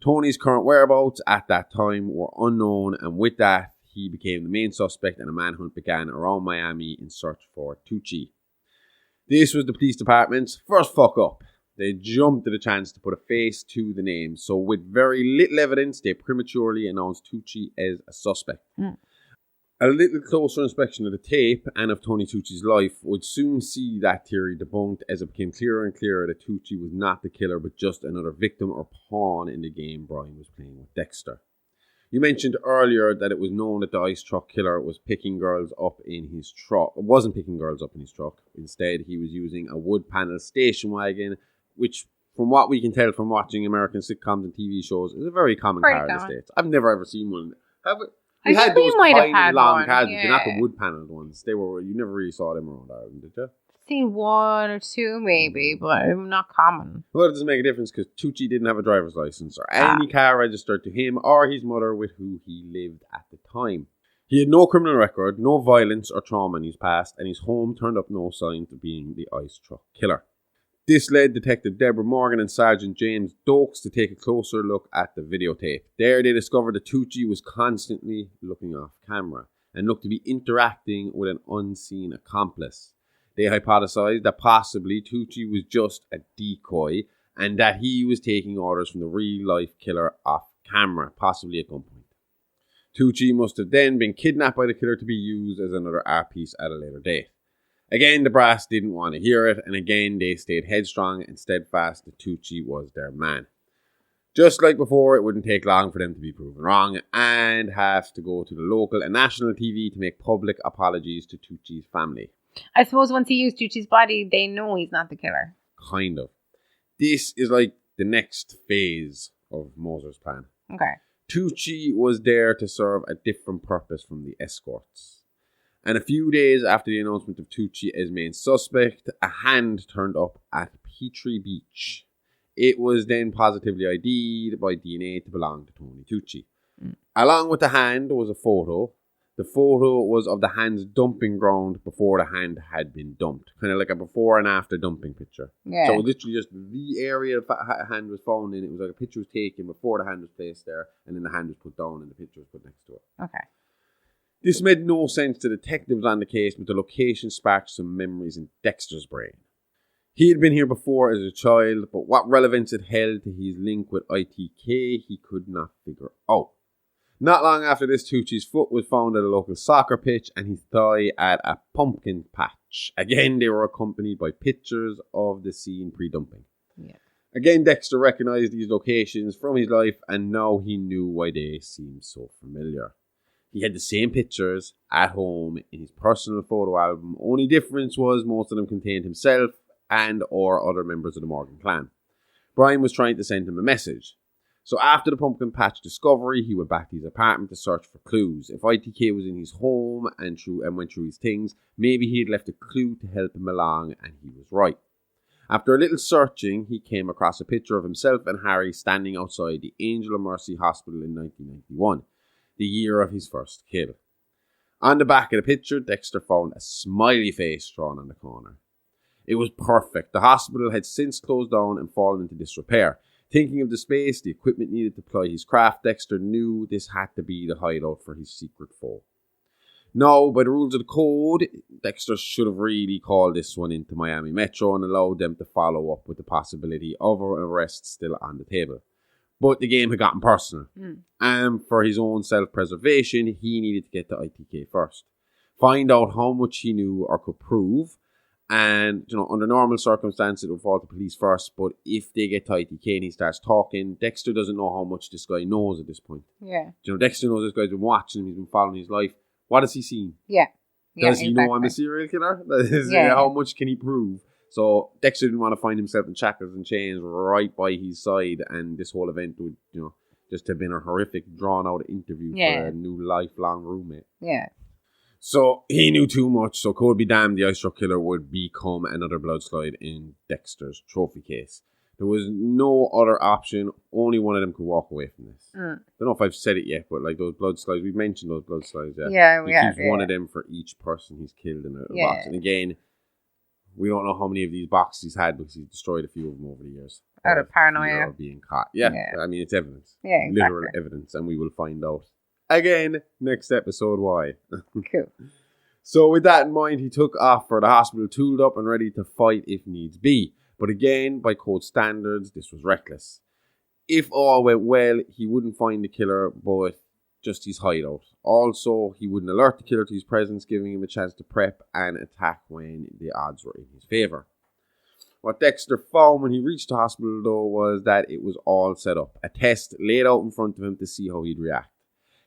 Tony's current whereabouts at that time were unknown, and with that, he became the main suspect and a manhunt began around Miami in search for Tucci. This was the police department's first fuck up. They jumped at the chance to put a face to the name, so with very little evidence, they prematurely announced Tucci as a suspect. A little closer inspection of the tape and of Tony Tucci's life would soon see that theory debunked as it became clearer and clearer that Tucci was not the killer but just another victim or pawn in the game Brian was playing with Dexter. You mentioned earlier that it was known that the ice truck killer was picking girls up in his truck. It wasn't picking girls up in his truck. Instead, he was using a wood panel station wagon, which, from what we can tell from watching American sitcoms and TV shows, is a very common car in the States. I've never ever seen one. We had those tiny long cars, but they're not the wood panelled ones. You never really saw them around Ireland, did you? Seen one or two maybe, but not common. Well, it doesn't make a difference because Tucci didn't have a driver's license or any car registered to him or his mother with who he lived at the time. He had no criminal record, no violence or trauma in his past, and his home turned up no signs of being the ice truck killer. This led Detective Dexter Morgan and Sergeant James Dokes to take a closer look at the videotape. There they discovered that Tucci was constantly looking off camera and looked to be interacting with an unseen accomplice. They hypothesized that possibly Tucci was just a decoy and that he was taking orders from the real-life killer off camera, possibly at gunpoint. Tucci must have then been kidnapped by the killer to be used as another art piece at a later date. Again, the brass didn't want to hear it, and again they stayed headstrong and steadfast that Tucci was their man. Just like before, it wouldn't take long for them to be proven wrong and have to go to the local and national TV to make public apologies to Tucci's family. I suppose once he used Tucci's body, they know he's not the killer. Kind of. This is like the next phase of Moser's plan. Okay. Tucci was there to serve a different purpose from the escorts. And a few days after the announcement of Tucci as main suspect, a hand turned up at Petrie Beach. It was then positively ID'd by DNA to belong to Tony Tucci. Along with the hand was a photo. The photo was of the hand's dumping ground before the hand had been dumped. Kind of like a before and after dumping picture. Yeah. So literally just the area the hand was found in. It was like a picture was taken before the hand was placed there, and then the hand was put down and the picture was put next to it. Okay. This made no sense to detectives on the case, but the location sparked some memories in Dexter's brain. He had been here before as a child, but what relevance it held to his link with ITK, he could not figure out. Not long after this, Tucci's foot was found at a local soccer pitch and his thigh at a pumpkin patch. Again, they were accompanied by pictures of the scene pre-dumping. Yeah. Again, Dexter recognized these locations from his life, and now he knew why they seemed so familiar. He had the same pictures at home in his personal photo album. Only difference was most of them contained himself and or other members of the Morgan clan. Brian was trying to send him a message. So after the pumpkin patch discovery, he went back to his apartment to search for clues. If ITK was in his home and went through his things, maybe he had left a clue to help him along, and he was right. After a little searching, he came across a picture of himself and Harry standing outside the Angel of Mercy Hospital in 1991. The year of his first kill. On the back of the picture, Dexter found a smiley face drawn on the corner. It was perfect. The hospital had since closed down and fallen into disrepair. Thinking of the space, the equipment needed to ply his craft, Dexter knew this had to be the hideout for his secret foe. Now, by the rules of the code, Dexter should have really called this one into Miami Metro and allowed them to follow up with the possibility of an arrest still on the table. But the game had gotten personal. And for his own self-preservation, he needed to get to ITK first. Find out how much he knew or could prove. And, under normal circumstances, it will fall to police first. But if they get tight, he starts talking. Dexter doesn't know how much this guy knows at this point. Yeah. Dexter knows this guy's been watching him. He's been following his life. What has he seen? Yeah. Does he know I'm a serial killer? How much can he prove? So Dexter didn't want to find himself in shackles and chains right by his side. And this whole event would, just have been a horrific, drawn-out interview for a new lifelong roommate. Yeah. So he knew too much, so could be damned the ice truck killer would become another bloodslide in Dexter's trophy case. There was no other option, only one of them could walk away from this. I don't know if I've said it yet, but like those bloodslide, we've mentioned those bloodslide, yeah. He keeps one of them for each person he's killed in a box. And again, we don't know how many of these boxes he's had because he's destroyed a few of them over the years. Out of paranoia. Being caught. Yeah, I mean, it's evidence. Yeah, exactly. Literal evidence, and we will find out. Again, next episode, why? Cool. So with that in mind, he took off for the hospital, tooled up and ready to fight if needs be. But again, by code standards, this was reckless. If all went well, he wouldn't find the killer, but just his hideout. Also, he wouldn't alert the killer to his presence, giving him a chance to prep and attack when the odds were in his favour. What Dexter found when he reached the hospital, though, was that it was all set up. A test laid out in front of him to see how he'd react.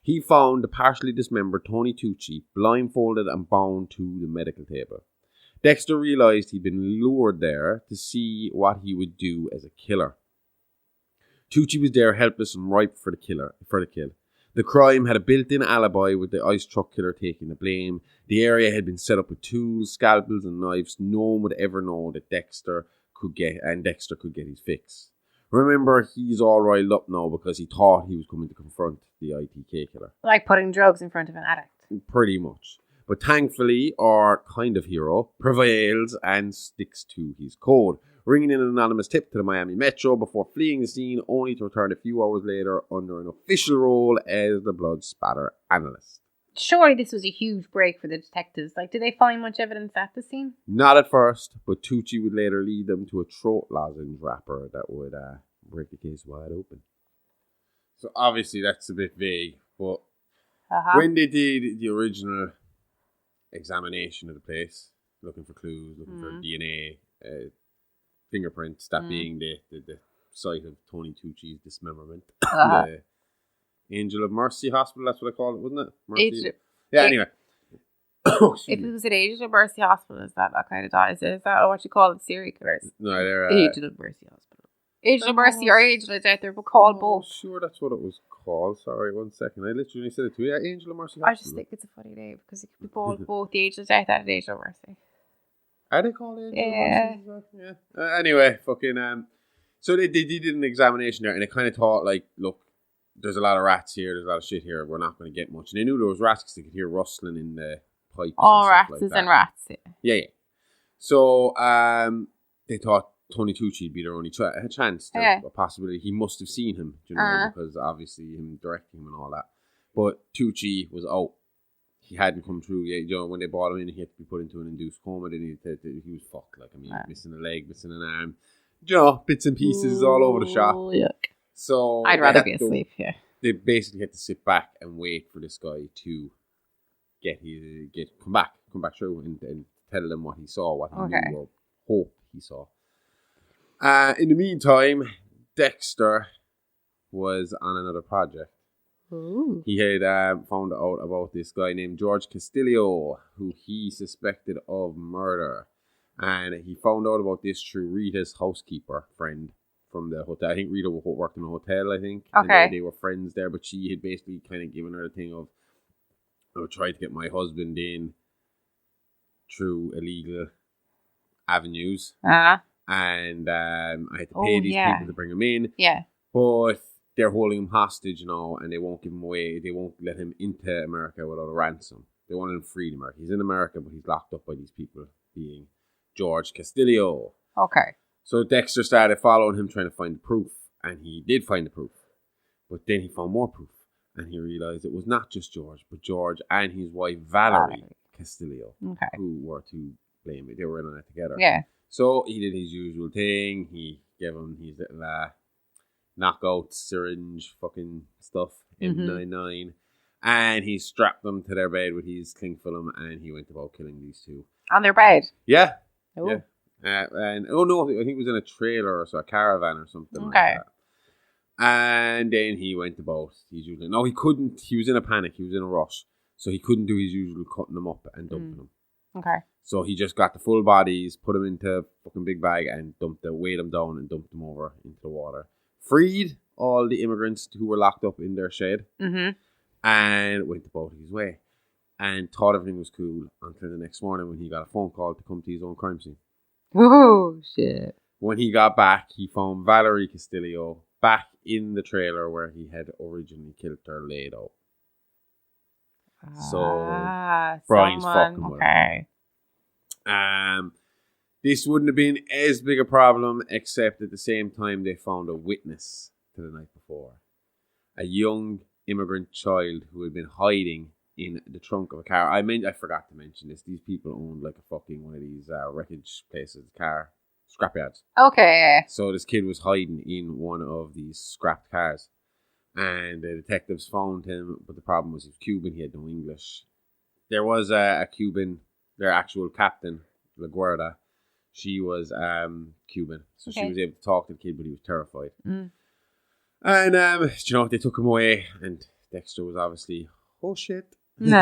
He found the partially dismembered Tony Tucci blindfolded and bound to the medical table. Dexter realised he'd been lured there to see what he would do as a killer. Tucci was there helpless and ripe for the kill. The crime had a built-in alibi with the ice truck killer taking the blame. The area had been set up with tools, scalpels and knives. No one would ever know that Dexter could get his fix. Remember, he's all riled up now because he thought he was coming to confront the ITK killer. Like putting drugs in front of an addict. Pretty much. But thankfully, our kind of hero prevails and sticks to his code, ringing in an anonymous tip to the Miami Metro before fleeing the scene, only to return a few hours later under an official role as the blood spatter analyst. Surely this was a huge break for the detectives. Like, did they find much evidence at the scene? Not at first, but Tucci would later lead them to a throat lozenge wrapper that would break the case wide open. So obviously that's a bit vague, but when they did the original examination of the place, looking for clues, looking for DNA, fingerprints, that being the site of Tony Tucci's dismemberment. The Angel of Mercy Hospital, that's what I called it, wasn't it? Mercy. Anyway. If it was at Angel of Mercy Hospital, is that kind of dot? Is that what you call it? Serial killers? No, they're Angel of Mercy Hospital. Angel of Mercy or Angel of Death, they're called both. Sure, that's what it was called. Sorry, 1 second. I literally said it to you. Yeah, Angel of Mercy Hospital. I just think it's a funny name because it could be both the Angel of Death and the Angel of Mercy. Are they called Angel of Mercy? Yeah. Anyway, so they did an examination there, and they kind of thought, like, look, there's a lot of rats here, there's a lot of shit here, we're not going to get much. And they knew there was rats because they could hear rustling in the pipes. All rats and rats. Yeah. So they thought Tony Tucci would be their only chance. A possibility. He must have seen him, because obviously him directing him and all that. But Tucci was out. He hadn't come through yet. When they brought him in, he had to be put into an induced coma. Then he was fucked. Like, missing a leg, missing an arm. Bits and pieces all over the shop. Yuck. So I'd rather be asleep. Yeah. They basically had to sit back and wait for this guy to come back through and tell them what he saw, what he knew or hoped he saw. In the meantime, Dexter was on another project. Ooh. He had found out about this guy named George Castillo, who he suspected of murder. And he found out about this through Rita's housekeeper friend from the hotel. I think Rita worked in a hotel, I think. Okay. And they were friends there, but she had basically kind of given her the thing of, I would try to get my husband in through illegal avenues. And I had to pay these people to bring him in. Yeah. But they're holding him hostage now, and they won't give him away. They won't let him into America without a ransom. They want him freed in America. He's in America, but he's locked up by these people, being George Castillo. Okay. So Dexter started following him, trying to find the proof, and he did find the proof. But then he found more proof, and he realized it was not just George, but George and his wife Valerie Castillo, who were to blame it. They were in on it together. Yeah. So he did his usual thing. He gave him his little knockout syringe fucking stuff, M99, and he strapped them to their bed with his cling film, and he went about killing these two. On their bed? Yeah. Oh. Yeah. And no, I think it was in a trailer or so, a caravan or something like Okay. that. And then he went about his usual. No, he couldn't. He was in a panic. He was in a rush, so he couldn't do his usual cutting them up and dumping them. Okay. So he just got the full bodies, put them into a fucking big bag, and weighed them down and dumped them over into the water. Freed all the immigrants who were locked up in their shed, and went about his way. And thought everything was cool until the next morning when he got a phone call to come to his own crime scene. Oh, shit. When he got back, he found Valerie Castillo back in the trailer where he had originally killed her laid out. So Brian's fucking with her. This wouldn't have been as big a problem, except at the same time they found a witness to the night before. A young immigrant child who had been hiding in the trunk of a car. I forgot to mention this. These people owned like a fucking one of these wreckage places, scrapyards. Okay. So this kid was hiding in one of these scrapped cars. And the detectives found him, but the problem was he was Cuban, he had no English. There was a Cuban, their actual captain, La Guarda. She was Cuban, so she was able to talk to the kid, but he was terrified. And, they took him away, and Dexter was obviously, oh shit. And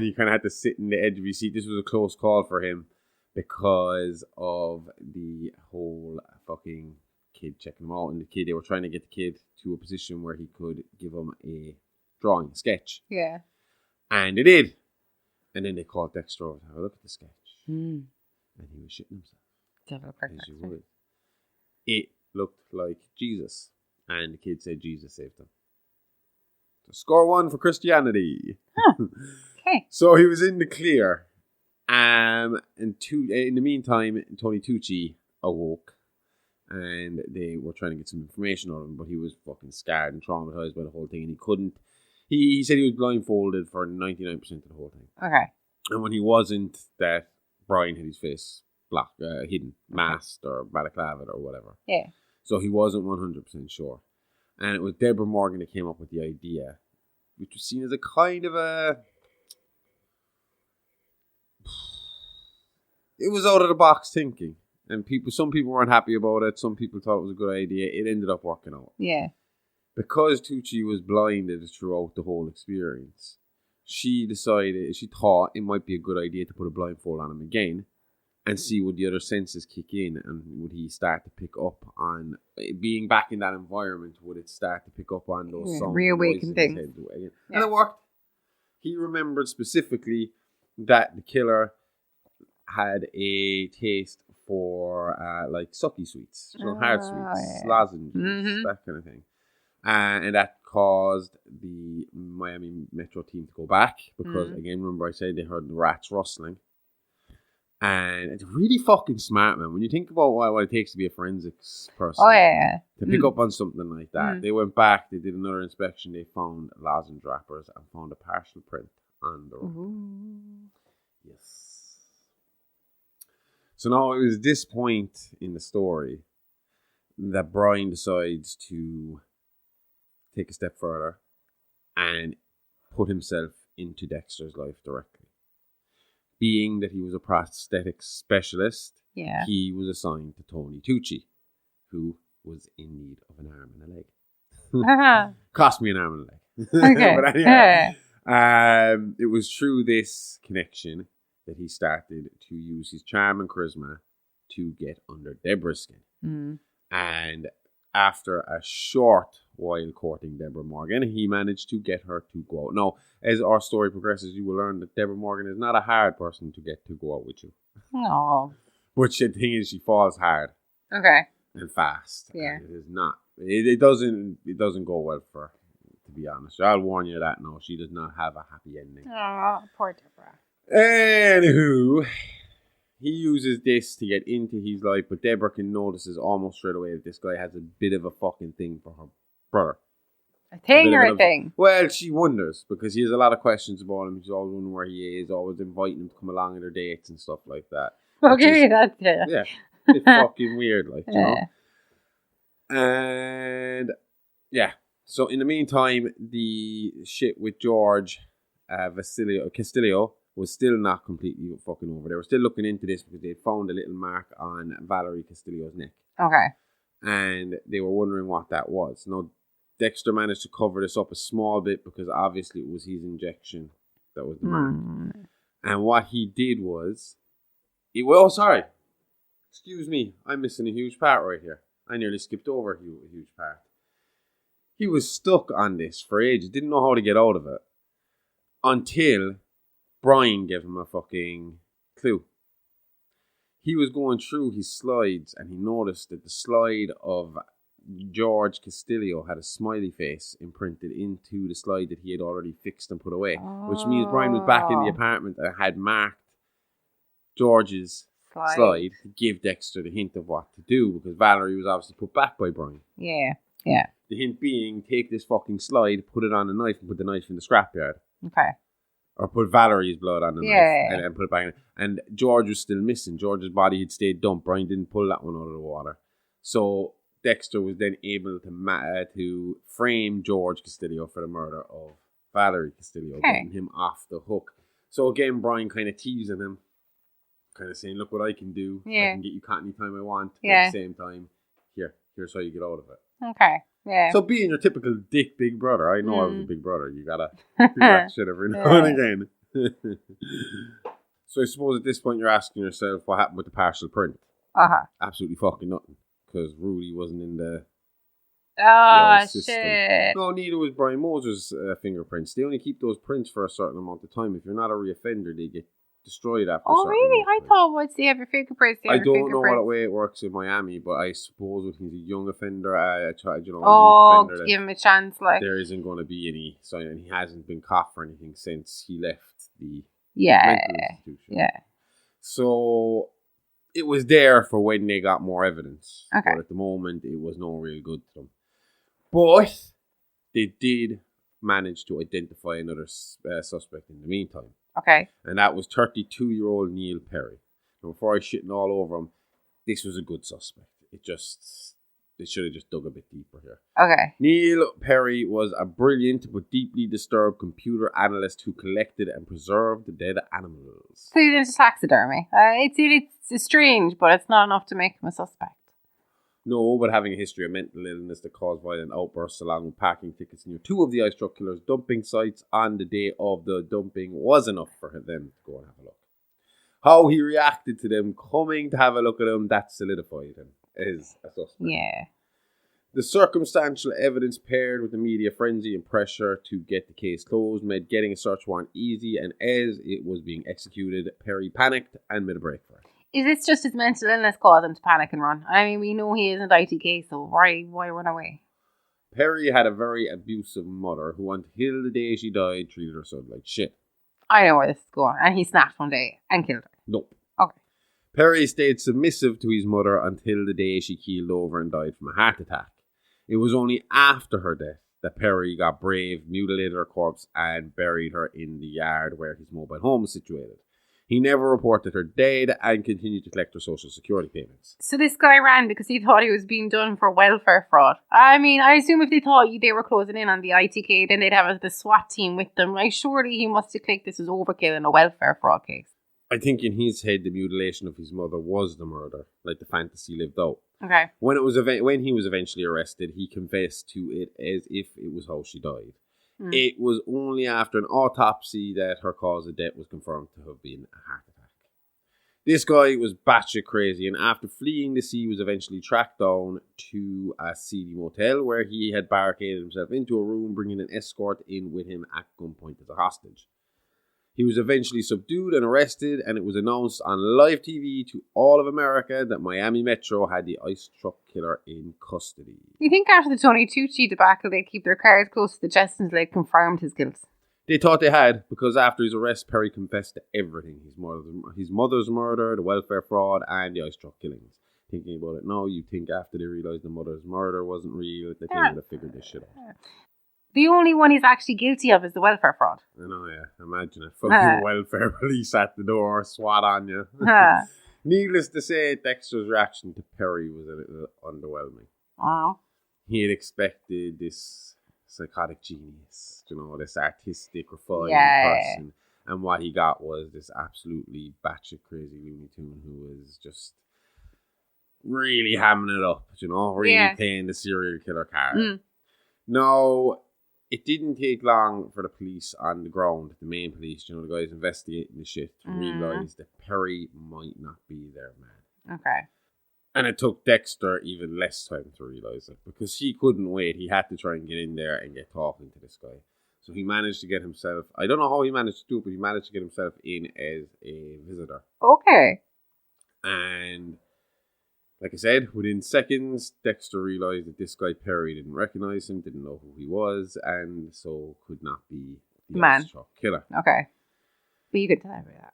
he kind of had to sit in the edge of his seat. This was a close call for him because of the whole fucking kid checking him out. And they were trying to get the kid to a position where he could give him a drawing, a sketch. Yeah. And they did. And then they called Dexter over to have a look at the sketch. And he was shitting himself. As you would. It looked like Jesus. And the kid said Jesus saved him. So score 1 for Christianity. Okay. So he was in the clear. And in the meantime, Tony Tucci awoke. And they were trying to get some information on him, but he was fucking scarred and traumatized by the whole thing, and he couldn't. He said he was blindfolded for 99% of the whole thing. Okay. And when he wasn't, that Brian had his face blocked, hidden, masked, or balaclava or whatever. Yeah. So he wasn't 100% sure. And it was Dexter Morgan that came up with the idea, which was seen as a kind of a... It was out of the box thinking. And some people weren't happy about it. Some people thought it was a good idea. It ended up working out. Yeah. Because Tucci was blinded throughout the whole experience, she thought it might be a good idea to put a blindfold on him again and see would the other senses kick in, and would he start to pick up on being back in that environment, would it start to pick up on those sounds, reawaken things. And it worked. He remembered specifically that the killer had a taste for like sucky sweets, hard sweets, lozenges, that kind of thing. And that caused the Miami Metro team to go back because, again, remember I said they heard the rats rustling. And it's really fucking smart, man. When you think about what it takes to be a forensics person, to pick up on something like that, they went back, they did another inspection, they found lozenge wrappers and found a partial print on the rope. Yes. So now it was this point in the story that Brian decides to take a step further and put himself into Dexter's life directly. Being that he was a prosthetics specialist, he was assigned to Tony Tucci, who was in need of an arm and a leg. Cost me an arm and a leg. Okay. But anyway, it was through this connection that he started to use his charm and charisma to get under Deborah's skin. And after a short while courting Dexter Morgan, he managed to get her to go out. Now, as our story progresses, you will learn that Dexter Morgan is not a hard person to get to go out with you. No. But the thing is, she falls hard. Okay. And fast. Yeah. And it is not. It doesn't go well for her, to be honest. I'll warn you that, no, she does not have a happy ending. Oh, poor Deborah. Anywho, he uses this to get into his life, but Deborah can notices almost straight away that this guy has a bit of a fucking thing for her brother. A thing or a thing? Well, she wonders, because he has a lot of questions about him. She's always wondering where he is, always inviting him to come along on their dates and stuff like that. Okay, that's it. Yeah, it's fucking weird, like, you know? And, yeah. So, in the meantime, the shit with George Castillo was still not completely fucking over. They were still looking into this because they had found a little mark on Valerie Castillo's neck. Okay. And they were wondering what that was. Now, Dexter managed to cover this up a small bit because obviously it was his injection that was the mark. And what he did was... sorry. Excuse me. I'm missing a huge part right here. I nearly skipped over a huge part. He was stuck on this for ages. Didn't know how to get out of it. Until Brian gave him a fucking clue. He was going through his slides and he noticed that the slide of George Castillo had a smiley face imprinted into the slide that he had already fixed and put away. Which means Brian was back in the apartment and had marked George's slide to give Dexter the hint of what to do because Valerie was obviously put back by Brian. Yeah. The hint being, take this fucking slide, put it on a knife and put the knife in the scrapyard. Okay. Or put Valerie's blood on the knife and put it back in. And George was still missing. George's body had stayed dumped. Brian didn't pull that one out of the water. So Dexter was then able to frame George Castillo for the murder of Valerie Castillo, getting him off the hook. So again, Brian kind of teasing him, kind of saying, look what I can do. I can get you caught anytime I want. At the same time, here's how you get out of it. Okay. Yeah. So being your typical dick big brother, I know I was a big brother. You gotta do that shit every now and again. So I suppose at this point you're asking yourself what happened with the partial print. Absolutely fucking nothing. Because Rudy wasn't in the system. Shit. No, neither was Brian Moser's fingerprints. They only keep those prints for a certain amount of time. If you're not a reoffender, they get destroyed after a certain really? amount of time. I thought once they have your fingerprints, I don't know what way it works in Miami, but I suppose when he's a young offender, give him a chance, like there isn't going to be any sign, and he hasn't been caught for anything since he left the mental institution. Yeah. So it was there for when they got more evidence. Okay. But at the moment, it was no real good to them. But they did manage to identify another suspect in the meantime. Okay. And that was 32-year-old Neil Perry. And before I shitting all over him, this was a good suspect. They should have just dug a bit deeper here. Okay. Neil Perry was a brilliant but deeply disturbed computer analyst who collected and preserved dead animals. So he's into taxidermy. It's strange, but it's not enough to make him a suspect. No, but having a history of mental illness that caused violent outbursts along with parking tickets near two of the ice truck killer's dumping sites on the day of the dumping was enough for them to go and have a look. How he reacted to them coming to have a look at him, that solidified him as a suspect. Yeah. The circumstantial evidence paired with the media frenzy and pressure to get the case closed made getting a search warrant easy, and as it was being executed, Perry panicked and made a break for it. Is this just his mental illness causing him to panic and run? I mean, we know he isn't ITK, so why run away? Perry had a very abusive mother who, until the day she died, treated her son like shit. I know where this is going. And he snapped one day and killed her. Nope. Okay. Perry stayed submissive to his mother until the day she keeled over and died from a heart attack. It was only after her death that Perry got brave, mutilated her corpse, and buried her in the yard where his mobile home was situated. He never reported her dead and continued to collect her social security payments. So this guy ran because he thought he was being done for welfare fraud. I mean, I assume if they thought they were closing in on the ITK, then they'd have the SWAT team with them. Like, surely he must have clicked this as overkill in a welfare fraud case. I think in his head, the mutilation of his mother was the murder, like the fantasy lived out. Okay. When he was eventually arrested, he confessed to it as if it was how she died. It was only after an autopsy that her cause of death was confirmed to have been a heart attack. This guy was batshit crazy, and after fleeing the sea, was eventually tracked down to a seedy motel where he had barricaded himself into a room, bringing an escort in with him at gunpoint as a hostage. He was eventually subdued and arrested, and it was announced on live TV to all of America that Miami Metro had the ice truck killer in custody. You think after the Tony Tucci debacle, they'd keep their cards close to the chest until they confirmed his guilt? They thought they had, because after his arrest, Perry confessed to everything. His mother's murder, the welfare fraud, and the ice truck killings. Thinking about it now, you think after they realised the mother's murder wasn't real, that they would have figured this shit out. The only one he's actually guilty of is the welfare fraud. I know, yeah. Imagine it. Fucking welfare police at the door, SWAT on you. Needless to say, Dexter's reaction to Perry was a little underwhelming. Oh. He had expected this psychotic genius, this artistic, refined person. And what he got was this absolutely batshit crazy Looney Tune who was just really hamming it up, really playing the serial killer card. No, it didn't take long for the police on the ground, the main police, the guys investigating the shit, to realise that Perry might not be there, man. Okay. And it took Dexter even less time to realise it, because he couldn't wait. He had to try and get in there and get talking to this guy. So he managed to get himself, I don't know how he managed to do it, but he managed to get himself in as a visitor. Okay. And like I said, within seconds, Dexter realised that this guy Perry didn't recognise him, didn't know who he was, and so could not be the man truck killer. Okay. But you could tell me that.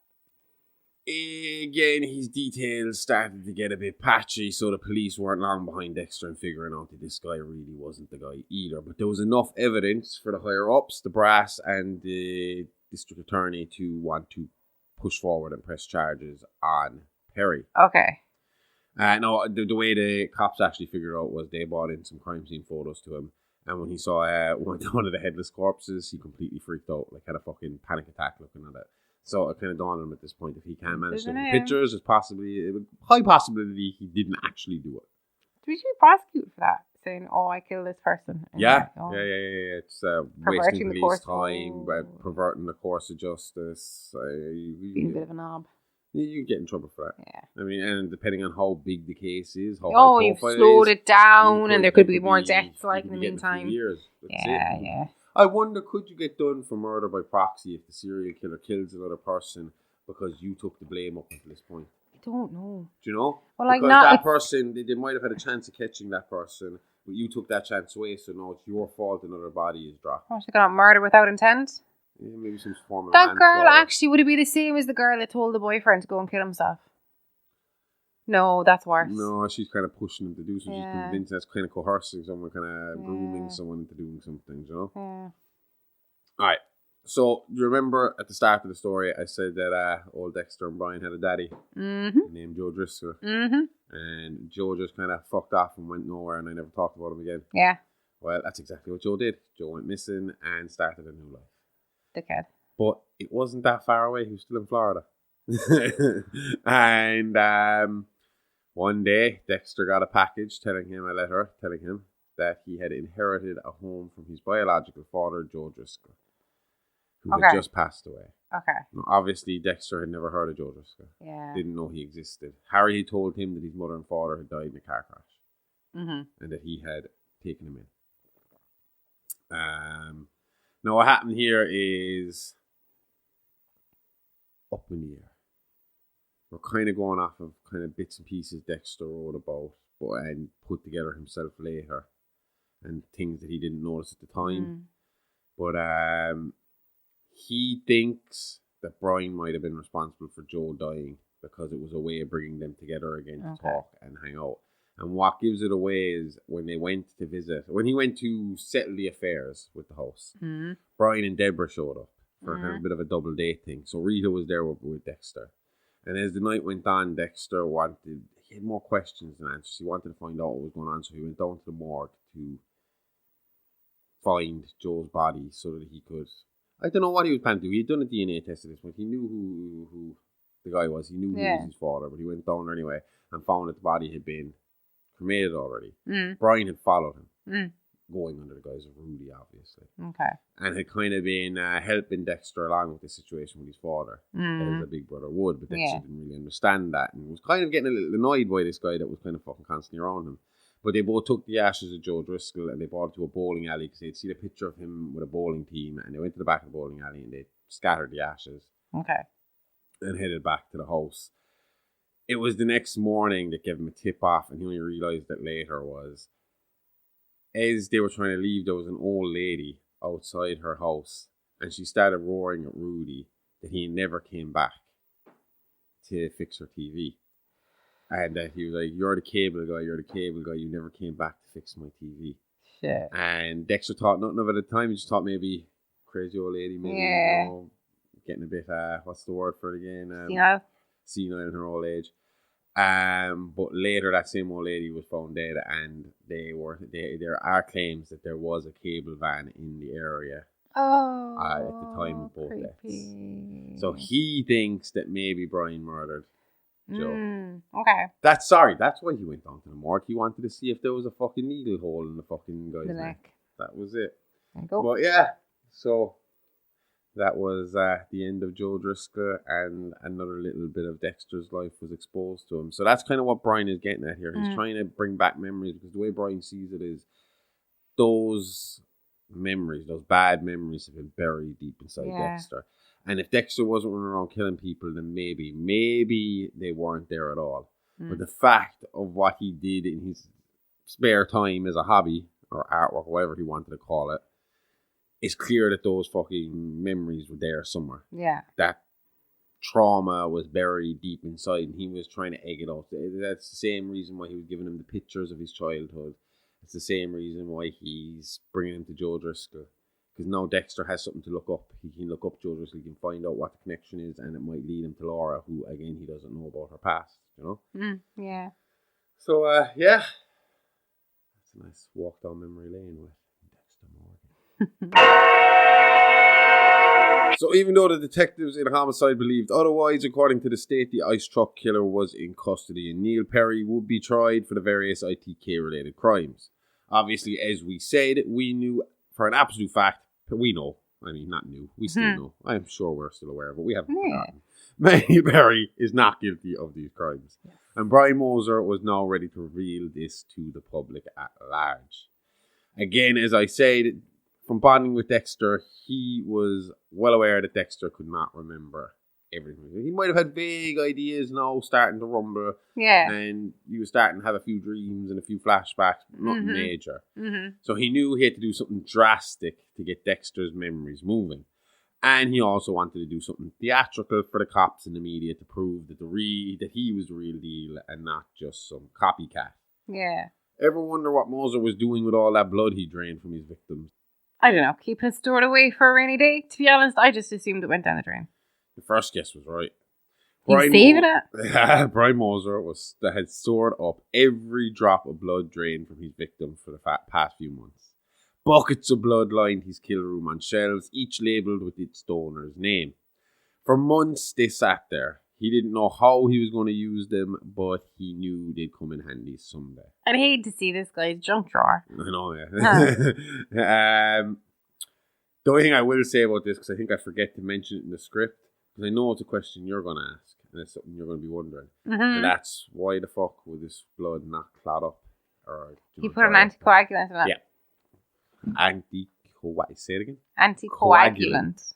Again, his details started to get a bit patchy, so the police weren't long behind Dexter in figuring out that this guy really wasn't the guy either. But there was enough evidence for the higher-ups, the brass, and the district attorney to want to push forward and press charges on Perry. Okay. No, the way the cops actually figured out was they brought in some crime scene photos to him, and when he saw one of the headless corpses, he completely freaked out, like had a fucking panic attack looking at it. So it kind of dawned on him at this point, if he can't manage to take pictures, it's high possibility he didn't actually do it. Did you prosecute for that? Saying, I killed this person. Yeah. It's wasting police time, perverting the course of justice. Being a bit of a knob. You get in trouble for that. Yeah. I mean, and depending on how big the case is, you've slowed it down, and there could be more deaths, like, in the meantime. Years. Yeah. I wonder, could you get done for murder by proxy if the serial killer kills another person because you took the blame up until this point? I don't know. Do you know? Well, like, because that person, they might have had a chance of catching that person, but you took that chance away, so now it's your fault another body is dropped. What, they got murder without intent? Yeah, maybe some form of that girl actually, would it be the same as the girl that told the boyfriend to go and kill himself? No, that's worse. No, she's kind of pushing him to do something. She's convincing, that's kind of coercing someone, kind of grooming someone into doing something, Yeah. Alright, so you remember at the start of the story I said that old Dexter and Brian had a daddy named Joe Driscoll. And Joe just kind of fucked off and went nowhere, and I never talked about him again. Yeah. Well, that's exactly what Joe did. Joe went missing and started a new life. Dickhead. But it wasn't that far away. He was still in Florida. And one day, Dexter got a package a letter telling him that he had inherited a home from his biological father, Joe Driscoll, who had just passed away. Okay. Now, obviously, Dexter had never heard of Joe Driscoll. Yeah. Didn't know he existed. Harry had told him that his mother and father had died in a car crash. And that he had taken him in. Now, what happened here is up in the air. We're kind of going off of kind of bits and pieces Dexter wrote about and put together himself later, and things that he didn't notice at the time. But he thinks that Brian might have been responsible for Joe dying because it was a way of bringing them together again to talk and hang out. And what gives it away is when he went to settle the affairs with the house, Brian and Deborah showed up for kind of a bit of a double date thing. So Rita was there with Dexter. And as the night went on, Dexter he had more questions than answers. He wanted to find out what was going on, so he went down to the morgue to find Joe's body so that he could... I don't know what he was planning to do. He had done a DNA test at this point. He knew who the guy was. He knew he was his father, but he went down there anyway and found that the body had been cremated already. Brian had followed him, going under the guise of Rudy, obviously. Okay. And had kind of been helping Dexter along with the situation with his father, as a big brother would, but Dexter didn't really understand that and was kind of getting a little annoyed by this guy that was kind of fucking constantly around him. But they both took the ashes of Joe Driscoll and they brought it to a bowling alley because they'd seen a picture of him with a bowling team, and they went to the back of the bowling alley and they scattered the ashes. Okay. And headed back to the house. It was the next morning that gave him a tip off, and he only realised that later was, as they were trying to leave, there was an old lady outside her house, and she started roaring at Rudy that he never came back to fix her TV. And he was like, you're the cable guy, you never came back to fix my TV. Shit. And Dexter thought nothing of it at the time, he just thought maybe crazy old lady, maybe, getting a bit, what's the word for it again? Senile in her old age. But later that same old lady was found dead, and there are claims that there was a cable van in the area Oh. at the time of both deaths. Creepy. So he thinks that maybe Brian murdered Joe. Okay. That's why he went down to the morgue. He wanted to see if there was a fucking needle hole in the fucking guy's neck. That was it. There you go. But yeah, so that was the end of Joe Driscoll, and another little bit of Dexter's life was exposed to him. So that's kind of what Brian is getting at here. He's trying to bring back memories, because the way Brian sees it is those memories, those bad memories, have been buried deep inside Dexter. And if Dexter wasn't running around killing people, then maybe they weren't there at all. But the fact of what he did in his spare time as a hobby, or artwork, whatever he wanted to call it, it's clear that those fucking memories were there somewhere. Yeah. That trauma was buried deep inside, and he was trying to egg it out. That's the same reason why he was giving him the pictures of his childhood. It's the same reason why he's bringing him to Joe Driscoll. Because now Dexter has something to look up. He can look up Joe Driscoll, he can find out what the connection is, and it might lead him to Laura, who, again, he doesn't know about her past, you know? Yeah. So, yeah. That's a nice walk down memory lane with Dexter Morgan. So even though the detectives in Homicide believed otherwise, according to the state, the ice truck killer was in custody, and Neil Perry would be tried for the various ITK-related crimes. Obviously, as we said, we knew for an absolute fact, we know, I mean, not new, we still know, I'm sure we're still aware, but we haven't forgotten. Neil Perry is not guilty of these crimes. Yes. And Brian Moser was now ready to reveal this to the public at large. Again, as I said, from bonding with Dexter, he was well aware that Dexter could not remember everything. He might have had vague ideas now, starting to rumble. Yeah. And he was starting to have a few dreams and a few flashbacks, but nothing major. So he knew he had to do something drastic to get Dexter's memories moving. And he also wanted to do something theatrical for the cops and the media to prove that that he was the real deal and not just some copycat. Yeah. Ever wonder what Moser was doing with all that blood he drained from his victims? I don't know. Keeping it stored away for a rainy day? To be honest, I just assumed it went down the drain. The first guess was right. Saving it? Brian Moser had stored up every drop of blood drained from his victim for the past few months. Buckets of blood lined his kill room on shelves, each labelled with its donor's name. For months they sat there. He didn't know how he was going to use them, but he knew they'd come in handy someday. I'd hate to see this guy's junk drawer. I know, yeah. The only thing I will say about this, because I think I forget to mention it in the script, because I know it's a question you're going to ask, and it's something you're going to be wondering. And that's, why the fuck would this blood not clot up? Or, he put an anticoagulant in it. Yeah. Say it again? Anticoagulant.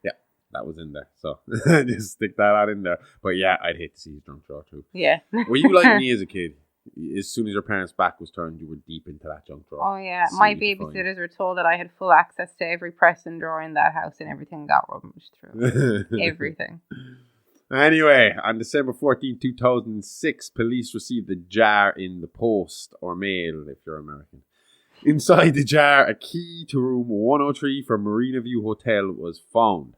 Yeah, that was in there. So just stick that out in there. But yeah, I'd hate to see his junk drawer too. Yeah. Were you like me as a kid? As soon as your parents' back was turned, you were deep into that junk drawer. Oh yeah, my babysitters were told that I had full access to every press and drawer in that house, and everything got rummaged through. Everything. Anyway, on December 14, 2006, police received a jar in the post, or mail if you're American. Inside the jar, a key to room 103 for Marina View Hotel was found.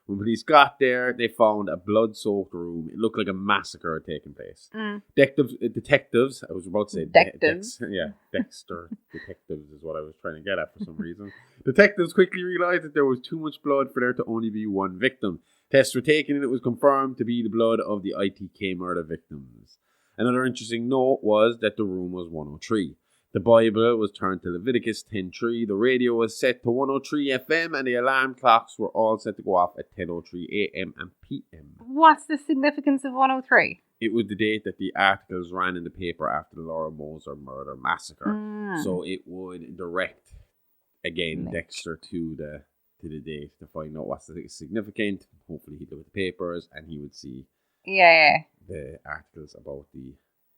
When police got there, they found a blood-soaked room. It looked like a massacre had taken place. Detectives, I was about to say Dexter detectives is what I was trying to get at for some reason. Detectives quickly realized that there was too much blood for there to only be one victim. Tests were taken and it was confirmed to be the blood of the ITK murder victims. Another interesting note was that the room was 103. The Bible was turned to Leviticus 10:3. The radio was set to 103 FM, and the alarm clocks were all set to go off at 10:03 AM and PM. What's the significance of 103? It was the date that the articles ran in the paper after the Laura Moser murder massacre. So it would direct, again, Dexter to the date to find out what's significant. Hopefully he'd look at the papers, and he would see the articles about the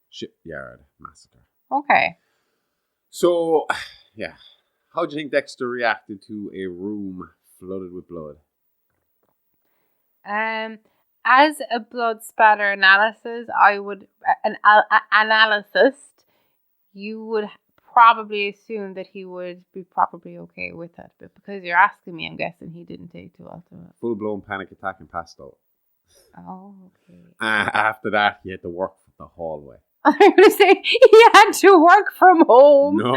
shipyard massacre. Okay. So, yeah. How do you think Dexter reacted to a room flooded with blood? As a blood spatter analysis, you would probably assume that he would be probably okay with it. But because you're asking me, I'm guessing he didn't take too well to it. Full-blown panic attack and passed out. Oh, okay. After that, he had to work the hallway. I'm going to say he had to work from home. No,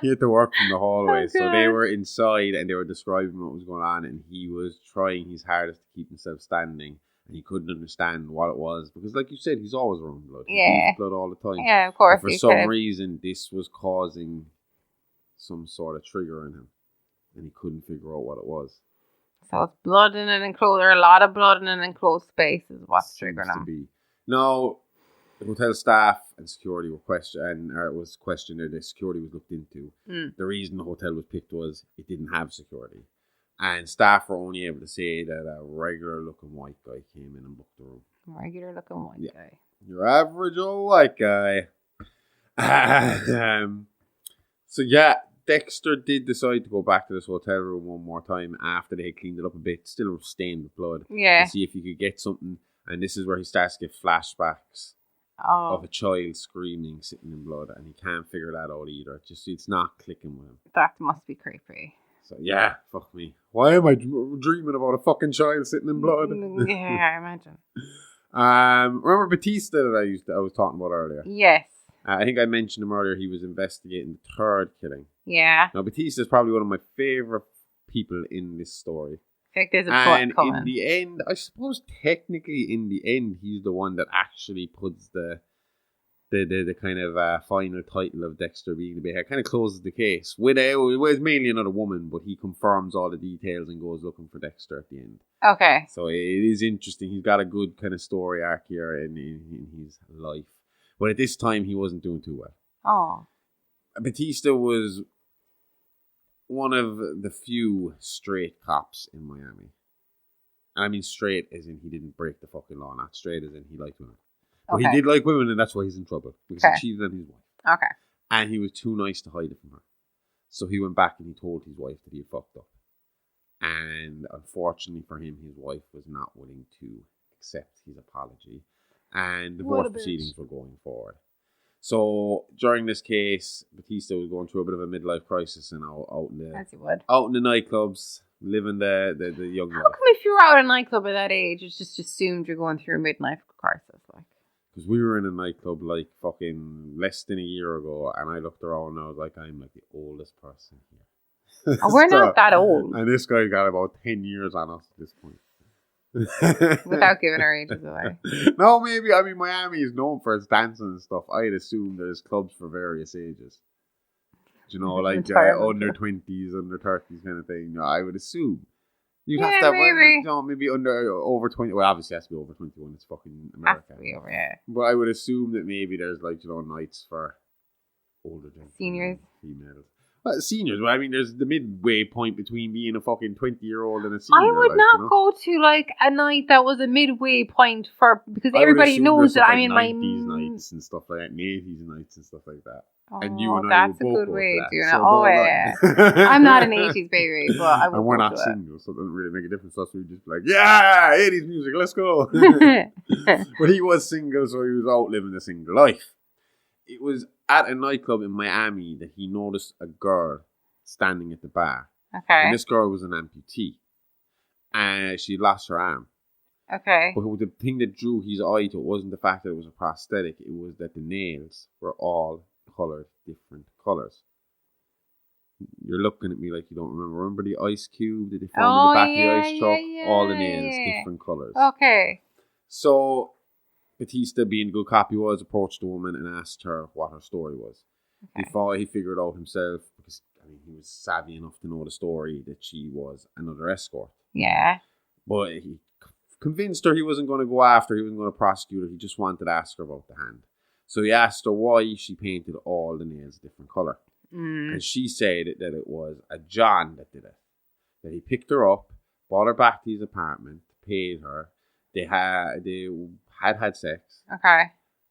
he had to work from the hallway. Oh, so God. they were inside and they were describing what was going on, and he was trying his hardest to keep himself standing, and he couldn't understand what it was because, like you said, he's always around blood. He Yeah. bleeds blood all the time. Yeah, of course. But for some reason, this was causing some sort of trigger in him, and he couldn't figure out what it was. So it's blood in an enclosed, or a lot of blood in an enclosed space is what's triggering Seems to him. be. Now, the hotel staff and security were questioned, or the security was looked into. The reason the hotel was picked was it didn't have security. And staff were only able to say that a regular looking white guy came in and booked the room. Regular looking white guy. Your average old white guy. So yeah, Dexter did decide to go back to this hotel room one more time after they had cleaned it up a bit, still stained with blood. Yeah. To see if he could get something. And this is where he starts to get flashbacks of a child screaming, sitting in blood, and he can't figure that out either. It's not clicking with him. That must be creepy. So yeah, fuck me. Why am I dreaming about a fucking child sitting in blood? Yeah, I imagine. Remember Batista that I was talking about earlier? Yes. I think I mentioned him earlier. He was investigating the third killing. Yeah. Now Batista is probably one of my favorite people in this story. I think there's a plot And coming. in the end, I suppose technically in the end, he's the one that actually puts the kind of final title of Dexter being the bad guy. Kind of closes the case. With mainly another woman, but he confirms all the details and goes looking for Dexter at the end. Okay. So it is interesting. He's got a good kind of story arc here in his life. But at this time, he wasn't doing too well. Oh. Batista was one of the few straight cops in Miami. And I mean straight as in he didn't break the fucking law, not straight as in he liked women. But Okay. he did like women, and that's why he's in trouble. Because he cheated on his wife. Okay. And he was too nice to hide it from her. So he went back and he told his wife that he had fucked up. And unfortunately for him, his wife was not willing to accept his apology. And divorce proceedings were going forward. So during this case, Batista was going through a bit of a midlife crisis and out in As you would. the nightclubs, living the young How life. come if you're out at a nightclub at that age, it's just assumed you're going through a midlife crisis? Like, Because we were in a nightclub like fucking less than a year ago, and I looked around and I was like, I'm like the oldest person here. oh, we're not that old. And this guy got about 10 years on us at this point. Without giving our ages away. No, maybe. I mean, Miami is known for its dancing and stuff. I'd assume there's clubs for various ages. You know, like under 20s, under 30s kind of thing. No, I would assume. You'd have to have, maybe. maybe over 20. Well, obviously it has to be over 21. It's fucking America. Has to be over, yeah. But I would assume that maybe there's like, nights for older gentlemen. Seniors. Females. Well, seniors. Well, I mean, there's the midway point between being a fucking 20-year-old and a senior. I would not go to like a night that was a midway point for, because everybody knows that I'm in my 90s nights and stuff like that, and 80s nights and stuff like that. Oh, And you and I that's a will both good go way to of doing that. it. So Oh, don't yeah. lie. I'm not an 80s baby, but I would And we're go not to single, so it doesn't really make a difference. So we just be like, yeah, 80s music, let's go. it. But he was single, so he was out living the single life. It was at a nightclub in Miami that he noticed a girl standing at the bar. Okay. And this girl was an amputee. And she lost her arm. Okay. But the thing that drew his eye to it wasn't the fact that it was a prosthetic. It was that the nails were all coloured different colours. You're looking at me like you don't remember. Remember the ice cube that they found in the back of the ice truck? All the nails, different colours. Okay. So, Batista, being a good cop he was, approached the woman and asked her what her story was. Okay. He figured out himself, because he was savvy enough to know the story, that she was another escort. Yeah. But he convinced her he wasn't going to go after her, he wasn't going to prosecute her, he just wanted to ask her about the hand. So he asked her why she painted all the nails a different colour. And she said that it was a John that did it. That he picked her up, brought her back to his apartment, paid her. They had sex. Okay.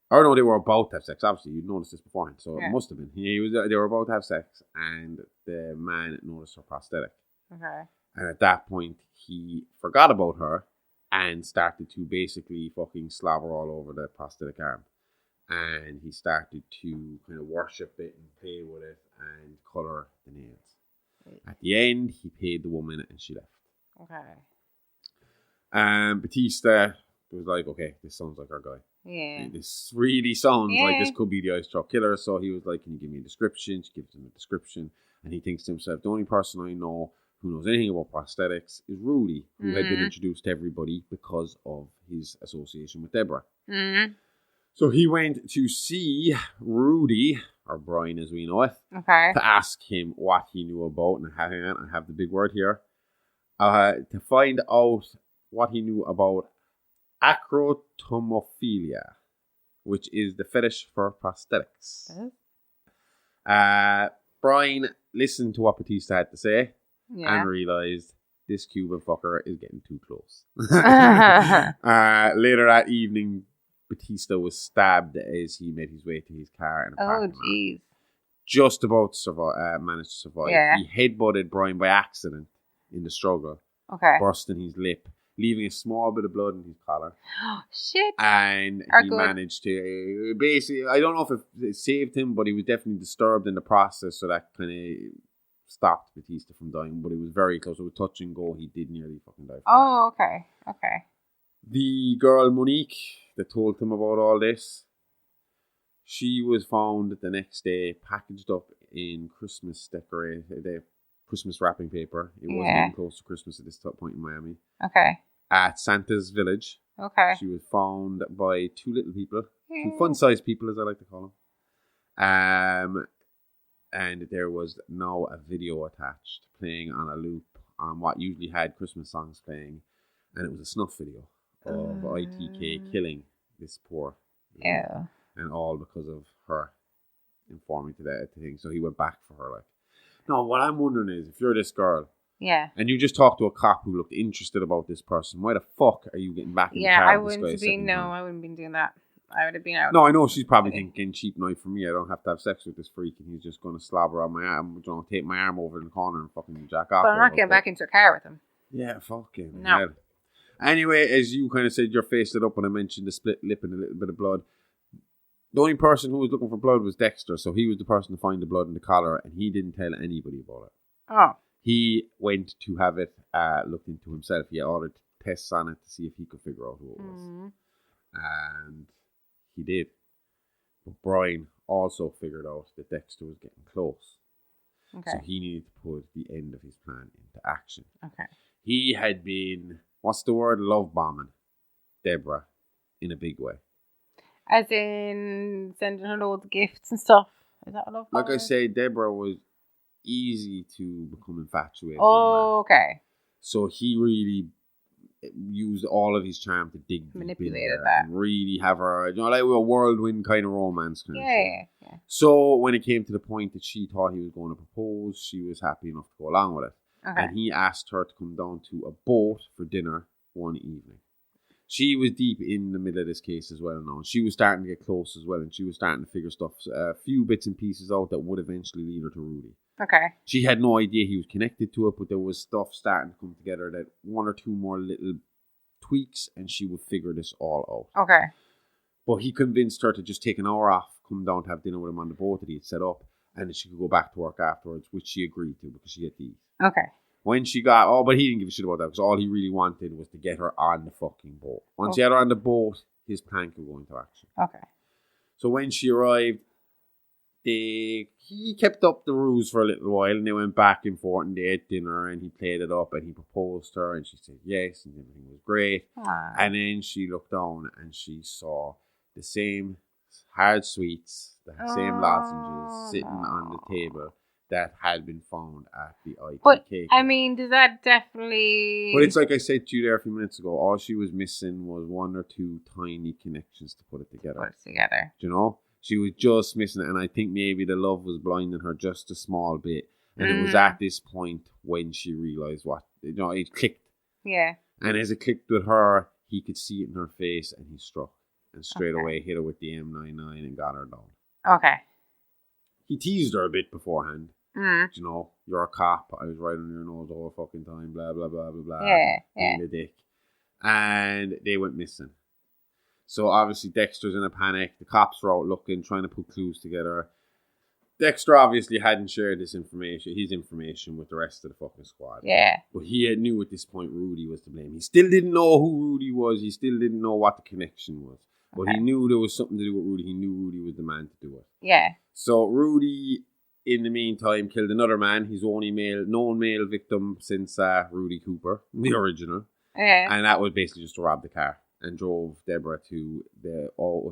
Or no, they were about to have sex. Obviously, you'd noticed this beforehand, so Yeah. it must have been. They were about to have sex, and the man noticed her prosthetic. Okay. And at that point, he forgot about her and started to basically fucking slobber all over the prosthetic arm. And he started to kind of worship it and play with it and colour the nails. At the end, he paid the woman and she left. Okay. Batista was like, okay, this sounds like our guy. Yeah. This really sounds like Yeah. this could be the ice truck killer. So he was like, can you give me a description? She gives him a description. And he thinks to himself, the only person I know who knows anything about prosthetics is Rudy, who had been introduced to everybody because of his association with Deborah. Mm-hmm. So he went to see Rudy, or Brian as we know it, Okay. to ask him what he knew about, and hang on, I have the big word here, to find out what he knew about acrotomophilia, which is the fetish for prosthetics. Brian listened to what Batista had to say and realised this Cuban fucker is getting too close. Later that evening, Batista was stabbed as he made his way to his car in a parking lot. Jeez. Just about to managed to survive. Yeah. He headbutted Brian by accident in the struggle, bursting his lip, leaving a small bit of blood in his collar. Shit. And he managed to basically, I don't know if it saved him, but he was definitely disturbed in the process, so that kind of stopped Batista from dying. But it was very close. It was touch and go. He did nearly fucking die. Okay. The girl Monique that told him about all this, she was found the next day packaged up in Christmas Christmas wrapping paper. It was getting close to Christmas at this point in Miami. Okay. At Santa's village. Okay. She was found by two little people, two fun-sized people, as I like to call them. And there was now a video attached, playing on a loop on what usually had Christmas songs playing, and it was a snuff video of ITK killing this poor. And all because of her informing to that thing. So he went back for her. No, what I'm wondering is, if you're this girl, and you just talked to a cop who looked interested about this person, why the fuck are you getting back in the car I with this wouldn't guy? I wouldn't be doing that. I would have been out. No, I know she's probably thinking, cheap knife for me. I don't have to have sex with this freak, and he's just going to slobber on my arm, take my arm over in the corner and fucking jack off. But I'm not getting back into a car with him. Yeah, fucking no. Hell. Anyway, as you kind of said, your face lit up when I mentioned the split lip and a little bit of blood. The only person who was looking for blood was Dexter, so he was the person to find the blood in the collar, and he didn't tell anybody about it. Oh. He went to have it looked into himself. He ordered tests on it to see if he could figure out who it was. And he did. But Brian also figured out that Dexter was getting close. Okay. So he needed to put the end of his plan into action. Okay. He had been, what's the word? Love bombing Deborah in a big way. As in sending her loads of gifts and stuff. Is that a love bombing? Like I say, Deborah was easy to become infatuated. Oh, okay. So he really used all of his charm to dig manipulated that and really have her, like a whirlwind kind of romance kind of thing. Yeah. So when it came to the point that she thought he was going to propose, she was happy enough to go along with it. Okay. And he asked her to come down to a boat for dinner one evening. She was deep in the middle of this case as well now. She was starting to get close as well, and she was starting to figure stuff, a few bits and pieces out that would eventually lead her to Rudy. Okay. She had no idea he was connected to it, but there was stuff starting to come together, that one or two more little tweaks, and she would figure this all out. Okay. But he convinced her to just take an hour off, come down to have dinner with him on the boat that he had set up, and that she could go back to work afterwards, which she agreed to because she had to eat. Okay. When she got, but he didn't give a shit about that, because all he really wanted was to get her on the fucking boat. Once he had her on the boat, his plan could go into action. Okay. So when she arrived, he kept up the ruse for a little while, and they went back and forth, and they ate dinner, and he played it up, and he proposed to her, and she said yes, and everything was great. Aww. And then she looked down, and she saw the same hard sweets, the same lozenges sitting on the table that had been found at the ITK. But, I mean, does that definitely... But it's like I said to you there a few minutes ago, all she was missing was one or two tiny connections to put it together. Do you know? She was just missing it, and I think maybe the love was blinding her just a small bit. And it was at this point when she realised it clicked. Yeah. And as it clicked with her, he could see it in her face, and he struck. And straight away hit her with the M99 and got her down. Okay. He teased her a bit beforehand. You know, you're a cop, I was right on your nose the whole fucking time, blah, blah, blah, blah, blah. Yeah. Being a dick. And they went missing. So obviously Dexter's in a panic. The cops are out looking, trying to put clues together. Dexter obviously hadn't shared his information with the rest of the fucking squad. Yeah. But he knew at this point Rudy was to blame. He still didn't know who Rudy was. He still didn't know what the connection was. But he knew there was something to do with Rudy. He knew Rudy was the man to do it. Yeah. So Rudy, in the meantime, killed another man. His only known male victim since Rudy Cooper, the original. Yeah. And that was basically just to rob the car. And drove Deborah to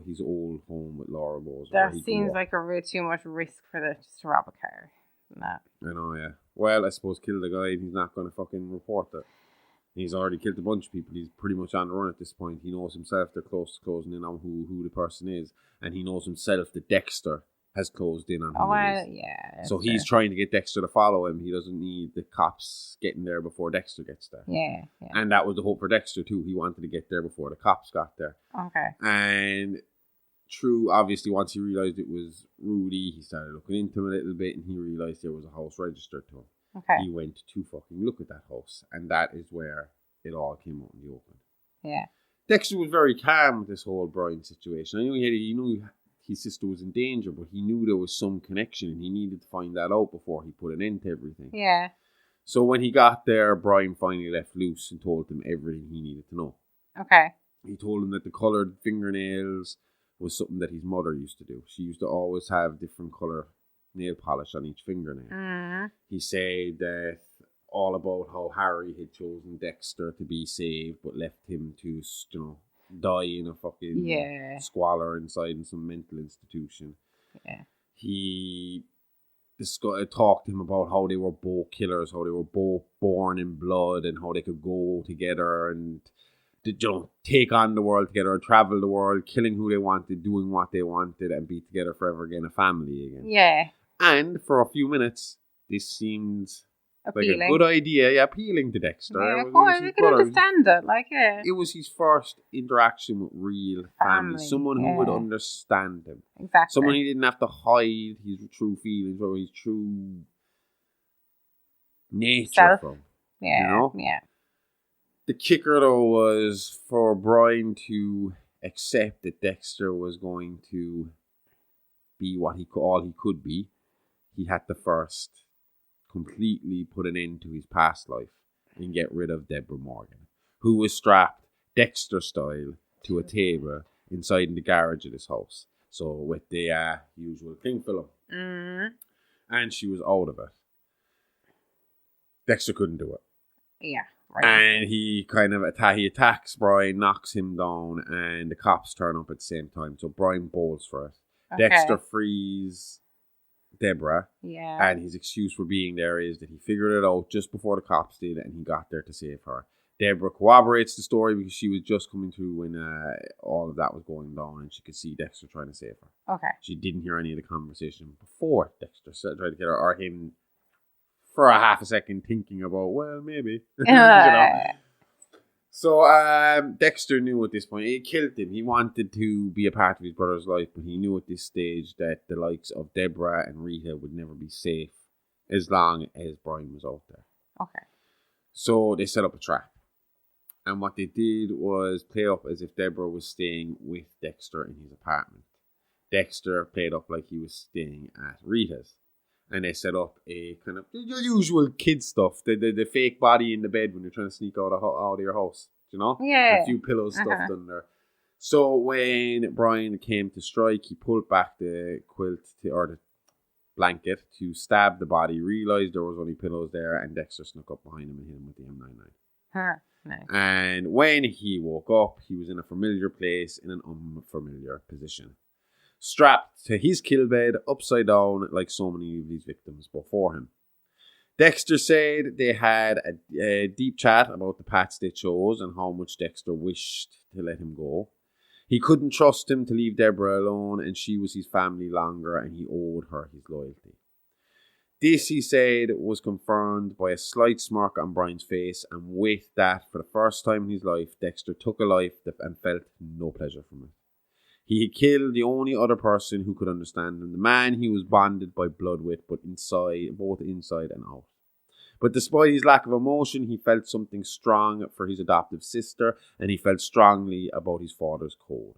his old home with Laura Rose. That seems like a bit too much risk for just to rob a car. Nah. I know, yeah. Well, I suppose kill the guy and he's not going to fucking report it. He's already killed a bunch of people. He's pretty much on the run at this point. He knows himself they're closing in on who the person is. And he knows himself that Dexter has closed in on who it is. Yeah. So he's trying to get Dexter to follow him. He doesn't need the cops getting there before Dexter gets there. Yeah. And that was the hope for Dexter too. He wanted to get there before the cops got there. Okay. And obviously once he realised it was Rudy, he started looking into him a little bit and he realised there was a house registered to him. Okay. He went to fucking look at that house. And that is where it all came out in the open. Yeah. Dexter was very calm with this whole Brian situation. I knew he knew his sister was in danger, but he knew there was some connection and he needed to find that out before he put an end to everything. Yeah. So when he got there, Brian finally left loose and told him everything he needed to know. Okay. He told him that the coloured fingernails was something that his mother used to do. She used to always have different colour nail polish on each fingernail. Mm. He said that all about how Harry had chosen Dexter to be saved, but left him to, die in a fucking squalor inside in some mental institution. Yeah. He talked to him about how they were both killers, how they were both born in blood, and how they could go together and take on the world together, travel the world, killing who they wanted, doing what they wanted, and be together forever again, a family again. Yeah. And for a few minutes, this seemed appealing. Like a good idea. Yeah, appealing to Dexter. Yeah, of course, you can understand it. It was his first interaction with real family. Someone who would understand him. Exactly. Someone he didn't have to hide his true feelings or his true nature from. Yeah, you know? Yeah. The kicker, though, was for Brian to accept that Dexter was going to be all he could be. He had to first completely put an end to his past life and get rid of Deborah Morgan, who was strapped Dexter style to a table inside in the garage of this house. So with the usual cling film. Mm. And she was out of it. Dexter couldn't do it. Yeah. Right. And he kind of he attacks Brian, knocks him down, and the cops turn up at the same time. So Brian bowls for it. Okay. Dexter frees Deborah. Yeah. And his excuse for being there is that he figured it out just before the cops did, and he got there to save her. Deborah corroborates the story because she was just coming through when all of that was going down, and she could see Dexter trying to save her. Okay. She didn't hear any of the conversation before Dexter tried to get her, or him for a half a second thinking about, well, maybe. You know? So Dexter knew at this point, it killed him. He wanted to be a part of his brother's life, but he knew at this stage that the likes of Deborah and Rita would never be safe as long as Brian was out there. Okay. So they set up a trap. And what they did was play up as if Deborah was staying with Dexter in his apartment. Dexter played up like he was staying at Rita's. And they set up a kind of your usual kid stuff. The fake body in the bed when you're trying to sneak out of your house. You know? Yeah. A few pillows stuffed under. So when Brian came to strike, he pulled back the quilt or the blanket to stab the body, realised there was only pillows there, and Dexter snuck up behind him and hit him with the M99. Huh. Nice. And when he woke up, he was in a familiar place in an unfamiliar position. Strapped to his kill bed, upside down, like so many of his victims before him. Dexter said they had a deep chat about the paths they chose and how much Dexter wished to let him go. He couldn't trust him to leave Deborah alone, and she was his family longer, and he owed her his loyalty. This, he said, was confirmed by a slight smirk on Brian's face, and with that, for the first time in his life, Dexter took a life and felt no pleasure from it. He had killed the only other person who could understand him, the man he was bonded by blood with, but both inside and out. But despite his lack of emotion, he felt something strong for his adoptive sister, and he felt strongly about his father's code.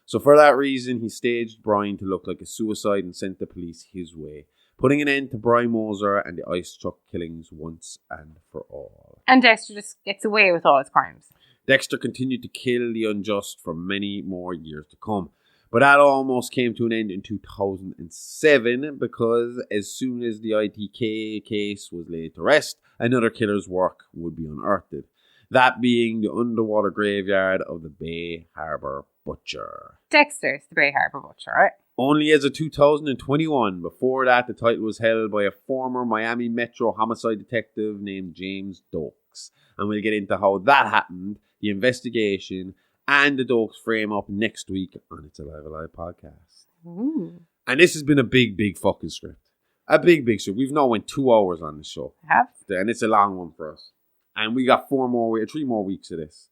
So for that reason, he staged Brian to look like a suicide and sent the police his way, putting an end to Brian Moser and the ice truck killings once and for all. And Dexter just gets away with all his crimes. Dexter continued to kill the unjust for many more years to come. But that almost came to an end in 2007 because as soon as the ITK case was laid to rest, another killer's work would be unearthed. That being the underwater graveyard of the Bay Harbor Butcher. Dexter's the Bay Harbor Butcher, right? Only as of 2021. Before that, the title was held by a former Miami Metro homicide detective named James Dokes. And we'll get into how that happened, the investigation, and the Dokes frame up next week on It's Alive podcast. Ooh. And this has been a big fucking script. A big script. We've now went 2 hours on the show. Have? And it's a long one for us. And we got 3 more weeks of this.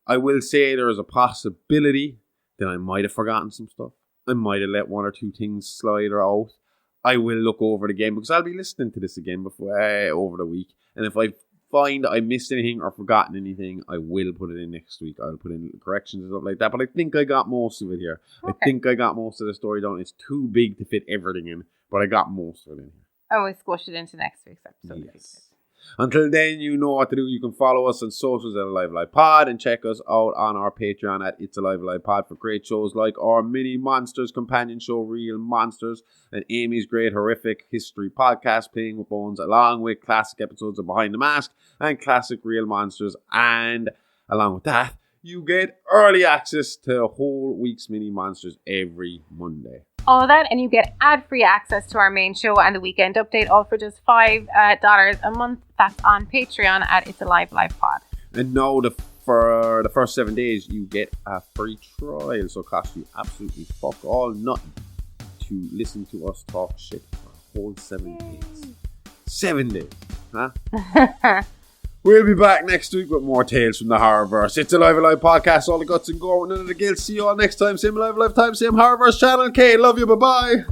I will say there is a possibility that I might have forgotten some stuff. I might have let 1 or 2 things slide or out. I will look over it again because I'll be listening to this again before over the week. And if I find I missed anything or forgotten anything, I will put it in next week. I'll put in corrections and stuff like that. But I think I got most of it here. Okay. I think I got most of the story down. It's too big to fit everything in, but I got most of it in here. Oh, we squish it into next week's episode. Yes. Until then, you know what to do. You can follow us on socials at Alive Pod and check us out on our Patreon at It's Alive Pod for great shows like our Mini Monsters companion show, Real Monsters, and Amy's great horrific history podcast, Playing with Bones, along with classic episodes of Behind the Mask and classic Real Monsters. And along with that, you get early access to a whole week's Mini Monsters every Monday. All of that, and you get ad-free access to our main show and the weekend update, all for just $5 a month. That's on Patreon at It's Alive Pod. And now for the first 7 days, you get a free trial, so it costs you absolutely fuck all nothing to listen to us talk shit for a whole 7 days. 7 days, huh? We'll be back next week with more tales from the Horrorverse. It's Alive podcast, all the guts and gore, none of the guilt. See you all next time. Same Alive time, same Horrorverse channel. Kate, love you, bye-bye.